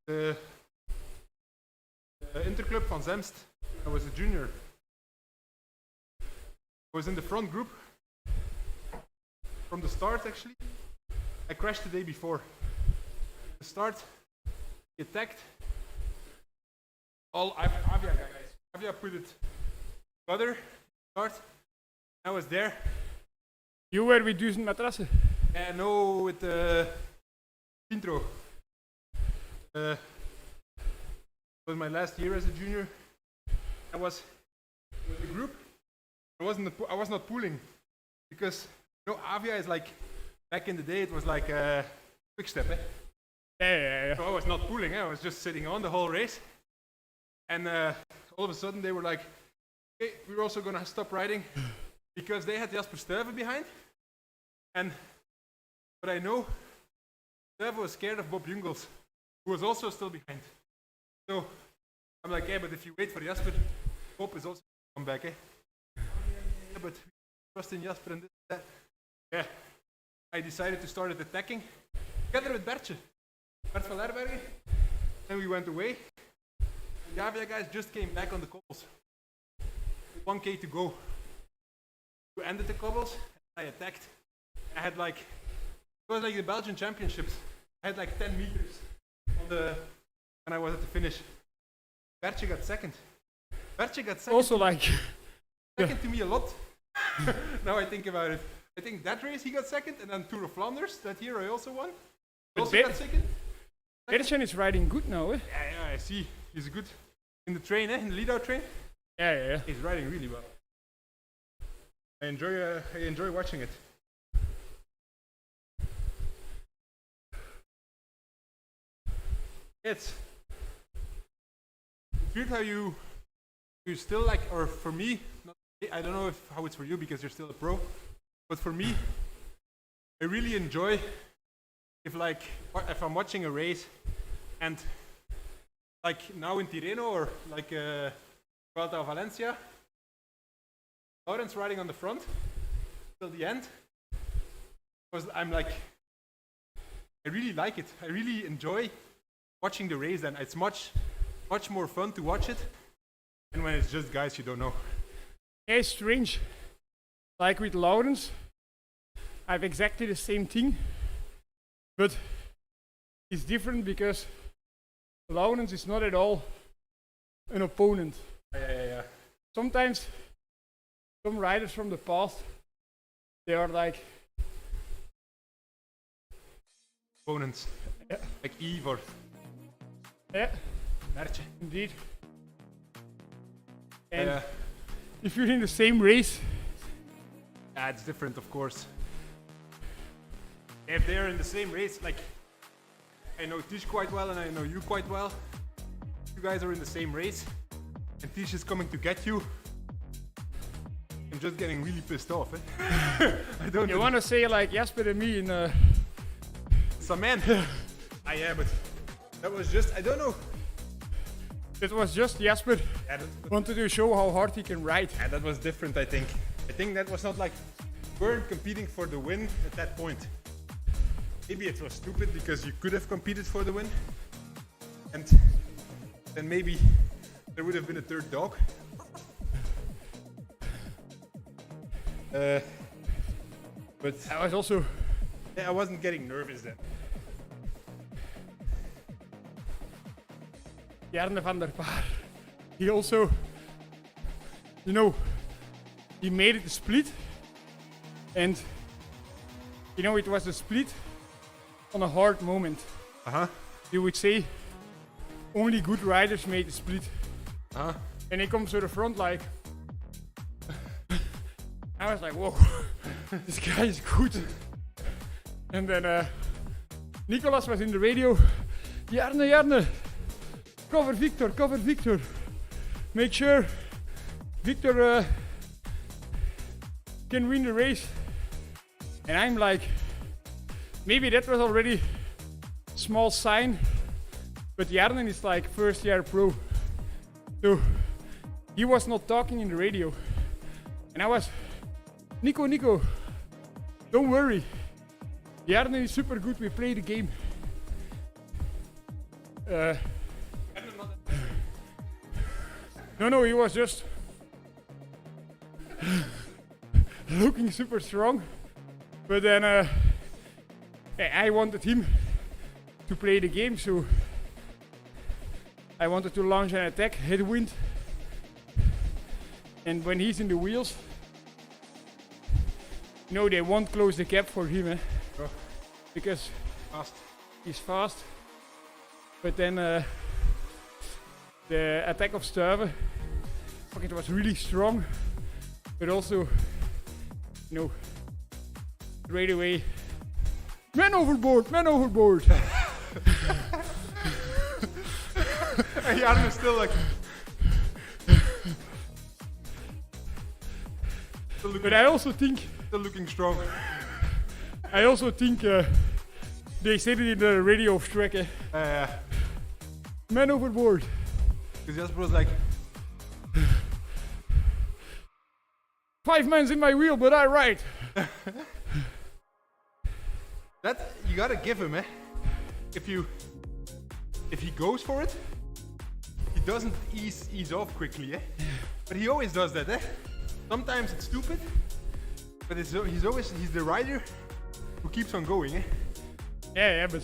De interclub van Zemst. I was a junior. I was in the front group. From the start, actually. I crashed the day before. The start, he attacked. All Avia guys. Avia put it together. Start. I was there. You were with 1000 matrassen. And no, with the intro. It was my last year as a junior. I was with the group. I was not pulling because you know Avia is like back in the day. It was like a quick step. Eh? Yeah. So I was not pulling. I was just sitting on the whole race. And all of a sudden they were like, "Okay, we're also gonna stop riding," because they had Jasper Stuyven behind. And but I know Stuyven was scared of Bob Jungels, who was also still behind. So I'm like, "Yeah, but if you wait for Jasper, Bob is also come back, eh?" Yeah, but we trust in Jasper and this and that. Yeah, I decided to start attacking together with Bertje, Bert van Lerbergen. And we went away. The Avia guys just came back on the cobbles. 1K to go. We ended the cobbles. I attacked. I had like, it was like the Belgian championships. I had like 10 meters on when I was at the finish. Bertje got second. Also like, Second to me a lot. Now I think about it. I think that race he got second, and then Tour of Flanders, that year I also won. But Also got second. Bertjan is riding good now, eh? Yeah, I see. He's good in the train, eh? In the lead-out train. Yeah. He's riding really well. I enjoy watching it. It's weird how you still like, or for me, I don't know how it's for you because you're still a pro, but for me, I really enjoy if I'm watching a race and like now in Tirreno or like Vuelta a Valencia, Laurens riding on the front till the end. Because I'm like, I really like it. I really enjoy watching the race, and it's much more fun to watch it than when it's just guys you don't know. Yeah, it's strange. Like with Laurens, I have exactly the same thing, but it's different because Laurens is not at all an opponent. Yeah. Sometimes some riders from the past, they are like Opponents. Yeah. Like Yves or yeah, Mertje. indeed. And Yeah. if you're in the same race, Yeah, it's different, of course. If they're in the same race, like I know Tish quite well and I know you quite well. You guys are in the same race, and Tish is coming to get you. I'm just getting really pissed off. Eh? I don't. you want to say like Jasper and me in Some man. Yeah, but that was just. I don't know. it was just Jasper Yeah, wanted to show how hard he can ride. that was different. I think. I think that was not like we weren't competing for the win at that point. Maybe it was stupid because you could have competed for the win, and then maybe there would have been a third dog. But I was also I wasn't getting nervous then. Jarne van der Paar. He also, you know, he made it a split, and you know it was a split on a hard moment. You would say only good riders made the split. And he comes to the front like I was like, whoa, this guy is good. And then Nicolas was in the radio. Jarne, cover Victor. Make sure Victor can win the race. And I'm like, maybe that was already a small sign, but Jarne is like first year pro. So he was not talking in the radio. And I was, Nico, don't worry. Jarne is super good, we play the game. No, he was just looking super strong. But then I wanted him to play the game, so I wanted to launch an attack, headwind. And when he's in the wheels, you know, they won't close the gap for him, eh? Oh. Because Fast. he's fast. But then the attack of Strava, it was really strong, but also, you know, right away, man overboard. And Jarne is still like. But I also think, Still looking strong. they said it in the radio of Trek, eh? Man overboard. Because Jasper was like, 5 men in my wheel, but I ride. that you gotta give him, eh? If he goes for it, he doesn't ease off quickly, eh? But he always does that, eh? Sometimes it's stupid, but he's the rider who keeps on going, eh? Yeah, but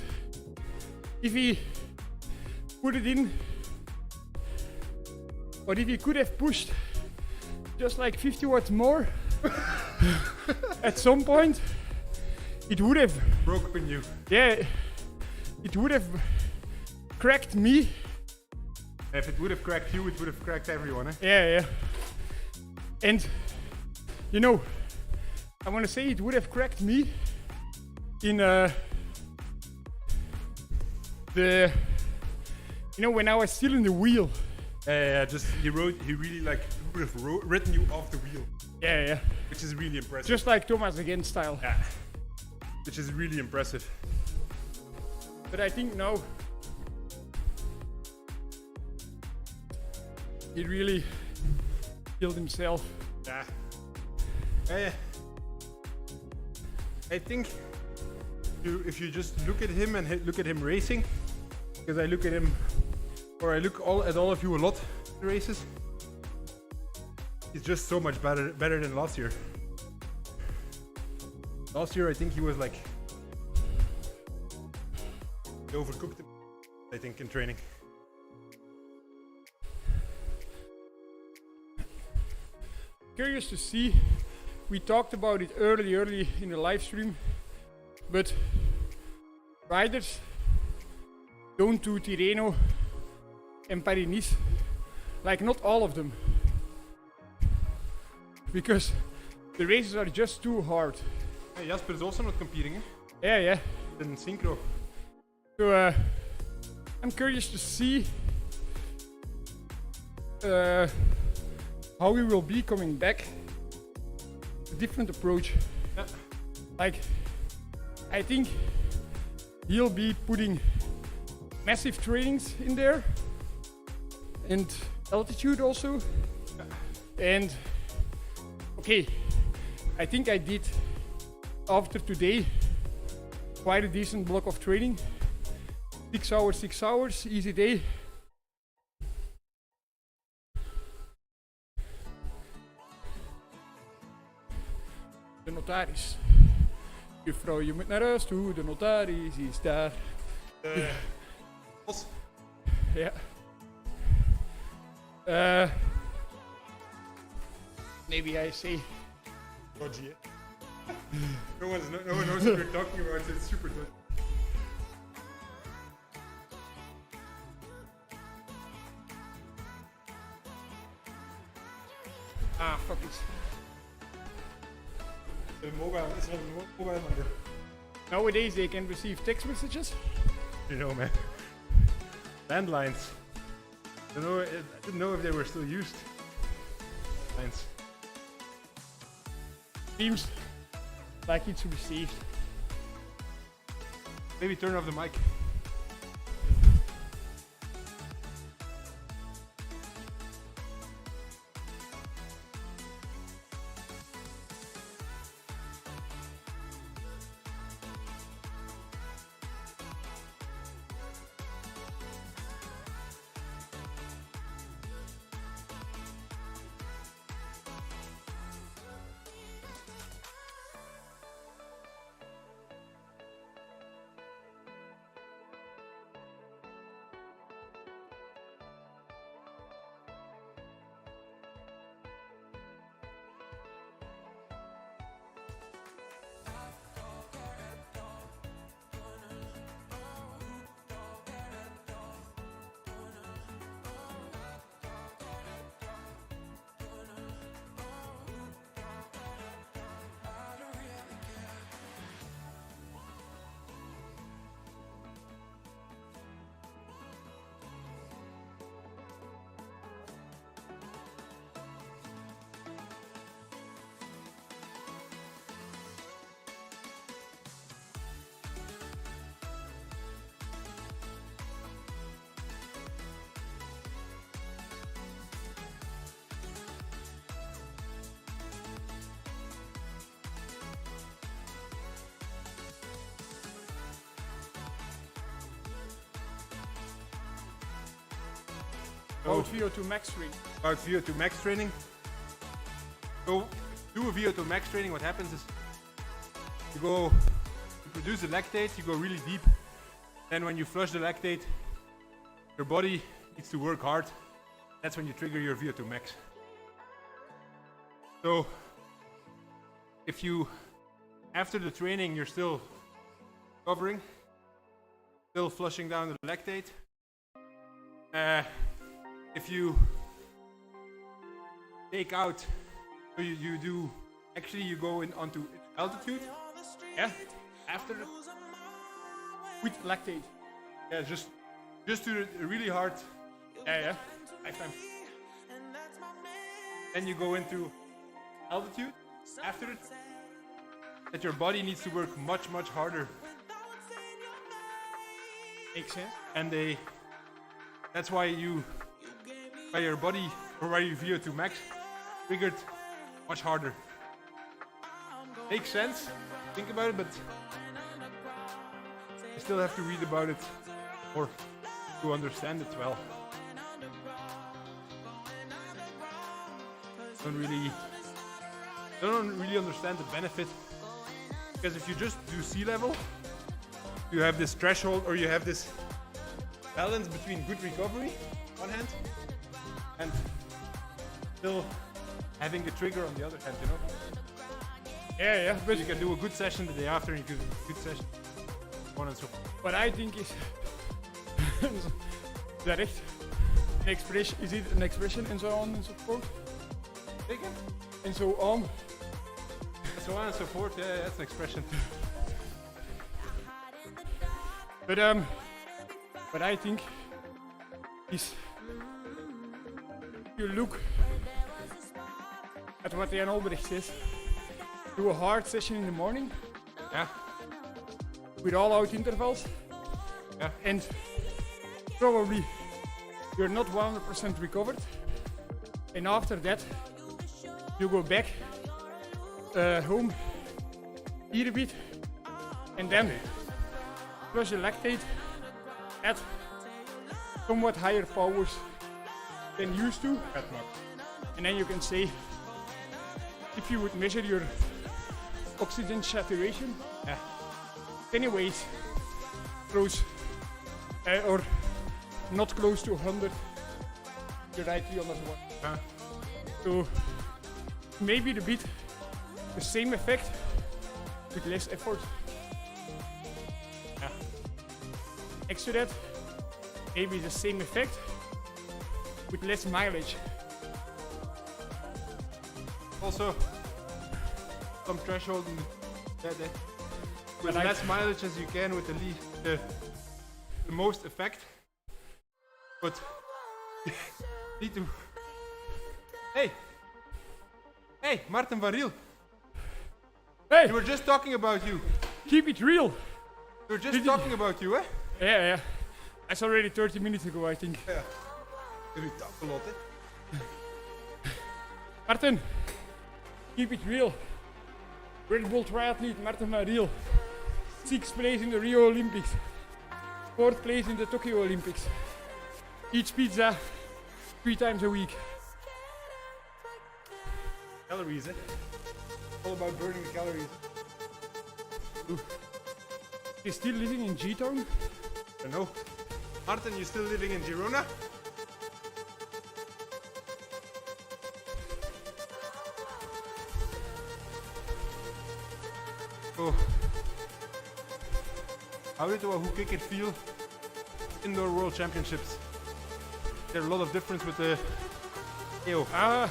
if he put it in, or if he could have pushed just like 50 watts more at some point, it would have Broken you. Yeah, it would have cracked me. If it would have cracked you, it would have cracked everyone, eh? Yeah. And, you know, I want to say it would have cracked me in when I was still in the wheel. Just he really like would have written you off the wheel. Yeah. Which is really impressive. Just like Thomas again style. Yeah. Which is really impressive. But I think now he really killed himself. Yeah. I think if you just look at him and look at him racing, because I look at him, or I look at all of you a lot in races, he's just so much better than last year. Last year I think he was like, he overcooked him, I think, in training. Curious to see, we talked about it early in the live stream, but riders don't do Tirreno and Paris-Nice, like not all of them, because the races are just too hard. Hey, Jasper is also not competing, eh? Yeah. In synchro. So I'm curious to see how he will be coming back. A different approach. Yeah. Like, I think he'll be putting massive trainings in there and altitude also. And okay, I think I did after today quite a decent block of training. 6 hours, easy day. De notaris. Juffrouw, je moet naar huis toe, de notaris is daar. Bos. Ja. Maybe I say. Dodgy, eh? No one knows what you're talking about, so it's super dodgy. Ah, fuck it. The mobile is not a mobile number. Nowadays they can receive text messages. You know, man. Landlines. I didn't know if they were still used. Lines. Seems like it's received. Maybe turn off the mic. About VO2 max training. About VO2 max training. So, do a VO2 max training, what happens is you produce the lactate, you go really deep. Then when you flush the lactate, your body needs to work hard. That's when you trigger your VO2 max. So, if you, after the training, you're still recovering, still flushing down the lactate, if you take out, so you do, actually you go onto altitude, Yeah, after the, with lactate. yeah, just do it really hard, Yeah. 5 times. Then you go into altitude after it, that your body needs to work much harder, Makes sense. and that's why you by your body or by your VO2 max triggered much harder. Makes sense, think about it, but I still have to read about it more to understand it well. Don't really understand the benefit, because if you just do sea level, you have this threshold, or you have this balance between good recovery on one hand and still having a trigger on the other hand, you know? Yeah, but You can do a good session the day after, and you can do a good session, on and so forth. what I think is that echt an expression, is it an expression and so on and so forth? Again? And so on. So on and so forth, yeah, that's an expression. But what I think is, you look at what Jan Albrecht says, do a hard session in the morning, Yeah, with all out intervals, yeah, and probably you're not 100% recovered, and after that you go back home, eat a bit, and then flush your lactate at somewhat higher powers than used to, and then you can say, if you would measure your oxygen saturation, yeah. anyways, close or not close to 100, you're rightly on that one. Yeah. So maybe the same effect with less effort. Yeah. Next to that, maybe the same effect with less mileage. Also, some threshold in with But I- less mileage as you can with the most effect. But need to. Hey, Martin van Riel, Hey, we were just talking about you. keep it real. We were just talking about you, eh? Yeah. That's already 30 minutes ago, I think. Yeah. We talk a lot, eh? Martin, keep it real. Red Bull triathlete Martin van Riel. 6th place in the Rio Olympics. 4th place in the Tokyo Olympics. Eats pizza 3 times a week. Calories, eh? All about burning the calories. He's still living in G-Town. I know. Martin, you still living in Girona? Oh. How did the Wahoo Kicker feel? Indoor World Championships. There's a lot of difference with the KO. The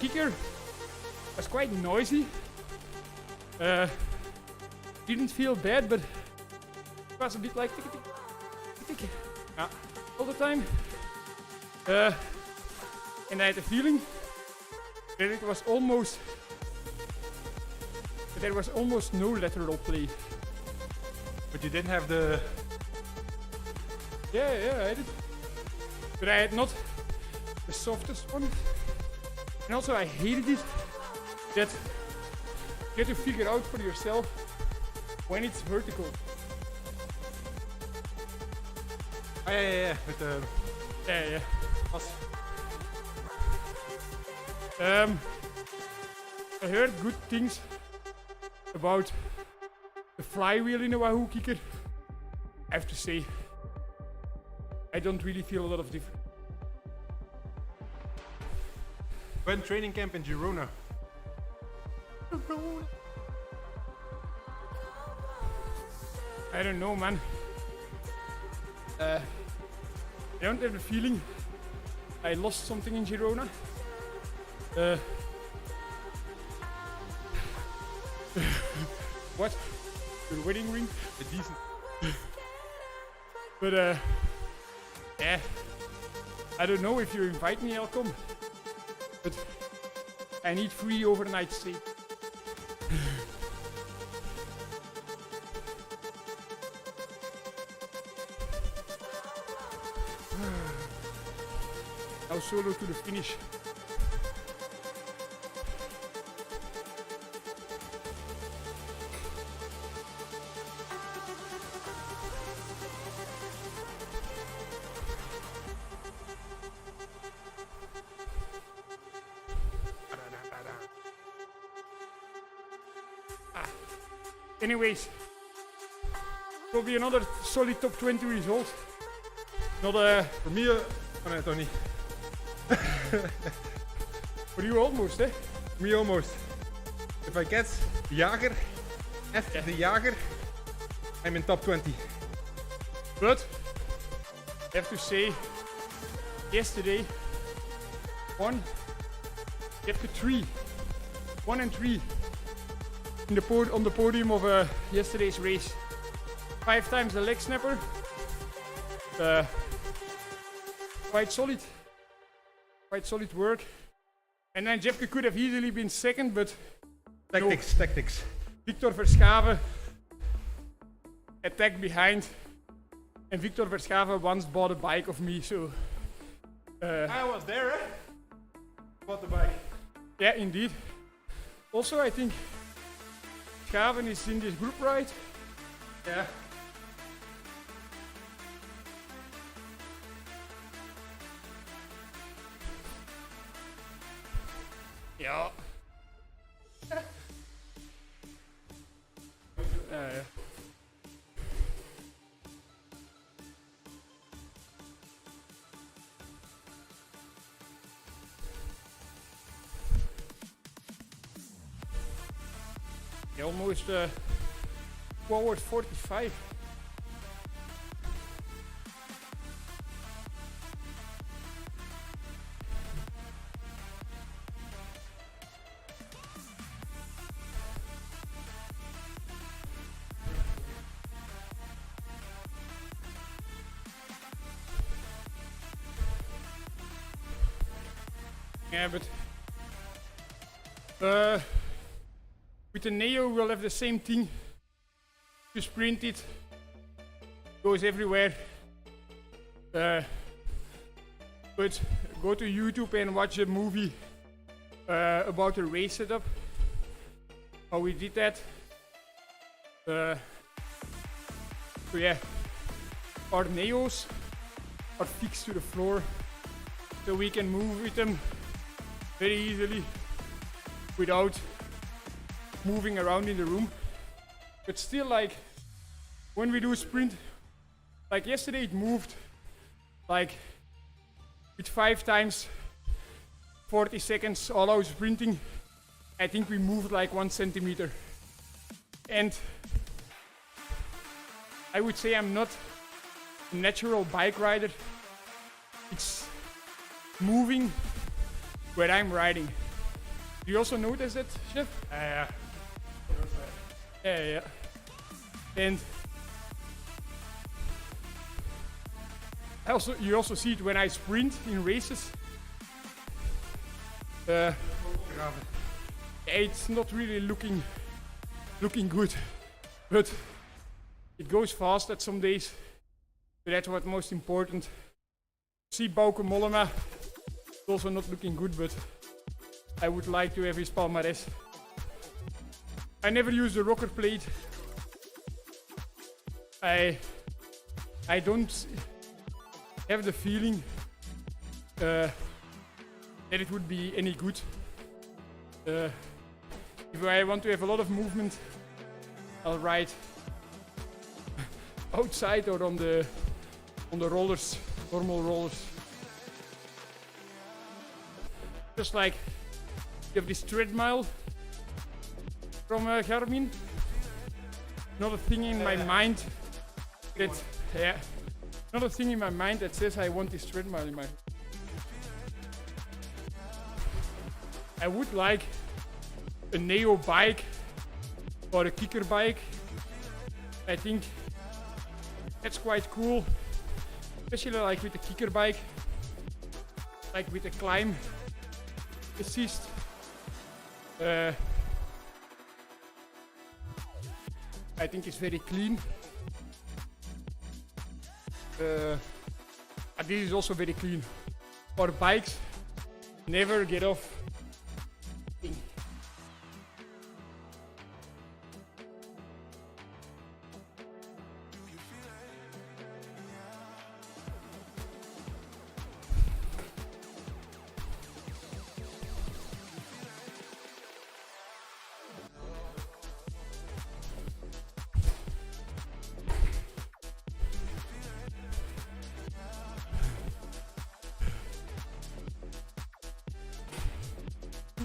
kicker was quite noisy. Didn't feel bad, but it was a bit like tick, tick, tick, Yeah. all the time. And I had the feeling that there was almost no lateral play. But you didn't have the. Yeah, I had it. But I had not the softest one. And also I hated it that you have to figure out for yourself when it's vertical. Oh, yeah. With the. Yeah. Us. I heard good things about the flywheel in a Wahoo kicker. I have to say, I don't really feel a lot of difference. When training camp in Girona. I don't know, man. I don't have the feeling I lost something in Girona. What? Your wedding ring? A decent. But yeah. I don't know if you invite me, I'll come. But I need 3 overnight stay. Now solo to the finish. Anyways, probably another solid top 20 result. Not For me, oh nee, toch niet. for you almost, eh? Me almost. If I get the Jager, the Jager, I'm in top 20. But I have to say, yesterday, 1 to 3, 1 and 3 in the on the podium of yesterday's race. 5 times the leg snapper. Quite solid work. And then Jeffke could have easily been second, but Tactics. Victor Verschaven attacked behind, and Victor Verschaven once bought a bike of me, so I was there, eh? Bought the bike. yeah, indeed. Also, I think Schaven is in this group ride. Yeah. Ja. Ja. Almost forward 45. Yeah, but with the Neo we'll have the same thing. You sprint it, goes everywhere. But go to YouTube and watch a movie about the race setup. How we did that. So yeah, our Neos are fixed to the floor, so we can move with them very easily without moving around in the room. But still, like when we do sprint, like yesterday it moved like with 5 times 40 seconds all out sprinting. I think we moved like 1 centimeter. And I would say I'm not a natural bike rider. It's moving where I'm riding. Do you also notice that, Chef? Yeah. Yeah. And you also see it when I sprint in races. It's not really looking good, but it goes fast at some days. So that's what's most important. See Bauke Mollema, it's also not looking good, but I would like to have his palmarès. I never use the rocker plate. I don't have the feeling that it would be any good. If I want to have a lot of movement, I'll ride outside or on the rollers, normal rollers. Just like you have this treadmill from Garmin. Not a thing in my mind that says I want this treadmill in my. I would like a Neo bike or a kicker bike. I think that's quite cool, especially like with the kicker bike, like with the climb assist. I think it's very clean. This is also very clean. Our bikes never get off.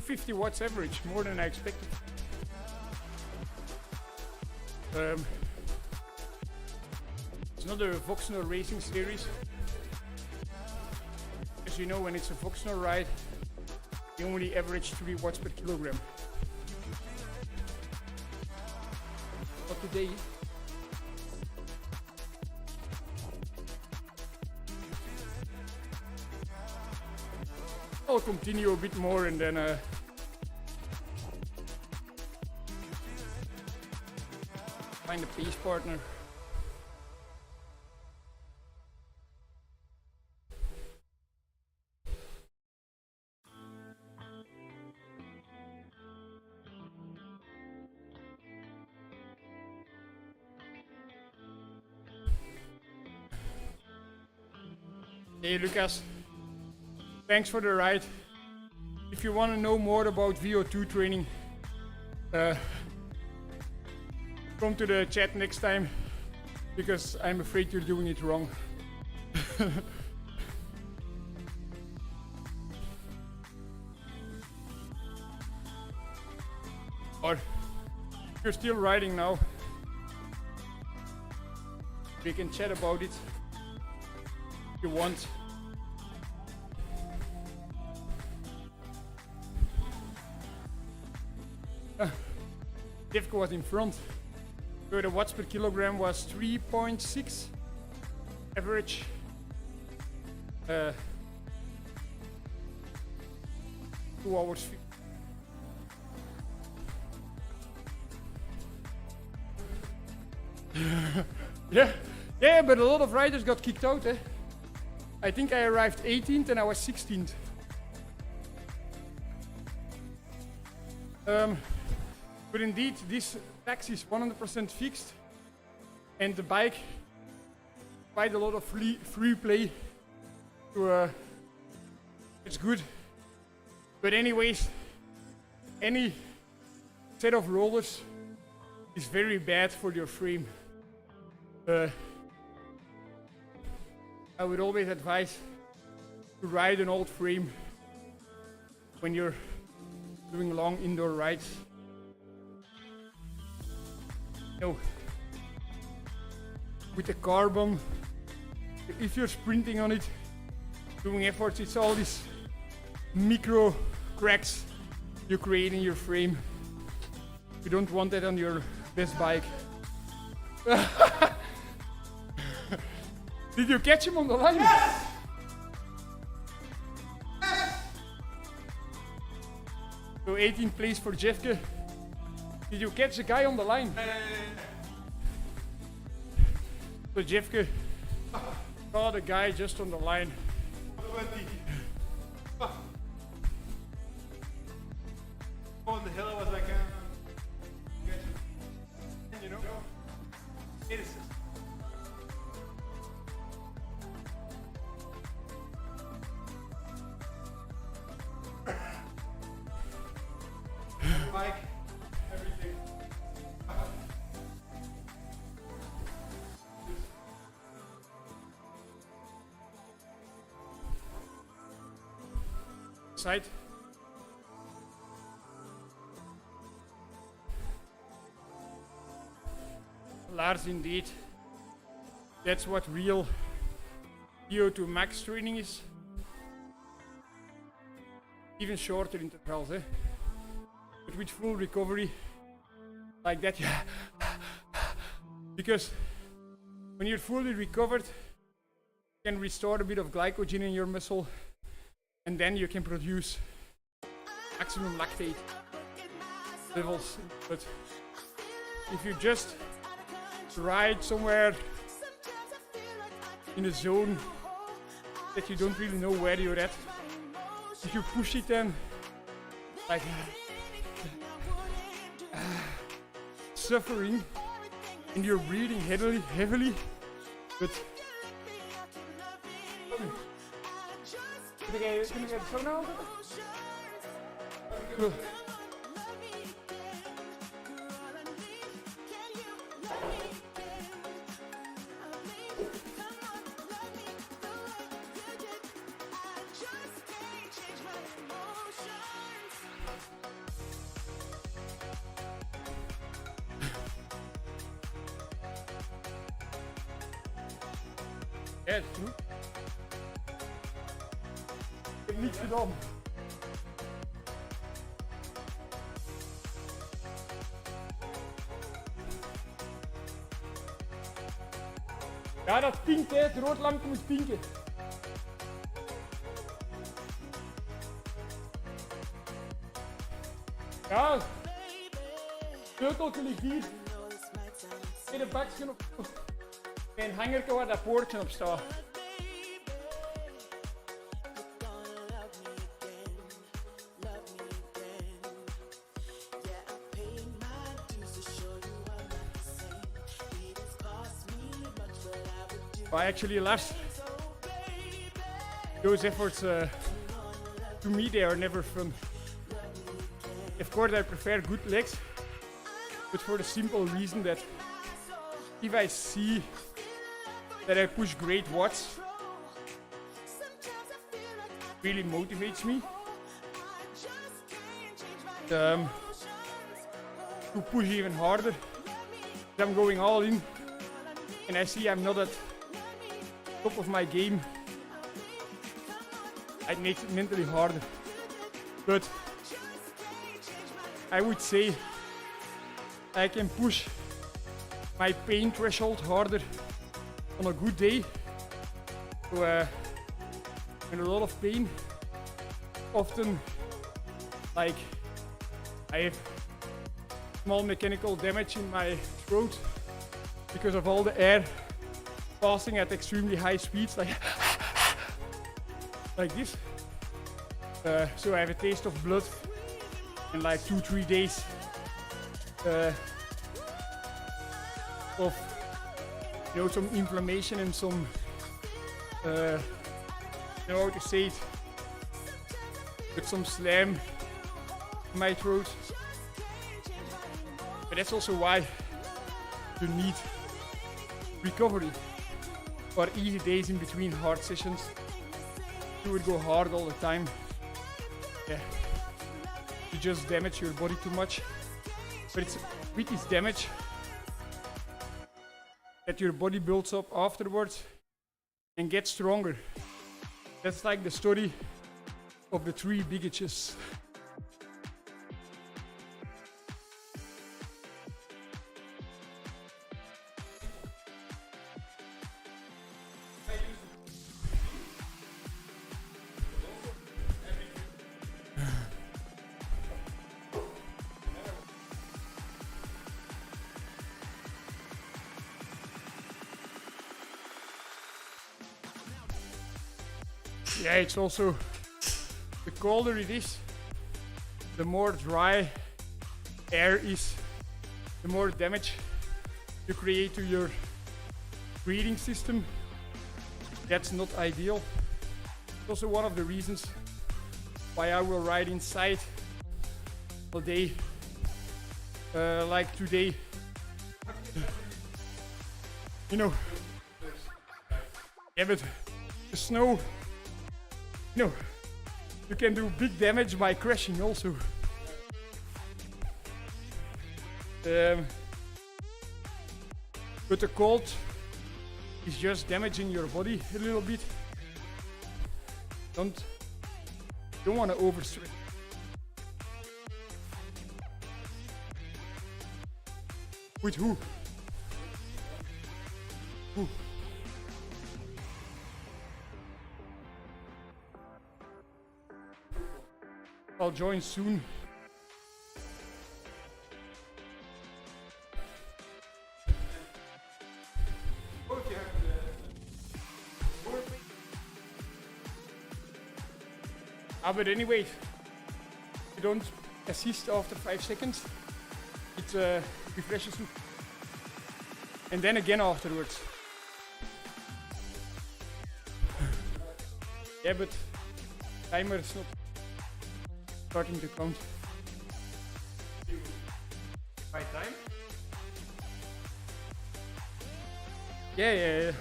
$250 watts average, more than I expected. It's not a Voxner racing series. As you know, when it's a Voxner ride, they only average 3 watts per kilogram. But today, I'll continue a bit more and then find a pace partner. Hey Lucas, thanks for the ride. If you want to know more about VO2 training, come to the chat next time, because I'm afraid you're doing it wrong. Or if you're still riding now, we can chat about it if you want. Jeffco was in front. So the watts per kilogram was 3.6 average. 2 hours. Yeah, but a lot of riders got kicked out. I think I arrived 18th and I was 16th. But indeed, this tax is 100% fixed, and the bike quite a lot of free play. So it's good. But anyways, any set of rollers is very bad for your frame. I would always advise to ride an old frame when you're doing long indoor rides. No, with the carbon, if you're sprinting on it, doing efforts, it's all these micro cracks you create in your frame. You don't want that on your best bike. Did you catch him on the line? Yes! So 18th place for Jeffke. Did you catch the guy on the line? So Jeffke saw the guy just on the line. On the hill, I was like, catch him. And you know, it is. Bike, everything. Side. Lars, indeed. That's what real VO2 max training is. Even shorter intervals, eh? But with full recovery, like that, yeah. Because when you're fully recovered, you can restore a bit of glycogen in your muscle, and then you can produce maximum lactate levels. But if you just ride somewhere in a zone that you don't really know where you're at. If you push it then, like suffering, and you're breathing heavily, but kun ik het zo nou opzetten? Cool. Ja, dat is genoeg. Ik heb niets gedaan. Ja, dat pinkt, hè. Het roodlampje moet pinken. Ja, sleuteltje ligt hier. In de bakje op. Mijn hangertje waar dat poortje op staat. Well, actually, Lars, those efforts, to me, they are never fun. Of course, I prefer good legs, but for the simple reason that if I see that I push great watts, really motivates me to push even harder. I'm going all in, and I see I'm not at top of my game. It makes it mentally harder. But I would say I can push my pain threshold harder on a good day. So in a lot of pain, often like I have small mechanical damage in my throat because of all the air passing at extremely high speeds, like this. So I have a taste of blood in like 2-3 days of some inflammation and some how to say it, with some slam in my throat. But that's also why you need recovery or easy days in between hard sessions. You would go hard all the time. Yeah, you just damage your body too much. But it's with this damage that your body builds up afterwards and gets stronger. That's like the story of the 3 big itches. Yeah, it's also, the colder it is, the more dry air is, the more damage you create to your breathing system. That's not ideal. It's also one of the reasons why I will ride inside all day, like today. You know, yeah, but the snow, you can do big damage by crashing also. But the cold is just damaging your body a little bit. Don't want to overstretch. With who? Who? I'll join soon. But anyway, you don't assist after 5 seconds. It refreshes you. And then again afterwards. Yeah, but timer is not starting to count. By time? Yeah.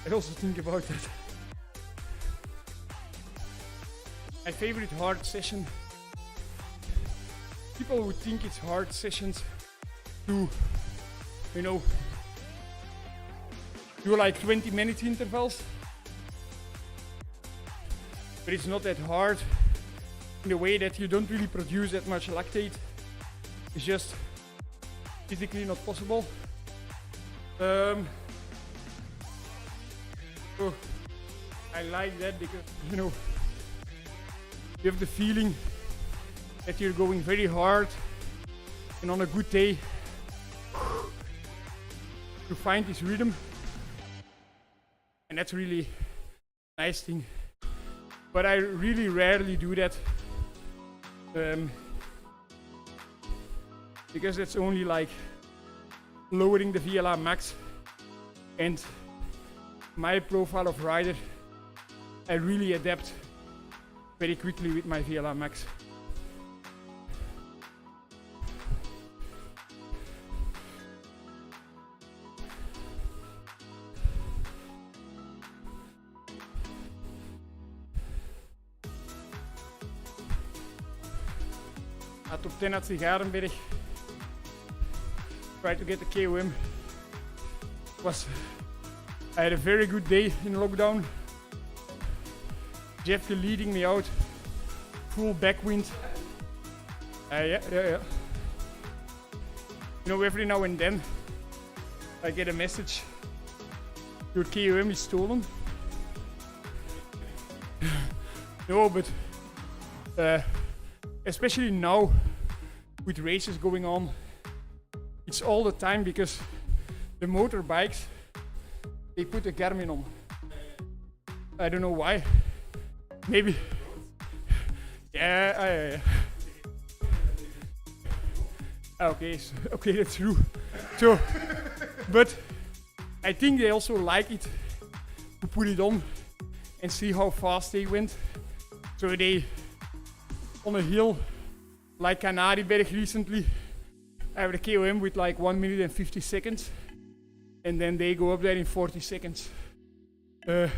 I also think about that. My favorite hard session. People would think it's hard sessions to, you know, do like 20-minute intervals. But it's not that hard in the way that you don't really produce that much lactate. It's just physically not possible. So I like that because, you know, you have the feeling that you're going very hard, and on a good day you find this rhythm, and that's really a nice thing. But I really rarely do that because it's only like lowering the VLA max, and my profile of rider, I really adapt very quickly with my VLA max. Top 10 at Sigarenberg. Tried to get the KOM. I had a very good day in lockdown. Jeff leading me out. Full backwind. Yeah. You know, every now and then I get a message. Your KOM is stolen. No, but especially now with races going on, it's all the time because the motorbikes, they put a Garmin on. I don't know why. Maybe. Yeah. Okay, that's true. So, but I think they also like it to put it on and see how fast they went. So they, on a hill like Canariberg recently, I have the KOM with like 1 minute and 50 seconds, and then they go up there in 40 seconds. But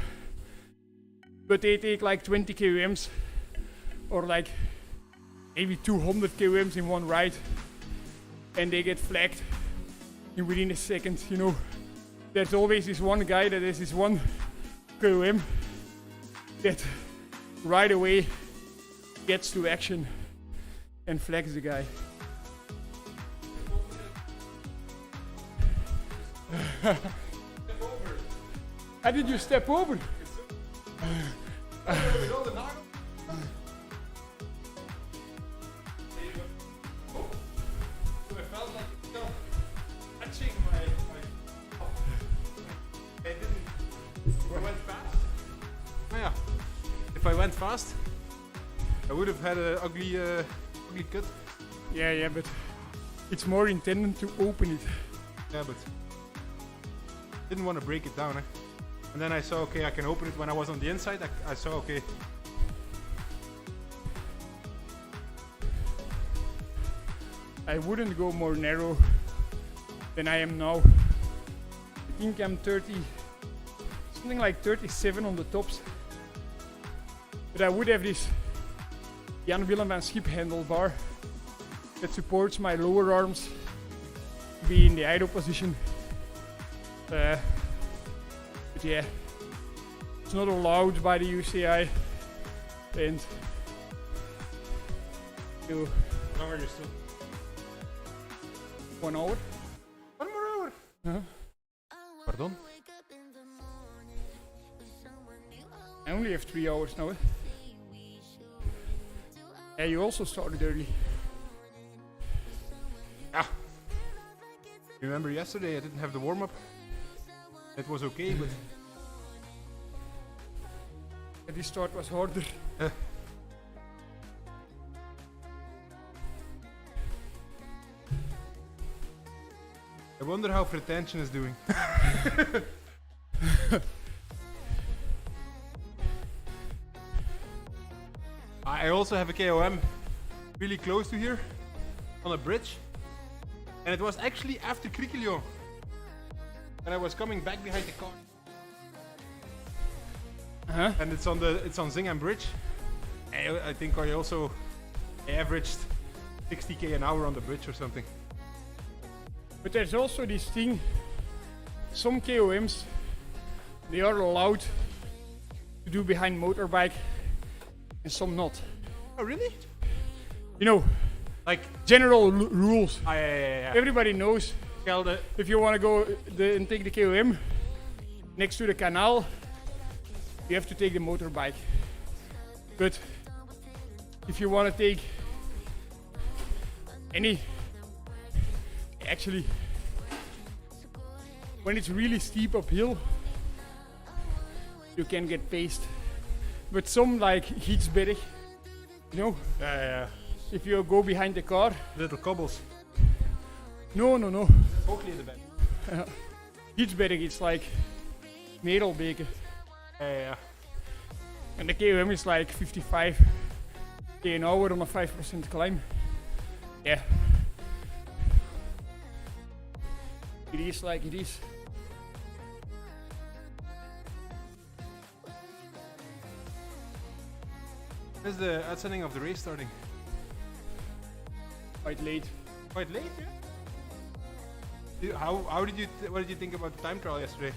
they take like 20 KOMs or like maybe 200 KOMs in one ride, and they get flagged within a second. You know, there's always this one guy that has this one KOM that right away gets to action and flags the guy. How did you step over? If I went fast, I would have had an ugly cut. Yeah, but it's more intended to open it. Yeah, but didn't want to break it down. And then I saw, okay, I can open it when I was on the inside. I saw, okay. I wouldn't go more narrow than I am now. I think I'm 30, something like 37 on the tops. But I would have this Jan Willem van Schip handlebar that supports my lower arms to be in the idle position. But yeah, it's not allowed by the UCI. And so, how long are you still? 1 hour. 1 more hour? Uh-huh. Pardon? I only have 3 hours now. Yeah, you also started early. Yeah. Remember yesterday I didn't have the warm-up? It was okay, but This start was harder. wonder how retention is doing. I also have a KOM really close to here on a bridge, and it was actually after Krikeljon when I was coming back behind the car. And it's on Zingham Bridge. I think I also averaged 60k an hour on the bridge or something. But there's also this thing, some KOMs, they are allowed to do behind motorbike and some not. Oh really? You know, Like, general rules. yeah. Everybody knows if you want to go and take the KOM next to the canal, you have to take the motorbike. But if you want to take actually, when it's really steep uphill, you can get paced. But some like Hietsberg, you know, Yeah. if you go behind the car, Little cobbles. no. Totally in the back. Hietsberg, it's like Merelbeke. Yeah. And the KOM is like 55 an hour on a 5% climb. Yeah. It is like it is. When's the uitzending of the race starting? Quite late. Quite late, yeah? What did you think about the time trial yesterday?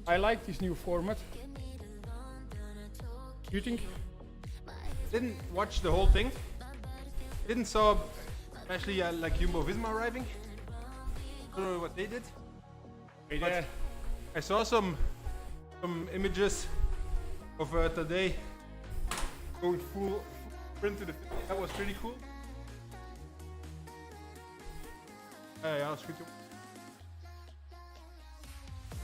I like this new format. You think? Didn't watch the whole thing. Didn't saw, especially like Jumbo Visma arriving. I don't know what they did. But I saw some images of today going full sprint to the finish. That was pretty cool. Yeah, that's good.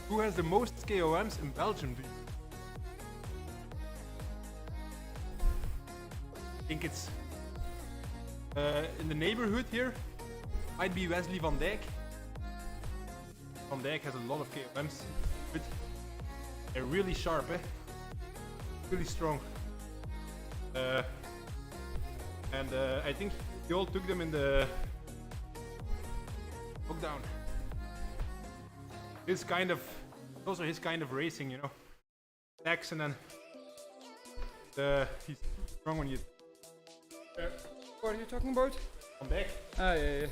Who has the most KOMs in Belgium, do you think? It's in the neighborhood here. Might be Wesley van Dijk. Van Dijk has a lot of KOMs, but they're really sharp, really strong. And I think he all took them in the lockdown. Also his kind of racing, you know. Attacks and then he's strong when you. What are you talking about? Van Dijk. Yeah.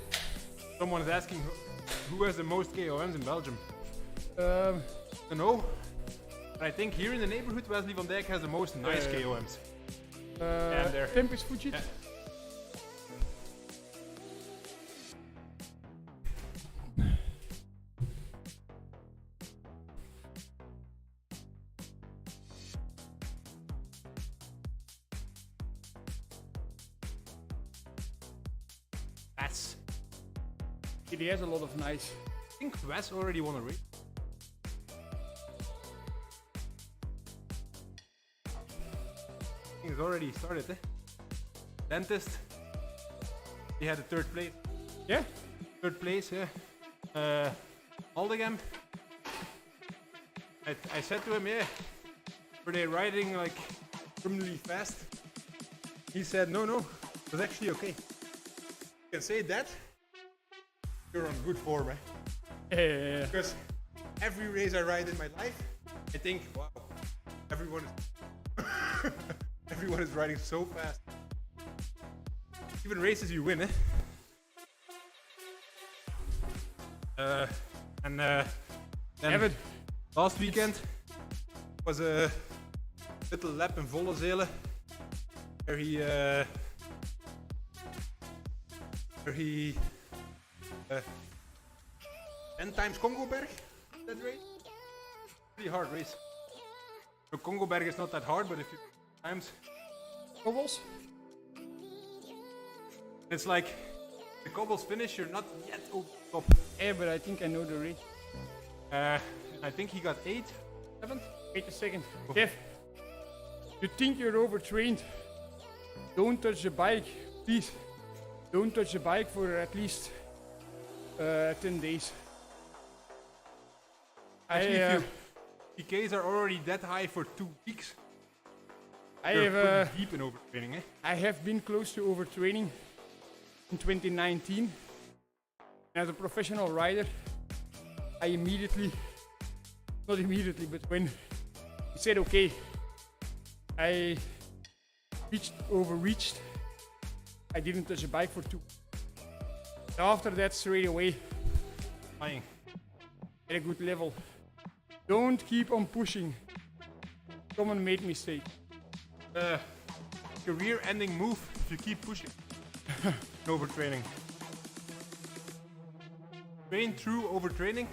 Someone is asking who has the most KOMs in Belgium. I Um, don't know. But I think here in the neighborhood, Wesley van Dijk has the most nice yeah. KOMs. And there. Tempus Fugit. Yeah. He has a lot of nice. I think Wes already won a race. He's already started, Dentist. He had a third place. Yeah? Third place, yeah. Aldegem. I said to him, yeah, were they riding like criminally fast? He said, no, it was actually okay. You can say that. You're on good form, Yeah. Because every race I ride in my life, I think, wow, everyone is riding so fast. Even races you win, And then Evan. last weekend was a little lap in Vollezele, where he 10 times Congoberg, that race. Pretty hard race. So Congoberg is not that hard, but if you times Cobbles? it's like the cobbles finish, you're not yet over top. Yeah, but I think I know the race. I think he got 8, 7. Wait a second. Jeff, you think you're overtrained, don't touch the bike, please. Don't touch the bike for at least 10 days. Actually, if your PKs are already that high for 2 weeks, I you're have pretty deep in overtraining, eh? I have been close to overtraining in 2019. As a professional rider, I immediately, not immediately, but when he said okay, I overreached. I didn't touch the bike for 2. After that, straight away, Flying. at a good level. Don't keep on pushing. Common made mistake. Career-ending move if you keep pushing. Overtraining. Train through overtraining.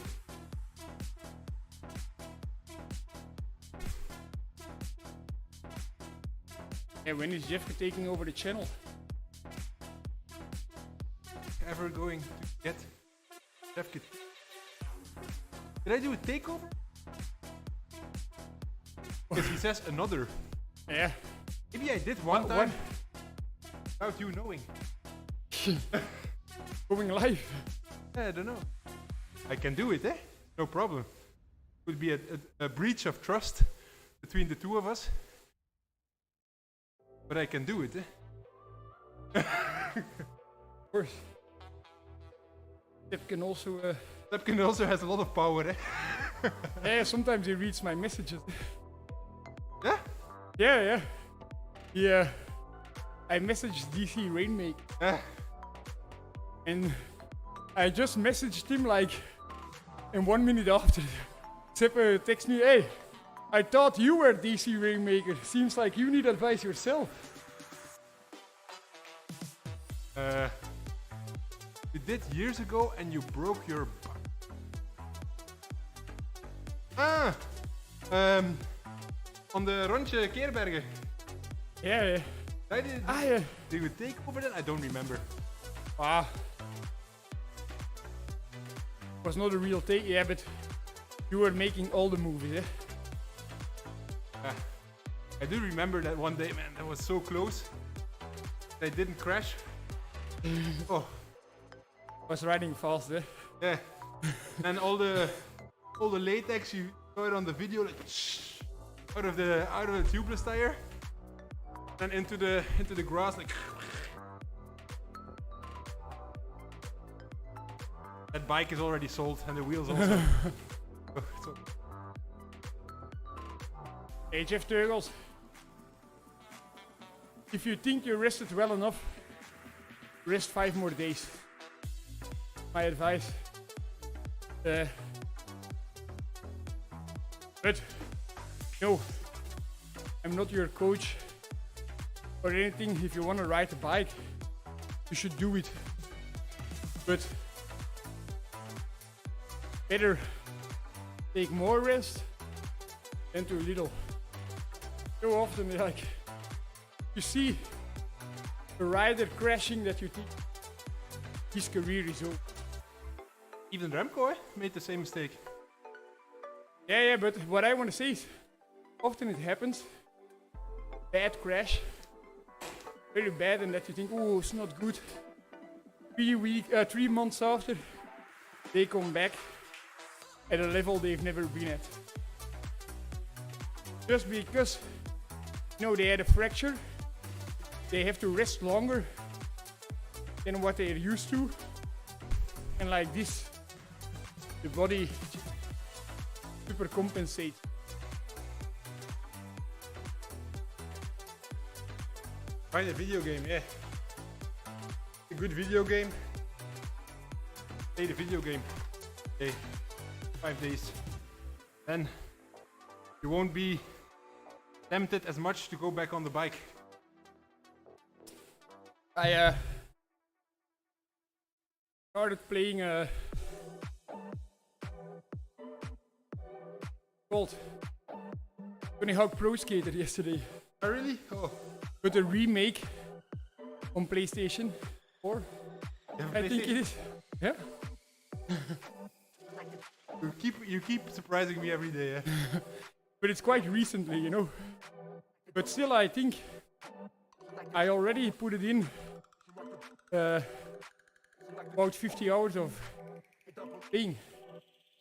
And when is Jeff taking over the channel? Ever going to get Jeff Kit? Did I do a takeover? Because he says another. Yeah. Maybe I did one time without you knowing. Going live. I don't know. I can do it, eh? No problem. Would be a breach of trust between the two of us. But I can do it, eh? Of course. Jeff can also. Stepkin also has a lot of power, eh? Yeah, sometimes he reads my messages. Yeah? Yeah. Yeah. I messaged DC Rainmaker. Yeah. And I just messaged him like, and 1 minute after, Sepp texts me, hey, I thought you were DC Rainmaker. Seems like you need advice yourself. You did years ago and you broke your back. On the rondje Keerbergen. Yeah. Did you take over that? I don't remember. Was not a real take, yeah, but you were making all the movies, eh? I do remember that one day, man. That was so close. I didn't crash. Oh, Was riding fast, eh? yeah. And all the latex you saw it on the video, like out of the tubeless tire, and into the grass, like. That bike is already sold, and the wheels also. So. Hey, Jeff Turgles. If you think you rested well enough, rest 5 more days. My advice. But no, I'm not your coach or anything. If you want to ride a bike, you should do it. But better take more rest than too little. So often, like, you see a rider crashing that you think his career is over. Even Remco made the same mistake. Yeah, but what I want to say is, often it happens, bad crash, very bad, and that you think, oh, it's not good. 3 months after, they come back at a level they've never been at. Just because, they had a fracture, they have to rest longer than what they're used to, and like this, the body super compensates. Find a video game, yeah. A good video game. Play the video game. Okay. 5 days. Then you won't be tempted as much to go back on the bike. I started playing called Tony Hawk Pro Skater yesterday. Oh, really? Oh. But a remake on PlayStation 4. I think it is. Yeah. You keep surprising me every day, yeah? But it's quite recently, But still, I think I already put it in about 50 hours of playing.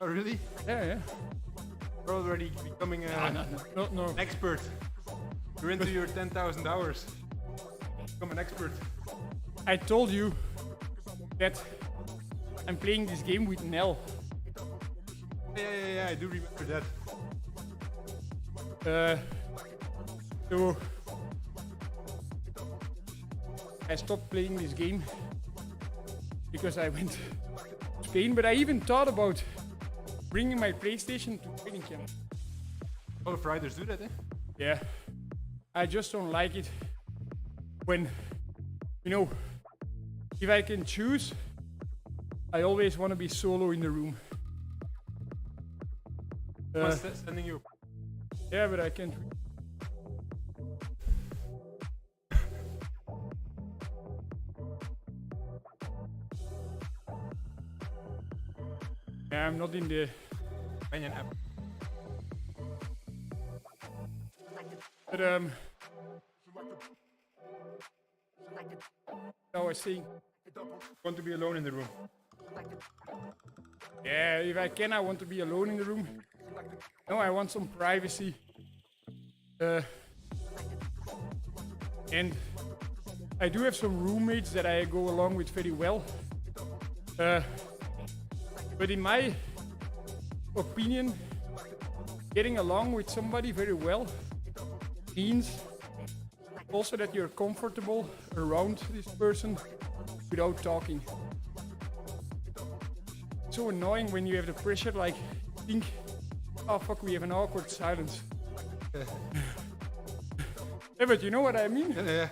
Oh, really? Yeah. You're already becoming No. an expert. You're into your 10,000 hours. Become an expert. I told you that I'm playing this game with Nell. Yeah, I do remember that. So I stopped playing this game because I went to Spain, but I even thought about bringing my PlayStation to training camp. A lot of riders do that, eh? Yeah, I just don't like it when, you know, if I can choose, I always want to be solo in the room. Sending you. Yeah, but I can't. Yeah, I'm not in the Companion app. But I was saying, Want to be alone in the room. yeah, if I can, I want to be alone in the room. No, I want some privacy. And I do have some roommates that I go along with very well. But in my opinion, getting along with somebody very well means also that you're comfortable around this person without talking. So annoying when you have the pressure, like, think, oh fuck, we have an awkward silence. Yeah, but you know what I mean? Yeah.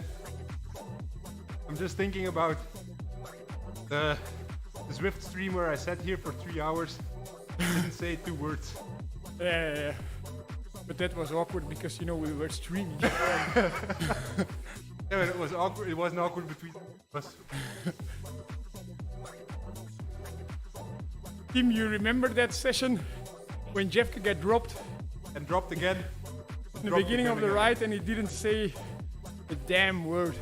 I'm just thinking about the Zwift stream where I sat here for 3 hours and didn't say 2 words. Yeah. But that was awkward because, you know, we were streaming. Yeah, but it was awkward. It wasn't awkward between us. Tim, you remember that session when Jeff got dropped And dropped again. in the beginning of the ride and he didn't say a damn word?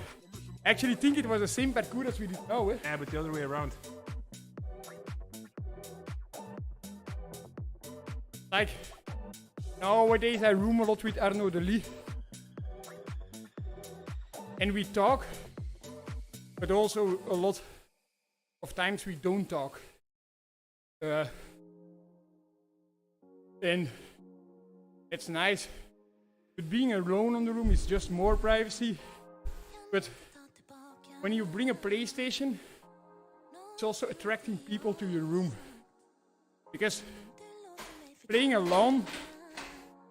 I actually think it was the same parkour as we did now, eh? Yeah, but the other way around. Like, nowadays I room a lot with Arno de Lee. And we talk, but also a lot of times we don't talk. And it's nice. But being alone in the room is just more privacy. But when you bring a PlayStation, it's also attracting people to your room. Because playing alone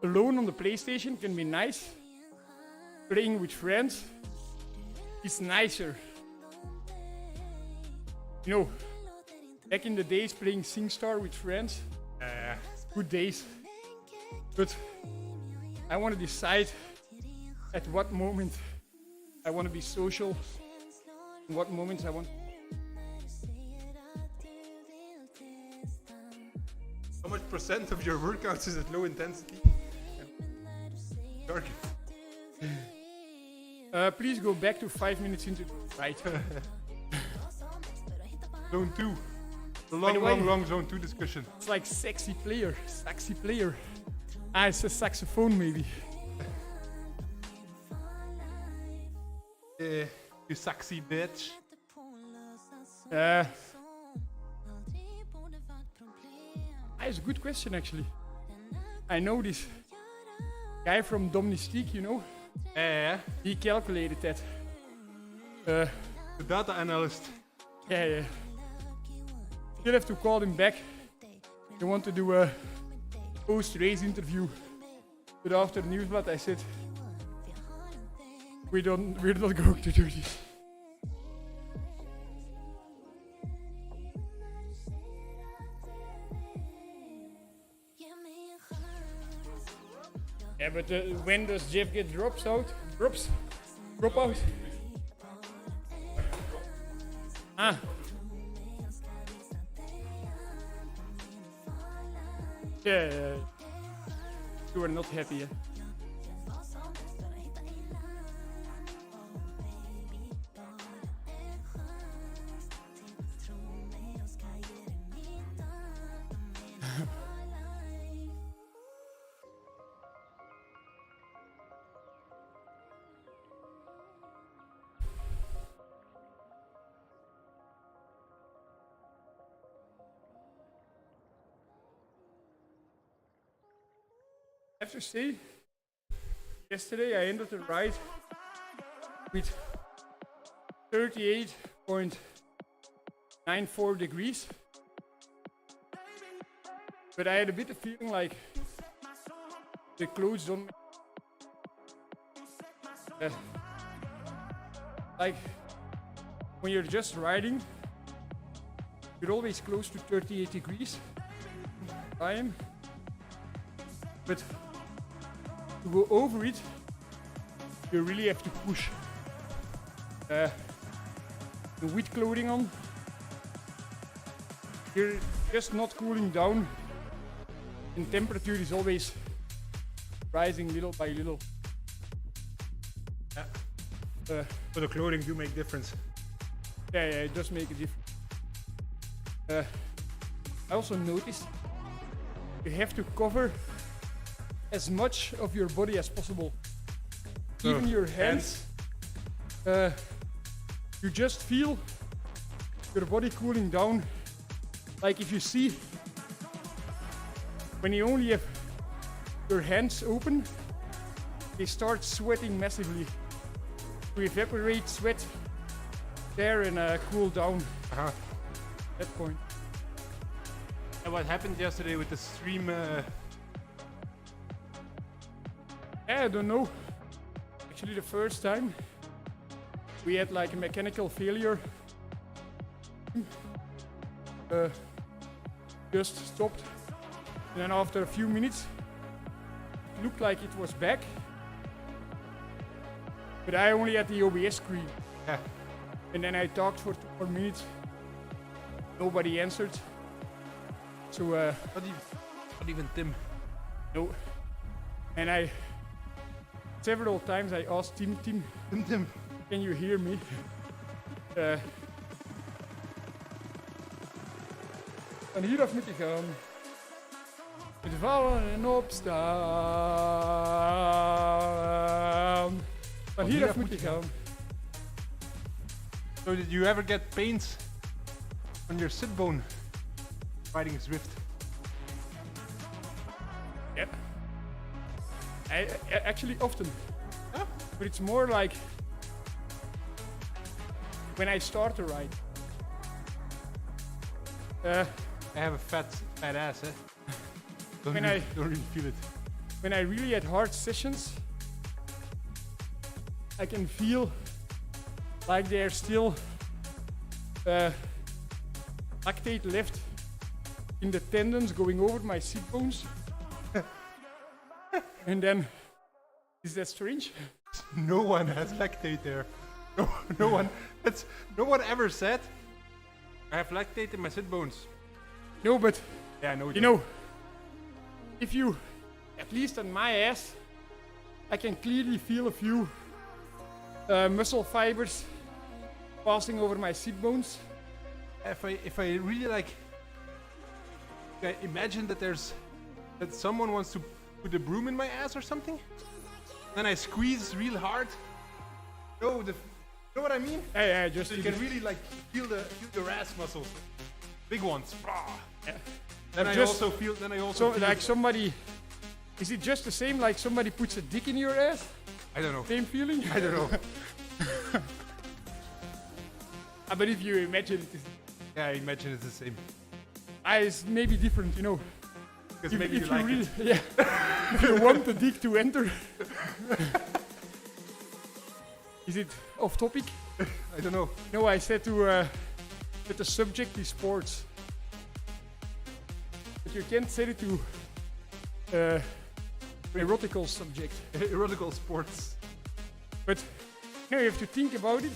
on the PlayStation can be nice. Playing with friends is nicer. You know, back in the days playing SingStar with friends, good days. But I want to decide at what moment I want to be social, and what moments I want. How much percent of your workouts is at low intensity? Dark. Please go back to 5 minutes into the ride. Zone 2. The By the way- long zone 2 discussion. It's like sexy player. Ah, it's a saxophone maybe. You sexy bitch. It's a good question actually. I know this guy from Domestique, you know? He calculated that. The data analyst. Yeah. You'll have to call him back. You want to do a post-race interview. But after Nieuwsblad I said, we're not going to do this. Yeah, but when does Jeff get dropped out? Drop out? Ah. Yeah. You are not happy, eh? have to say, yesterday I ended the ride with 38.94 degrees. But I had a bit of feeling like the clothes don't. Like when you're just riding, you're always close to 38 degrees. I am. But to go over it, you really have to push. With clothing on, you're just not cooling down, and temperature is always rising little by little. Yeah. So the clothing do make difference. Yeah, it does make a difference. I also noticed you have to cover as much of your body as possible. Even your hands. You just feel your body cooling down. Like if you see, when you only have your hands open, they start sweating massively. To evaporate sweat there and cool down at that point. And what happened yesterday with the stream? I don't know. Actually, the first time we had like a mechanical failure. Just stopped. And then after a few minutes, it looked like it was back. But I only had the OBS screen. Yeah. And then I talked for 2 more minutes. Nobody answered. So, not even Tim. no. And several times I asked Tim, Tim. can you hear me? Van hieraf moet je gaan. Met vallen en opstaan. Van hieraf moet je gaan. So did you ever get pains on your sit bone riding Zwift? Yeah. I actually often. Huh? But it's more like when I start to ride. I have a fat ass, eh? Don't When really feel it. When I really had hard sessions, I can feel like there's still lactate left in the tendons going over my sit bones. And then, is that strange? No one has lactate there. No one. No one ever said. I have lactate in my sit bones. No, but Yeah, I know. you know, if you, at least on my ass, I can clearly feel a few muscle fibers passing over my sit bones. If I really like, imagine that someone wants to put a broom in my ass or something, then I squeeze real hard. You know what I mean? Yeah, just So you can really like feel your ass muscles, big ones. Yeah. Then I Just- also feel. So like somebody, is it just the same like somebody puts a dick in your ass? I don't know. Same feeling? I don't know. But if you imagine it, Yeah, I imagine it's the same. it's maybe different, you know. Because maybe you like really, it. Yeah. If you want the dick to enter. Is it off topic? I don't know. No, I said that the subject is sports. But you can't say it to erotical subject. Erotical sports. But you have to think about it.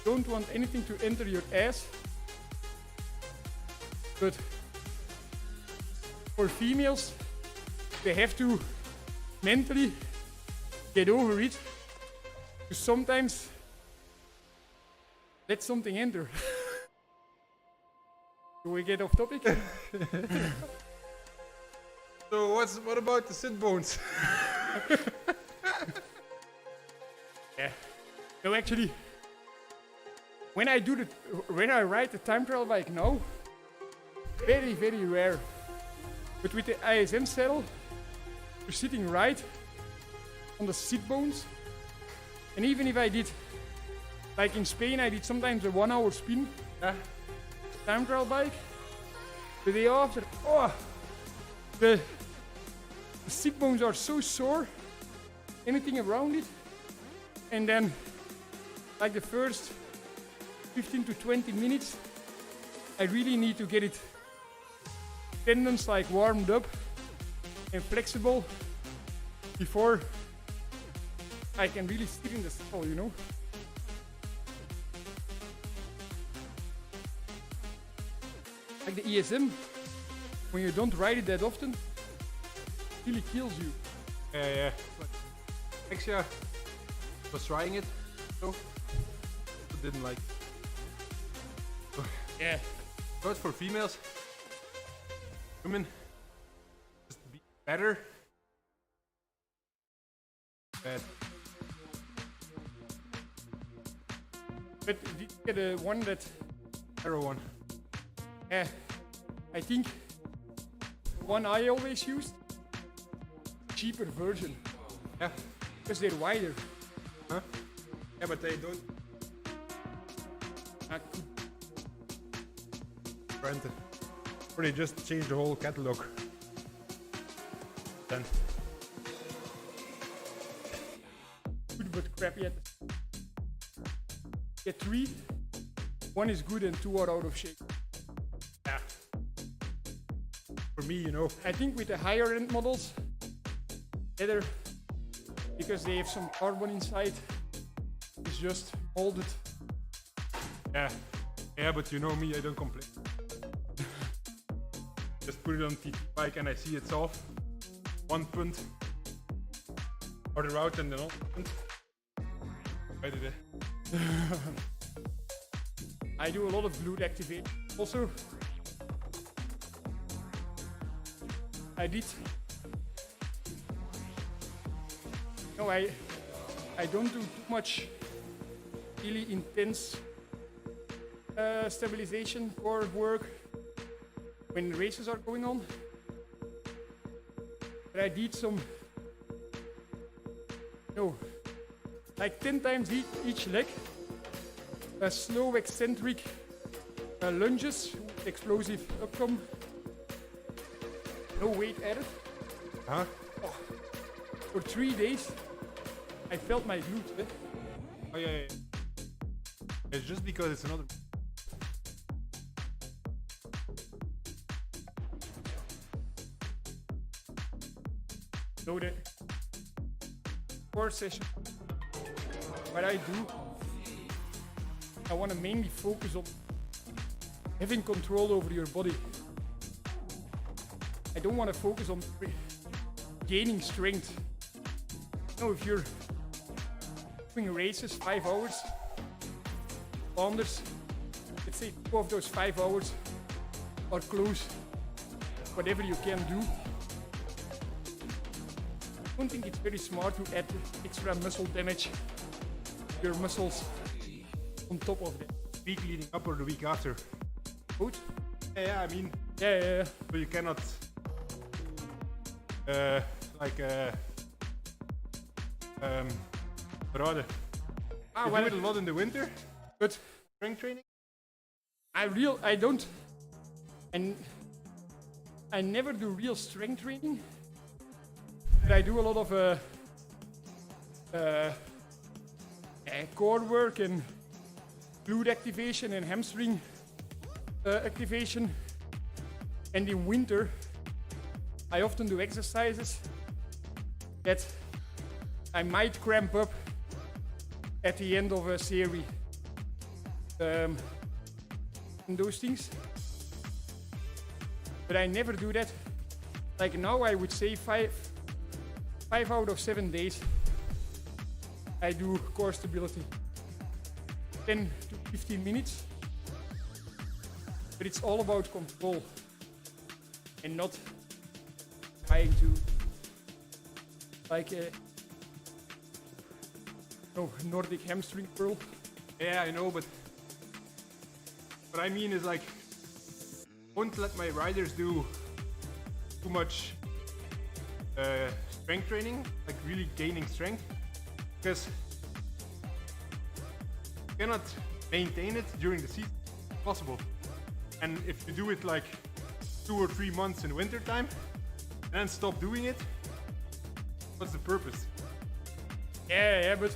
Don't want anything to enter your ass. But for females, they have to mentally get over it to sometimes let something enter. Do we get off topic? So what about the sit bones? Yeah. No, actually, when I ride the time trial bike now, very, very rare. But with the ISM saddle, you're sitting right on the sit bones. And even if I did, like in Spain, I did sometimes a 1 hour spin, time trial bike. The day after, oh, the sit bones are so sore, anything around it. And then, like the first 15 to 20 minutes, I really need to get it tendons like warmed up and flexible before I can really sit in the saddle, you know. Like the ESM, when you don't ride it that often, it really kills you. Yeah. But Alexia was trying it, so but didn't like it. So, Yeah. goes for females. Women just be better. Bad. But did you get a one that, Arrow one. I think one I always used, cheaper version, Yeah. because they're wider. Huh? Yeah, but they don't I could, rent it. Or they just change the whole catalog. Then good but crappy at get 3, 1 is good and 2 are out of shape. yeah. For me, you know, I think with the higher end models, better because they have some carbon inside. It's just molded. yeah, but you know me, I don't complain. Just put it on TT bike and I see it's off. 1 punt. Or the route and then all punt. I did it. I do a lot of glute activation. Also, I did. No, I don't do too much really intense stabilization core work when races are going on. But I did some, like 10 times each leg, slow eccentric lunges, explosive upcome, no weight added. Huh? For 3 days, I felt my glute. Oh yeah. It's just because it's another. So the core session, what I do, I want to mainly focus on having control over your body. I don't want to focus on gaining strength. If you're doing races 5 hours, founders, let's say 2 of those 5 hours are close, whatever you can do. I don't think it's very smart to add extra muscle damage to your muscles on top of that. Week leading up or the week after. Both? Yeah, I mean, Yeah. so you cannot verraden. You do it a lot in the winter, But strength training. I don't, and I never do real strength training. But I do a lot of core work and glute activation and hamstring activation. And in winter, I often do exercises that I might cramp up at the end of a series. And those things. But I never do that. Like now I would say 5 out of 7 days I do core stability. 10 to 15 minutes. But it's all about control and not trying to like Nordic hamstring curl. Yeah, I know, but what I mean is like, won't let my riders do too much strength training, like really gaining strength, because you cannot maintain it during the season. It's possible. And if you do it like 2 or 3 months in winter time, and then stop doing it, what's the purpose? Yeah, but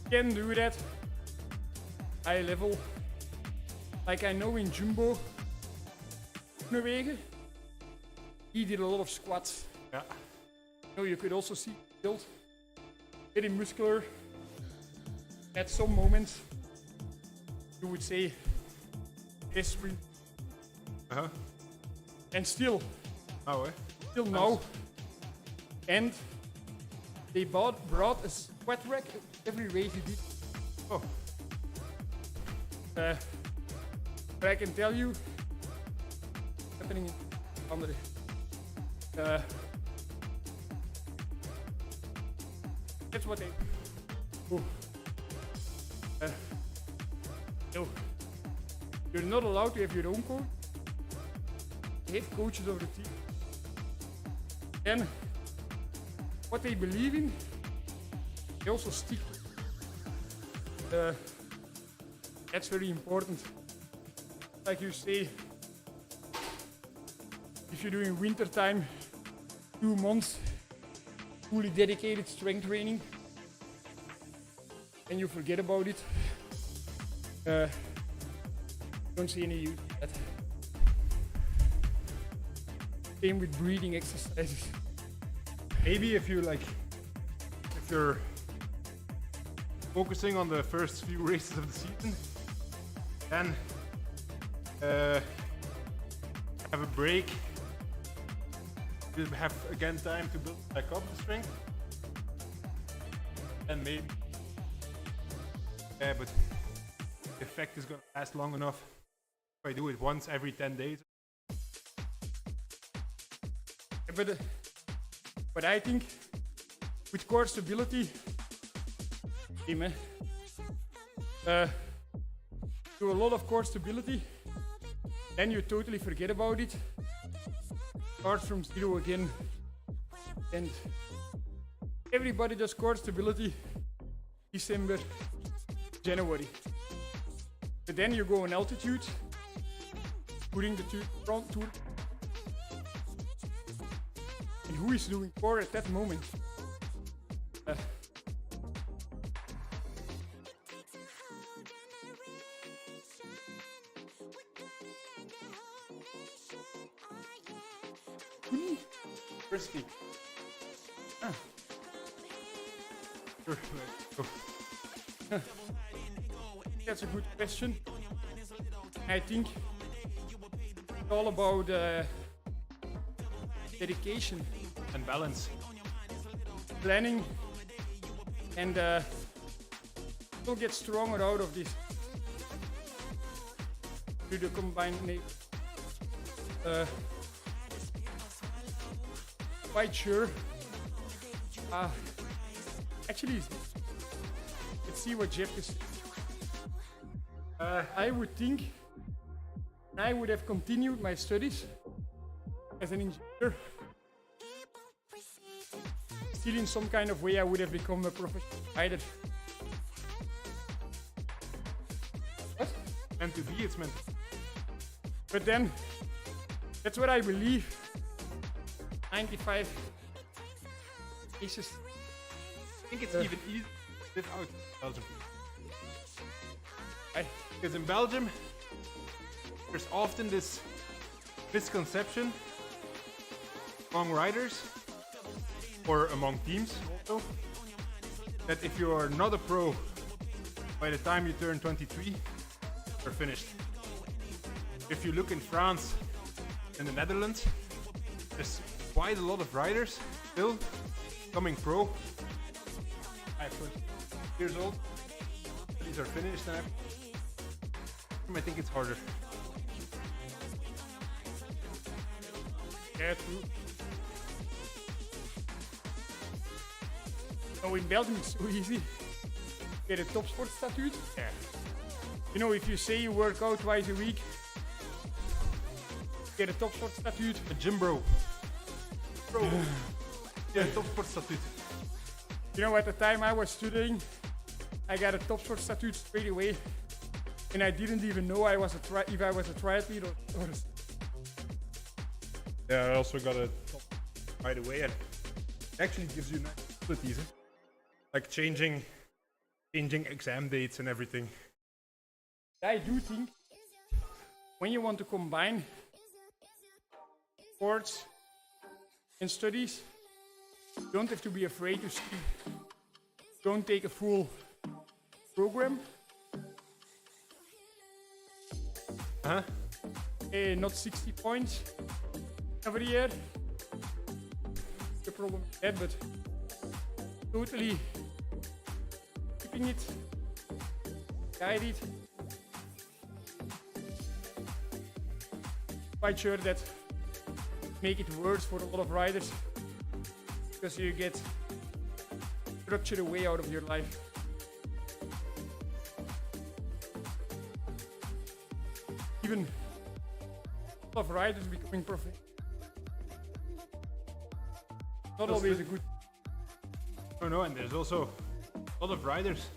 you can do that high level. Like I know in Jumbo, Noorwegen, he did a lot of squats. Yeah. You know, you could also see build very muscular. At some moments, you would say, yes, sprint. Uh-huh. And still Oh, eh? till now. And they brought a squat rack every race he did. Oh, But I can tell you, happening in andere. That's what they do. No. You're not allowed to have your own coach. The head coaches of the team. And what they believe in, they also stick. That's very important. Like you say, if you're doing winter time, 2 months, fully dedicated strength training, and you forget about it, don't see any use in that. Same with breathing exercises. maybe if you're focusing on the first few races of the season, then have a break. You'll have again time to build back up the strength, and maybe. Yeah, but the effect is gonna last long enough if I do it once every 10 days. But I think with core stability, do a lot of core stability, then you totally forget about it. Start from zero again, and everybody does core stability December, January. But then you go on altitude, putting the front tour. And who is doing core at that moment? Frisbee. Sure, let's go. That's a good question. I think it's all about dedication, And balance. planning, and you'll get stronger out of this through the combined nature. Quite sure. Actually, let's see what Jeff is. I would think I would have continued my studies as an engineer. Still, in some kind of way, I would have become a professional rider. What? Meant to be, it's meant. But then, that's what I believe. 95 cases. I think it's even easier to live out in Belgium. Because in Belgium, there's often this misconception among riders, or among teams also, that if you are not a pro by the time you turn 23, you're finished. If you look in France and the Netherlands, there's quite a lot of riders still becoming pro. I'm 20 years old. These are finished and I think it's harder. Yeah, true. Oh, in Belgium it's so easy. Get a top sport statute. Yeah. You know, if you say you work out twice a week, get get a top sport statute. A gym bro. Yeah, topsport statute. You know, at the time I was studying, I got a top sport statute straight away, and I didn't even know I was if I was a triathlete or Yeah, I also got a top right away, and it actually gives you nice abilities, like changing exam dates and everything. I do think when you want to combine sports and studies, you don't have to be afraid to skip. Don't take a full program. Huh? Not 60 points every year. The problem with that, but totally keeping it, guide it. Quite sure that make it worse for a lot of riders because you get structure away out of your life. Even a lot of riders becoming professional. Not always a good. Oh no, and there's also a lot of riders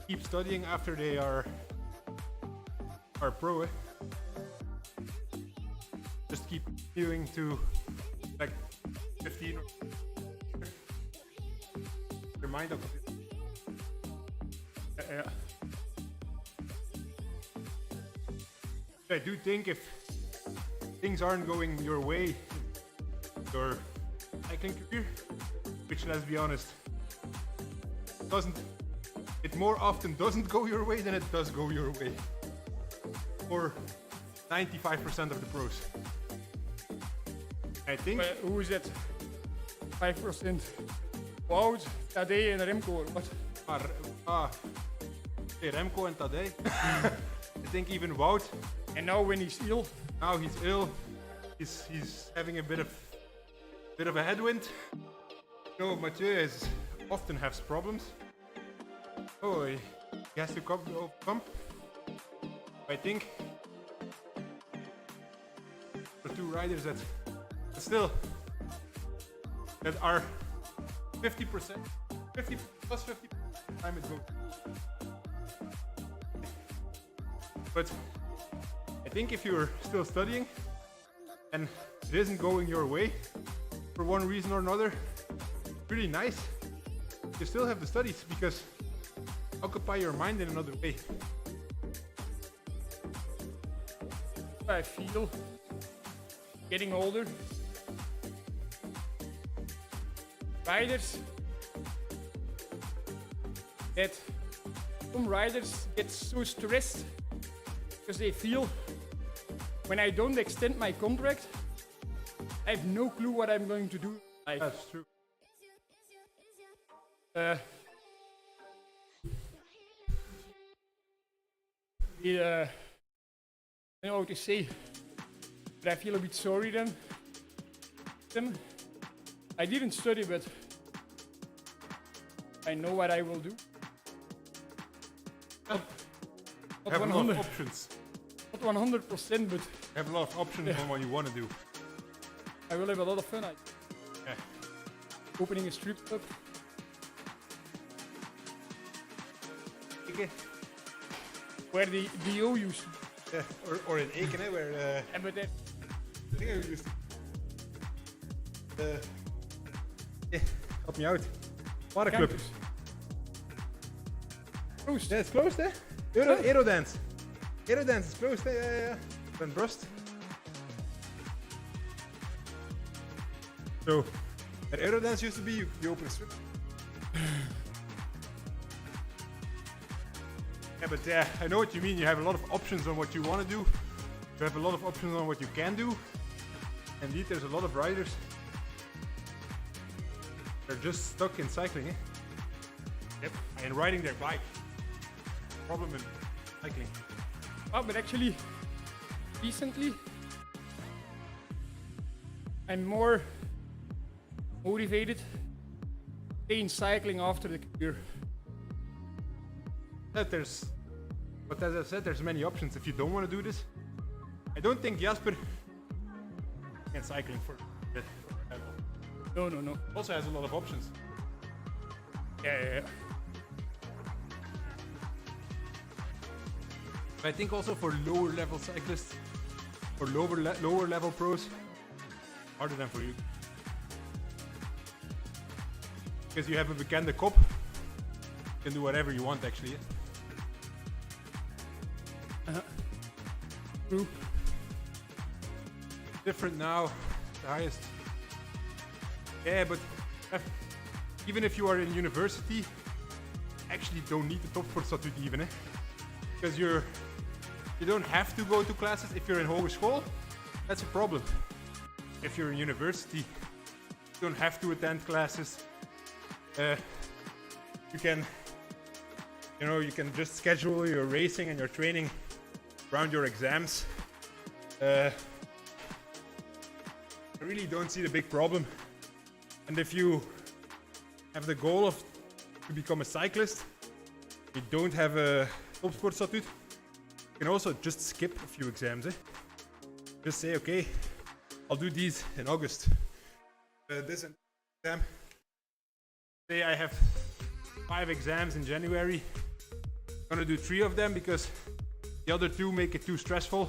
keep studying after they are pro. Just keep continuing to like 15 or your mind up a bit. Yeah. I do think if things aren't going your way, your cycling career, which let's be honest, it more often doesn't go your way than it does go your way. For 95% of the pros. I think. Who is that? 5%. Wout, Tadej and Remco or what? Remco and Tadej. I think even Wout. And now when he's ill. Now he's ill. He's having a bit of a headwind. No, Mathieu often has problems. Oh, he has to come. I think for two riders that are 50%, 50 plus 50% time it goes. But I think if you're still studying and it isn't going your way for one reason or another, it's really nice. You still have the studies because occupy your mind in another way. I feel getting older. Riders that some riders get so stressed because they feel when I don't extend my contract, I have no clue what I'm going to do. That's true. I don't know how to say, but I feel a bit sorry then. I didn't study, but I know what I will do. Not Have a lot 100, of options. not 100%, but Have a lot of options on what you want to do. I will have a lot of fun. Yeah. Opening a strip club. Okay. Where the DO used to. Yeah. Or in Eken, where And but then, I think I used to. Yeah, help me out. Waterclub. campus. Closed. Yeah, it's closed, eh? Aerodance. Aerodance is closed, eh? Yeah. Van Brust. So, at Aerodance used to be you open a strip. Yeah, but yeah, I know what you mean. You have a lot of options on what you want to do. You have a lot of options on what you can do. Indeed, there's a lot of riders. They're just stuck in cycling, eh? Yep. And riding their bike. Problem in cycling. Oh, but actually, recently, I'm more motivated to stay in cycling after the career. But as I said, there's many options if you don't want to do this. I don't think Jasper and cycling for level. No, no, no. Also has a lot of options. Yeah. I think also for lower level cyclists, for lower level pros, harder than for you. Because you have a bekende kop, you can do whatever you want actually. True. Different now, the highest. Yeah, but even if you are in university, actually don't need the topsportstatuut even, eh? Because you don't have to go to classes. If you're in hogeschool, that's a problem. If you're in university, you don't have to attend classes. You can just schedule your racing and your training around your exams. I really don't see the big problem. And if you have the goal to become a cyclist, you don't have a topsportstatuut, you can also just skip a few exams. Just say, okay, I'll do these in August. This exam. Say I have 5 exams in January. I'm gonna do 3 of them because the other 2 make it too stressful,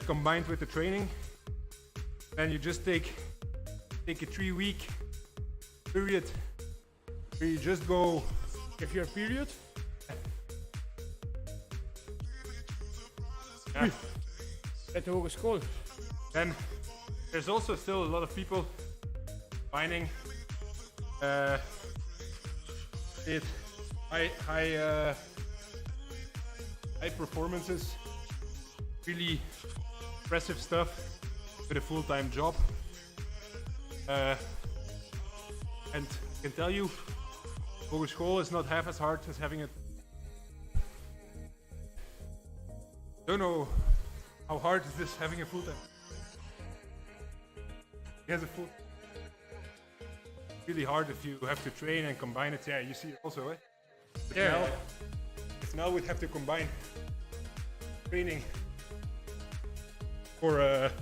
combined with the training. Then you just take a 3-week period where you just go. If you're period. Yeah. At de hogeschool. Then there's also still a lot of people finding it high performances, really impressive stuff with a full-time job. And I can tell you, hogeschool is not half as hard as having it. Don't know how hard is this having a full-time. He has a full. Really hard if you have to train and combine it. Yeah, you see it also, eh? But Yeah. now, if now we'd have to combine training for a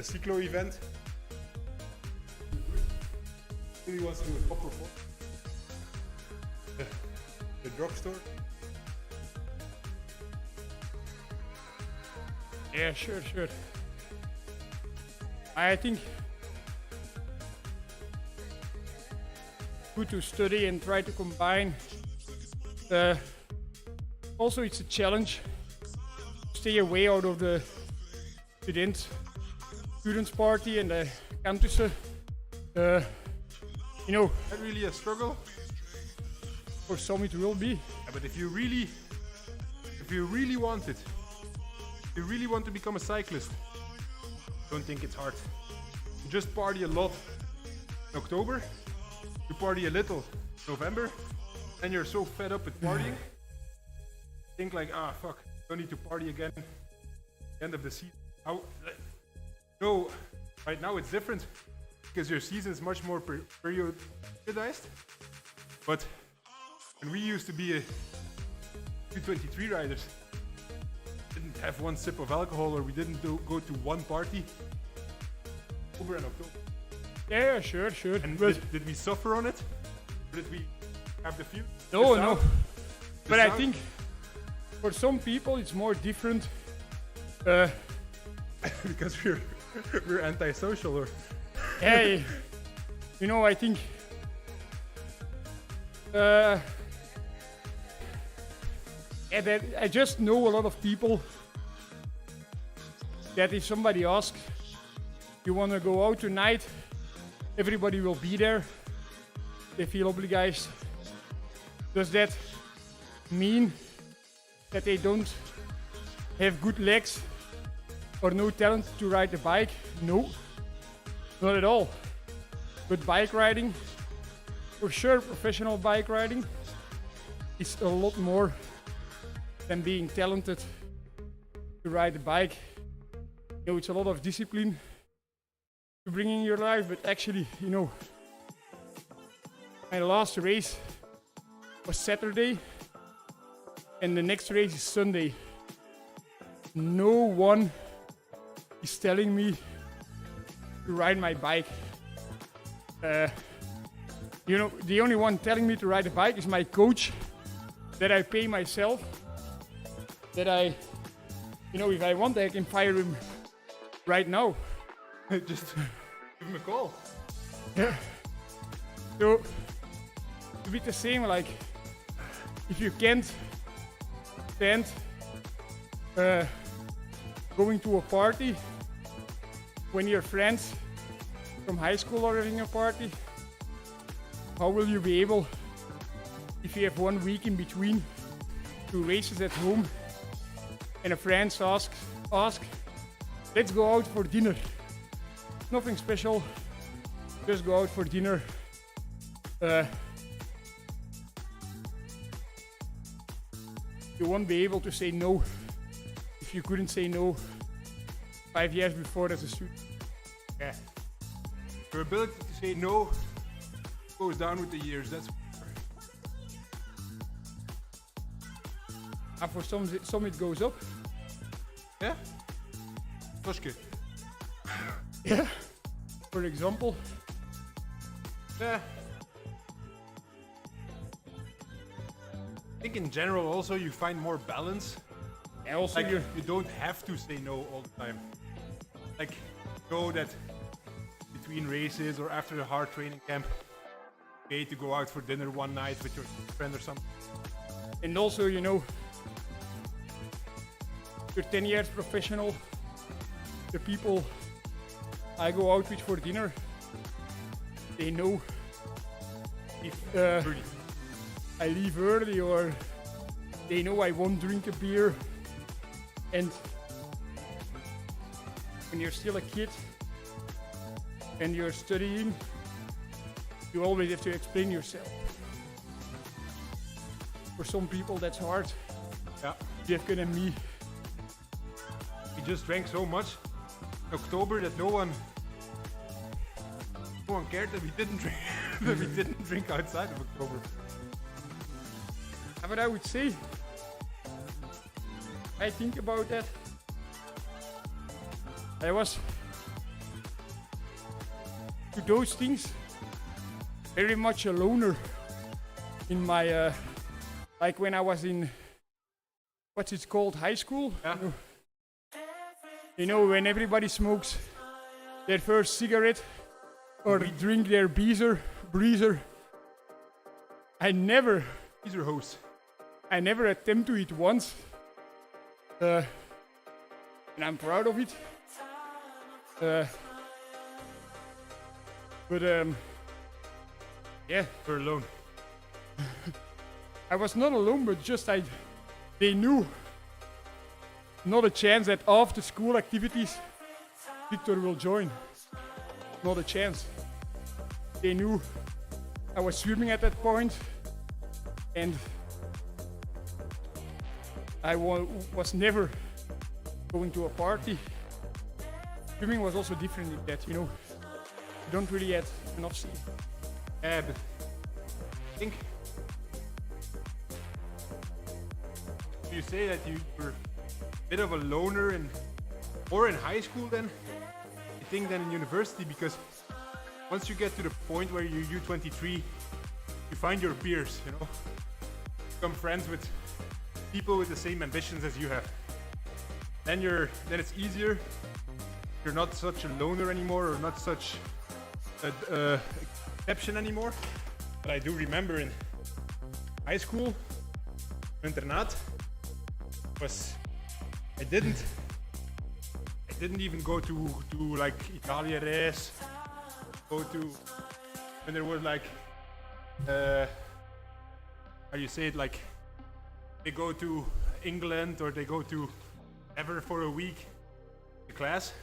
cyclo event. Really wants to do a top performance. The drugstore. Yeah, sure. I think good to study and try to combine. Also, it's a challenge. Stay away out of the students party and the cantussen. Not really a struggle. For some it will be. Yeah, but if you really want it, if you really want to become a cyclist, don't think it's hard. You just party a lot in October, you party a little in November, and you're so fed up with partying, think like, fuck, don't need to party again at the end of the season. No, right now it's different because your season is much more periodized. But when we used to be a 223 riders, didn't have one sip of alcohol, or we didn't go to one party over and October. Yeah, sure. And did we suffer on it? Or did we have the feel? No. But I sound? think for some people it's more different. Because we're antisocial, or Hey, I think I just know a lot of people that if somebody asks, you want to go out tonight, everybody will be there. They feel obliged. Does that mean that they don't have good legs or no talent to ride the bike? No, not at all. But bike riding, for sure, professional bike riding, is a lot more than being talented to ride a bike. It's a lot of discipline to bring in your life, but actually, my last race was Saturday and the next race is Sunday. no one is telling me to ride my bike. You know, the only one telling me to ride a bike is my coach that I pay myself. That I, you know, if I want, I can fire him right now. Just give him a call. Yeah. So, a bit the same, like, if you can't stand going to a party when your friends from high school are having a party, how will you be able, if you have 1 week in between 2 races at home and a friend asks, let's go out for dinner. Nothing special, just go out for dinner. You won't be able to say no if you couldn't say no 5 years before as a student. Yeah. Your ability to say no goes down with the years. That's And for some it goes up. yeah. Troszkę. Yeah. For example, Yeah. I think in general also you find more balance. and also Like you're, you don't have to say no all the time. Like know that between races or after a hard training camp, okay to go out for dinner one night with your friend or something. and also, you know, you're 10 years professional. The people I go out with for dinner, they know if Really. I leave early or they know I won't drink a beer. And when you're still a kid and you're studying, you always have to explain yourself. For some people that's hard. Yeah. Jeffken and me. We just drank so much in October that no one cared that we didn't drink that we didn't drink outside of October. But I would say, I think about that. I was to those things very much a loner in my like when I was in what's it called, high school. Yeah. You know, when everybody smokes their first cigarette or drink their breezer. I never He's your host. attempt to it once. And I'm proud of it. But yeah, We're alone. I was not alone, but just they knew not a chance that after school activities Victor will join. Not a chance. They knew I was swimming at that point, and I was never going to a party. Swimming was also different in that, you know. You don't really have enough sleep. Yeah, but I think you say that you were a bit of a loner and more in high school than I think than in university, because once you get to the point where you're U23, you find your peers, you know, become friends with people with the same ambitions as you have. Then it's easier. You're not such a loner anymore, or not such a exception anymore. But I do remember in high school, internaat, I didn't even go to like Italia race, go to when there was like how do you say it, like they go to England or they go to ever for a week to class.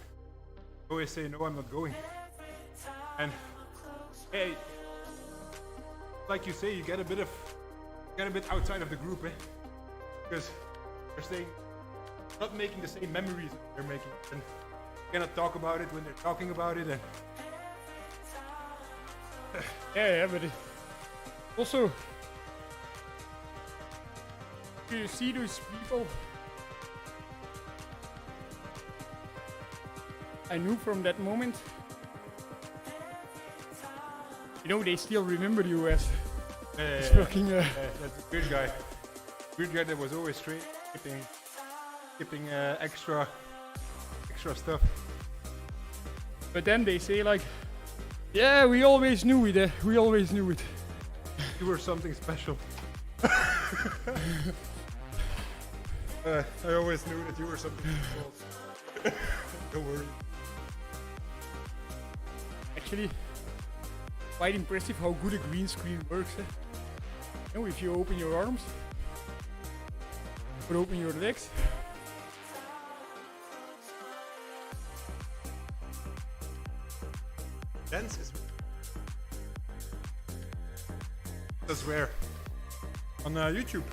I always say no, I'm not going. And hey, like you say, you get a bit outside of the group, because they're saying not making the same memories that they're making, and you cannot talk about it when they're talking about it. And Yeah, but also, you see those people I knew from that moment, you know, they still remember you as fucking. That's a weird guy. Weird guy that was always straight, skipping extra stuff. But then they say like, yeah, we always knew it. We always knew it. You were something special. I always knew that you were something special. Don't worry. Actually, quite impressive how good a green screen works. You know, if you open your arms or open your legs, Dances. That's where? On YouTube.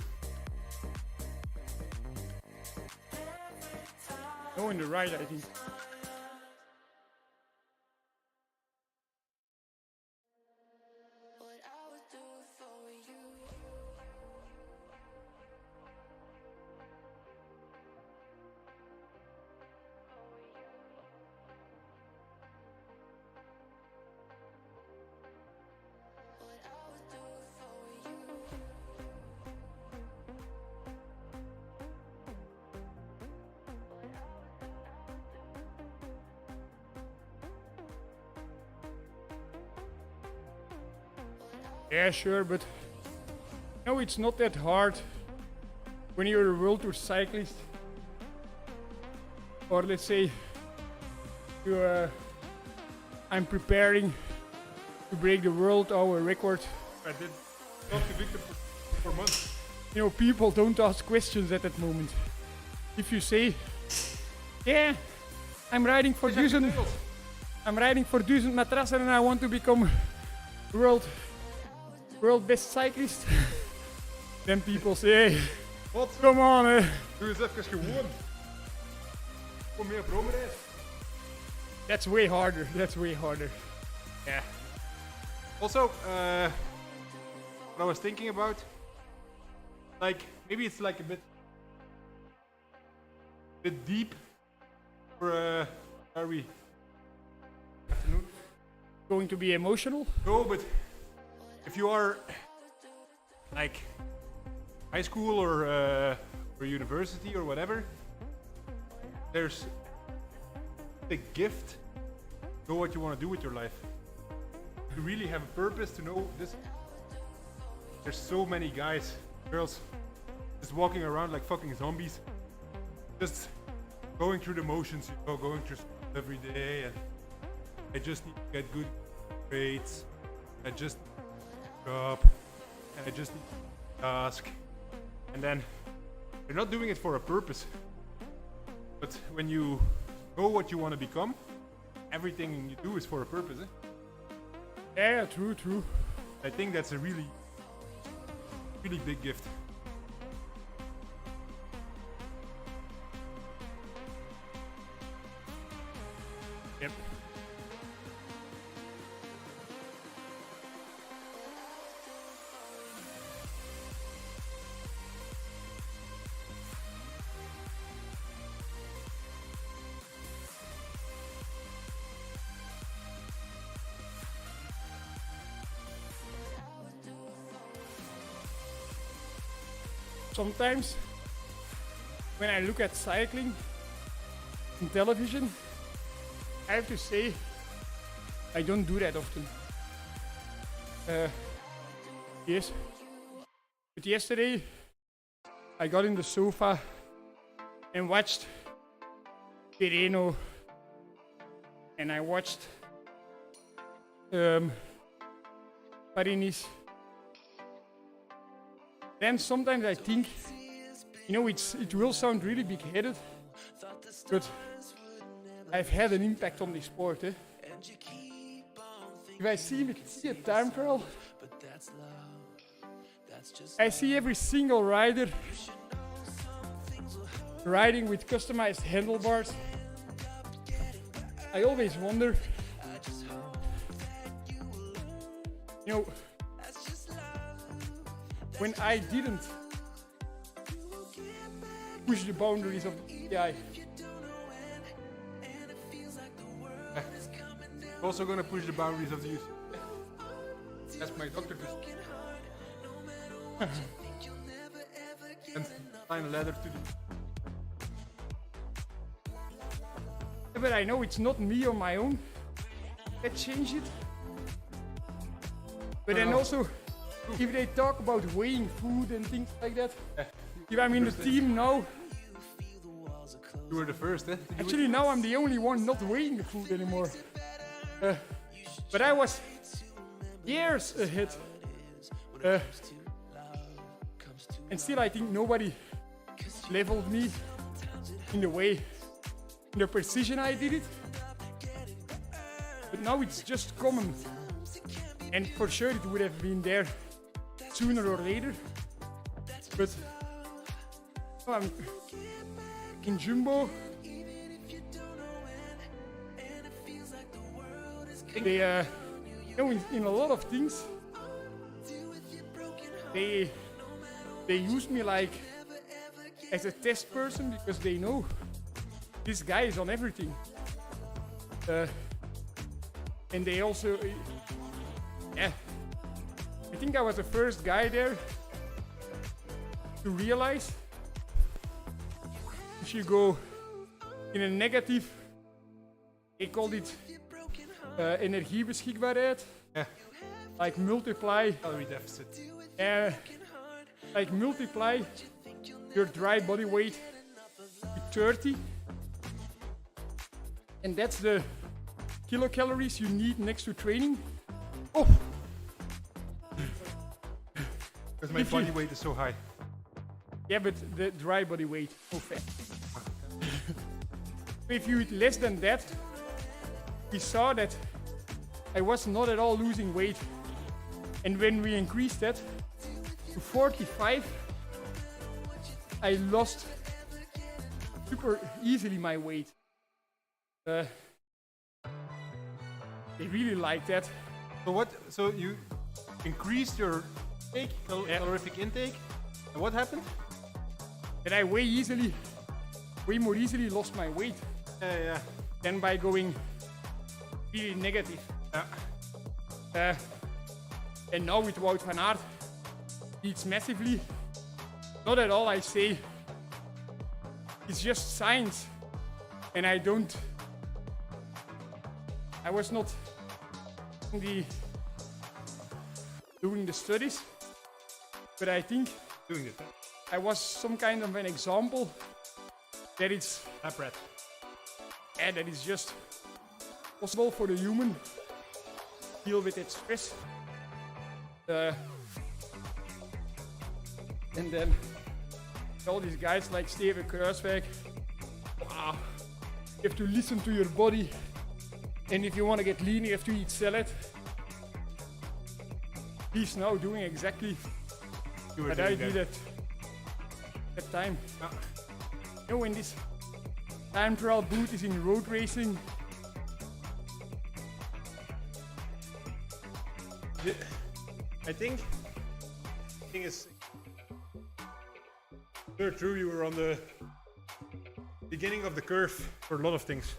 no, in the right, I think. What I would do for you. What I would do for you. Yeah, sure, but no, it's not that hard when you're a world tour cyclist, or let's say I'm preparing to break the world hour record. I did talk to Victor for months. You know, people don't ask questions at that moment. If you say, yeah, I'm riding for 1000 matrassen and I want to become world best cyclist, then people say, hey, Wat? come on, Doe eens even gewoon. Kom meer op Romerijs. That's way harder. That's way harder. Yeah. Also, what I was thinking about, like maybe it's like a bit deep for are we afternoon? Going to be emotional? No, but if you are like high school or university or whatever, there's the gift to know what you want to do with your life. You really have a purpose to know this. There's so many guys, girls, just walking around like fucking zombies, just going through the motions, you know, going through stuff every day, and I just need to get good grades. I just need a job, and I just need to task, and then you're not doing it for a purpose. But when you know what you want to become, everything you do is for a purpose. Yeah, true, true. I think that's a really big gift. Yep. Sometimes when I look at cycling in television, I have to say I don't do that often. Yes, but yesterday I got in the sofa and watched Tirreno, and I watched Paris. Then sometimes I think, you know, it will sound really big-headed, but I've had an impact on the sport. If I see a time trial, I see every single rider riding with customized handlebars. I always wonder, you know, when I didn't push the boundaries of the AI, Also gonna push the boundaries of the use. That's my doctor. And sign a letter to the... But I know it's not me on my own that changed it. But then also, if they talk about weighing food and things like that, if I'm in the team now, You were the first, eh? actually now I'm the only one not weighing the food anymore. But I was years ahead. And still I think nobody leveled me in the way, in the precision I did it. But now it's just common. And for sure it would have been there sooner or later. But I'm in Jumbo. They, in a lot of things, they use me like as a test person because they know this guy is on everything. And they also, I think I was the first guy there to realize if you go in a negative, they called it energiebeschikbaarheid, like multiply, Calorie deficit. like multiply your dry body weight with 30, and that's the kilocalories you need next to training. Oh, Because my body weight is so high. yeah, but the dry body weight, no fat. If you eat less than that, we saw that I was not at all losing weight. And when we increased that to 45, I lost super easily my weight. They really like that. So what? So you increased your calorific intake, and what happened? And I way more easily lost my weight than by going really negative. And now with Wout van Aert, he eats massively. Not at all, I say. It's just science. And I was not doing the studies, but I think Doing it. I was some kind of an example that it's Apparat. that it's just possible for the human to deal with that stress. And then all these guys like Steven Kruiswijk, wow, you have to listen to your body, and if you want to get lean, you have to eat salad. He's now doing exactly what I did at that time. You know, when this time trial boot is in road racing, I think is sure true. You were on the beginning of the curve for a lot of things.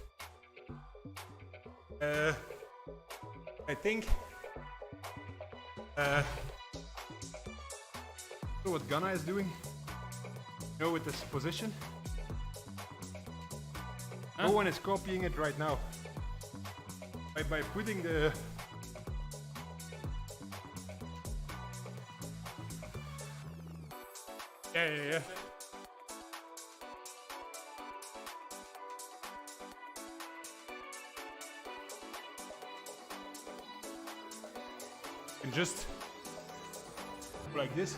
I think so what Ghana is doing, you know, with this position. No one is copying it right now. By putting the yeah. and just like this,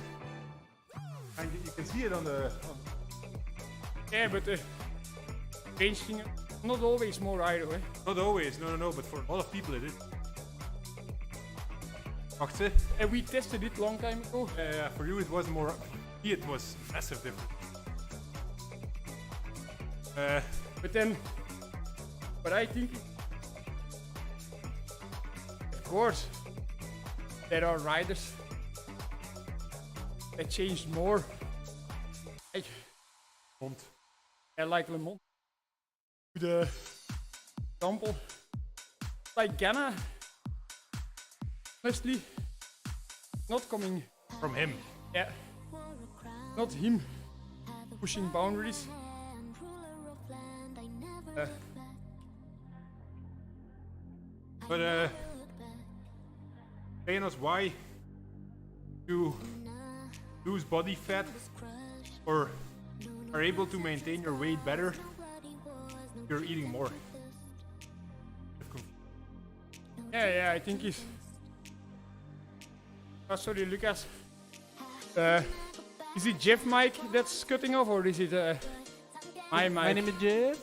and you can see it on the. Yeah, but changing not always more either way. Not always, no, but for a lot of people it is. Wacht, hè? And we tested it long time ago. Yeah, for you it was more. It was massive difference. But I think, of course, there are riders that changed more. Like Le Mans. The example, like Ghana, honestly, not coming. From him. Yeah, not him pushing boundaries. But saying us why you lose body fat or are able to maintain your weight better, you're eating more. Yeah, I think he's. Oh, sorry, Lucas. Is it Jeff Mike that's cutting off, or is it my Mike? My name is Jeff.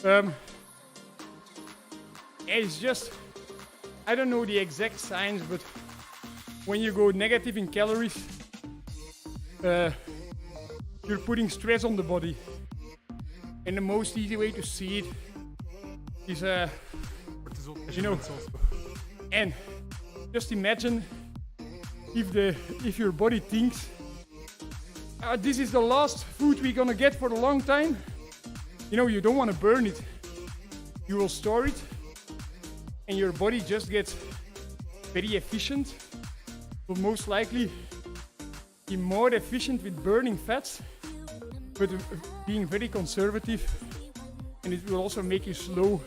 Yeah, it's just, I don't know the exact science, but when you go negative in calories, you're putting stress on the body. And the most easy way to see it is, you know, and just imagine if your body thinks, this is the last food we're gonna get for a long time. You know, you don't want to burn it. You will store it, and your body just gets very efficient. Will most likely be more efficient with burning fats, but being very conservative, and it will also make you slow.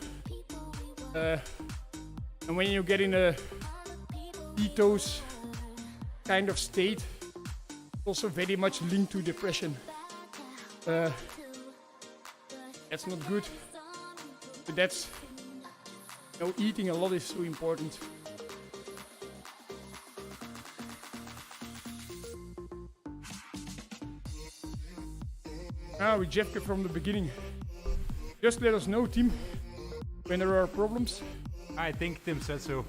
And when you get in a ketose kind of state, also very much linked to depression. That's not good. But that's, you know, eating a lot is so important. Now with Jeffke from the beginning. Just let us know, Tim, when there are problems. I think Tim said so.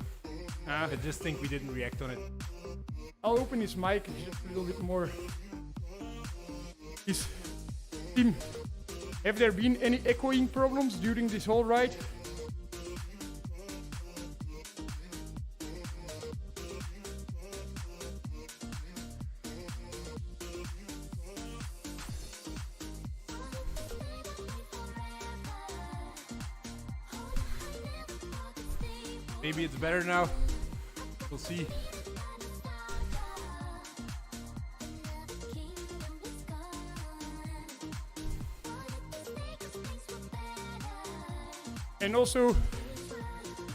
I just think we didn't react on it. I'll open his mic just a little bit more. Tim, have there been any echoing problems during this whole ride? Maybe it's better now. We'll see. And also,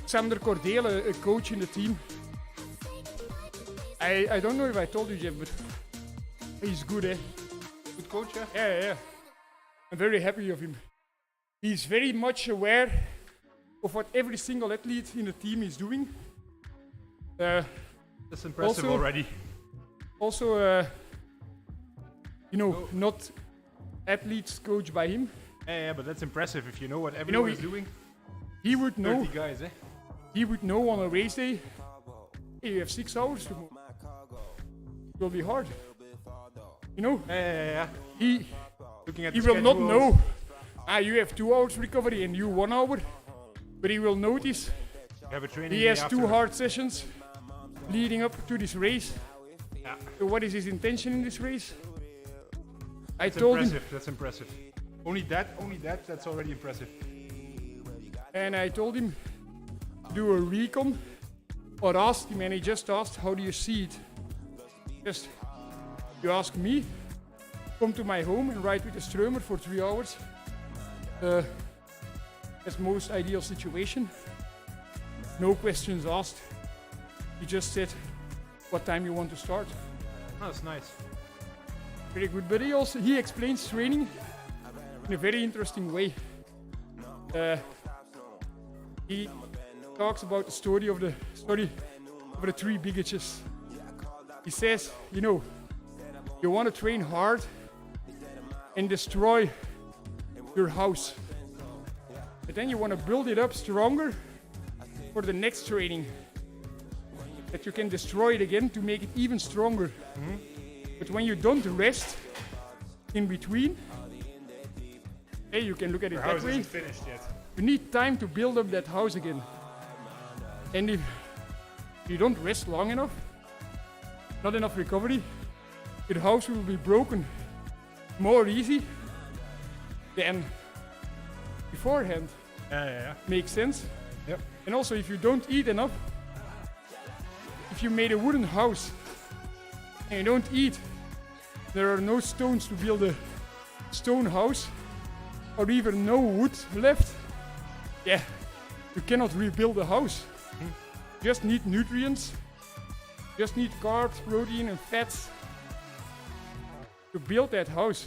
Sander Cordele, a coach in the team. I don't know if I told you, Jeff, but he's good, eh? Good coach, yeah? Yeah. I'm very happy of him. He's very much aware of what every single athlete in the team is doing. That's impressive also, already. Also, you know, not athletes coached by him. Yeah, but that's impressive if you know what everyone is doing. He would know. 30 guys, eh? He would know on a race day, hey, you have 6 hours to move. It will be hard. You know? Yeah. He Looking at will the not schedule. know, you have 2 hours recovery and you 1 hour. But he will notice You have a training he day has after. 2 hard sessions leading up to this race. Yeah. So what is his intention in this race? I That's told impressive. him, That's impressive. Only that, that's already impressive. and I told him to do a recon, or asked him, and he just asked, how do you see it? Just, you ask me, come to my home and ride with a Strömer for 3 hours. That's most ideal situation. No questions asked. He just said what time you want to start. Oh, that's nice. Very good. But he explains training in a very interesting way. He talks about the story of the 3 biggages. He says, you know, you want to train hard and destroy your house. But then you want to build it up stronger for the next training. That you can destroy it again to make it even stronger. Mm-hmm. But when you don't rest in between, hey, you can look at it Your that house way. isn't finished yet. You need time to build up that house again. And if you don't rest long enough, not enough recovery, your house will be broken more easy than beforehand. Yeah. Makes sense? Yep. And also, if you don't eat enough, if you made a wooden house and you don't eat, there are no stones to build a stone house, or even no wood left, yeah, you cannot rebuild a house. Just need nutrients, just need carbs, protein, and fats to build that house.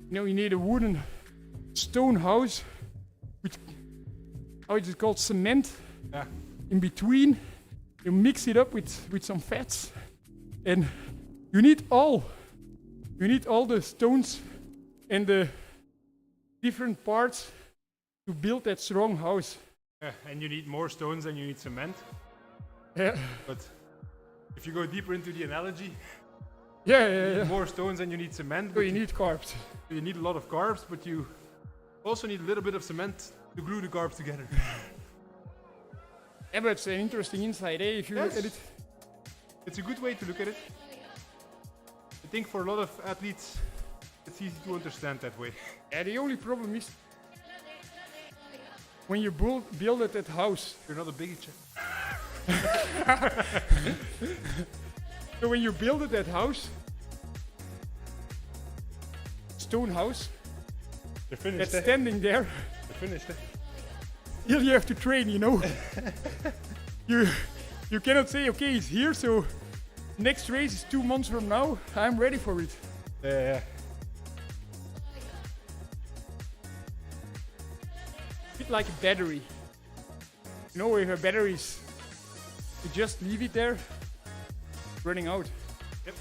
You know, you need a wooden stone house with, how is it called, cement Yeah. in between. You mix it up with some fats, and you need all the stones and the different parts to build that strong house. Yeah, and you need more stones than you need cement. Yeah, But if you go deeper into the analogy, yeah, you yeah. need more stones than you need cement. So But you need carbs. you need a lot of carbs, but you also need a little bit of cement to glue the carbs together. Yeah, but it's an interesting insight, eh? If you look Yes. at it. It's a good way to look at it. I think for a lot of athletes, it's easy to understand that way. Yeah, the only problem is when you build it at house. You're not a bigot. So when you build it at house, stone house, They're finished. that's standing there, They're finished. you have to train, you know. You cannot say, okay, it's here, so next race is 2 months from now, I'm ready for it. Yeah. Bit like a battery. You know, if a battery is, you just leave it there, running out. Yep.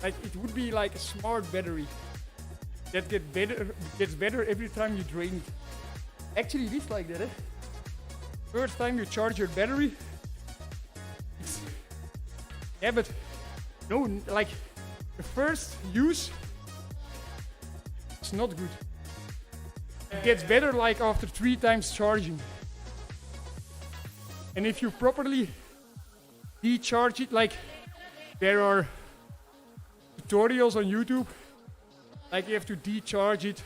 Like it would be like a smart battery that gets better every time you drain it. Actually, it is like that. First time you charge your battery, yeah, but no, like the first use, it's not good. It gets better like after 3 times charging. And if you properly decharge it, like there are tutorials on YouTube, like you have to decharge it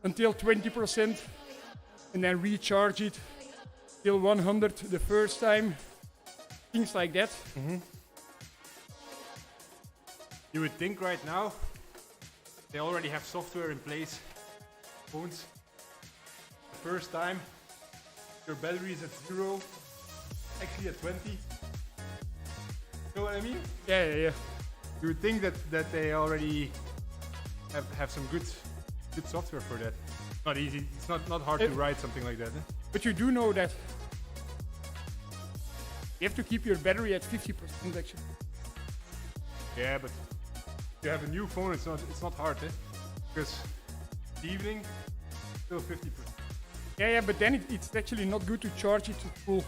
until 20% and then recharge it till 100 the first time, things like that. You would think right now they already have software in place. Phones. The first time your battery is at 0, actually at 20. You know what I mean? Yeah. You would think that they already have some good software for that. Not easy. It's not hard to write something like that. But you do know that you have to keep your battery at 50% actually. Yeah, but if you have a new phone, it's not hard, because the evening still 50%. Yeah, but then it's actually not good to charge it to full.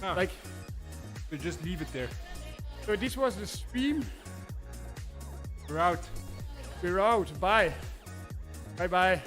Like, So just leave it there. so this was the stream. We're out. We're out. Bye. Bye.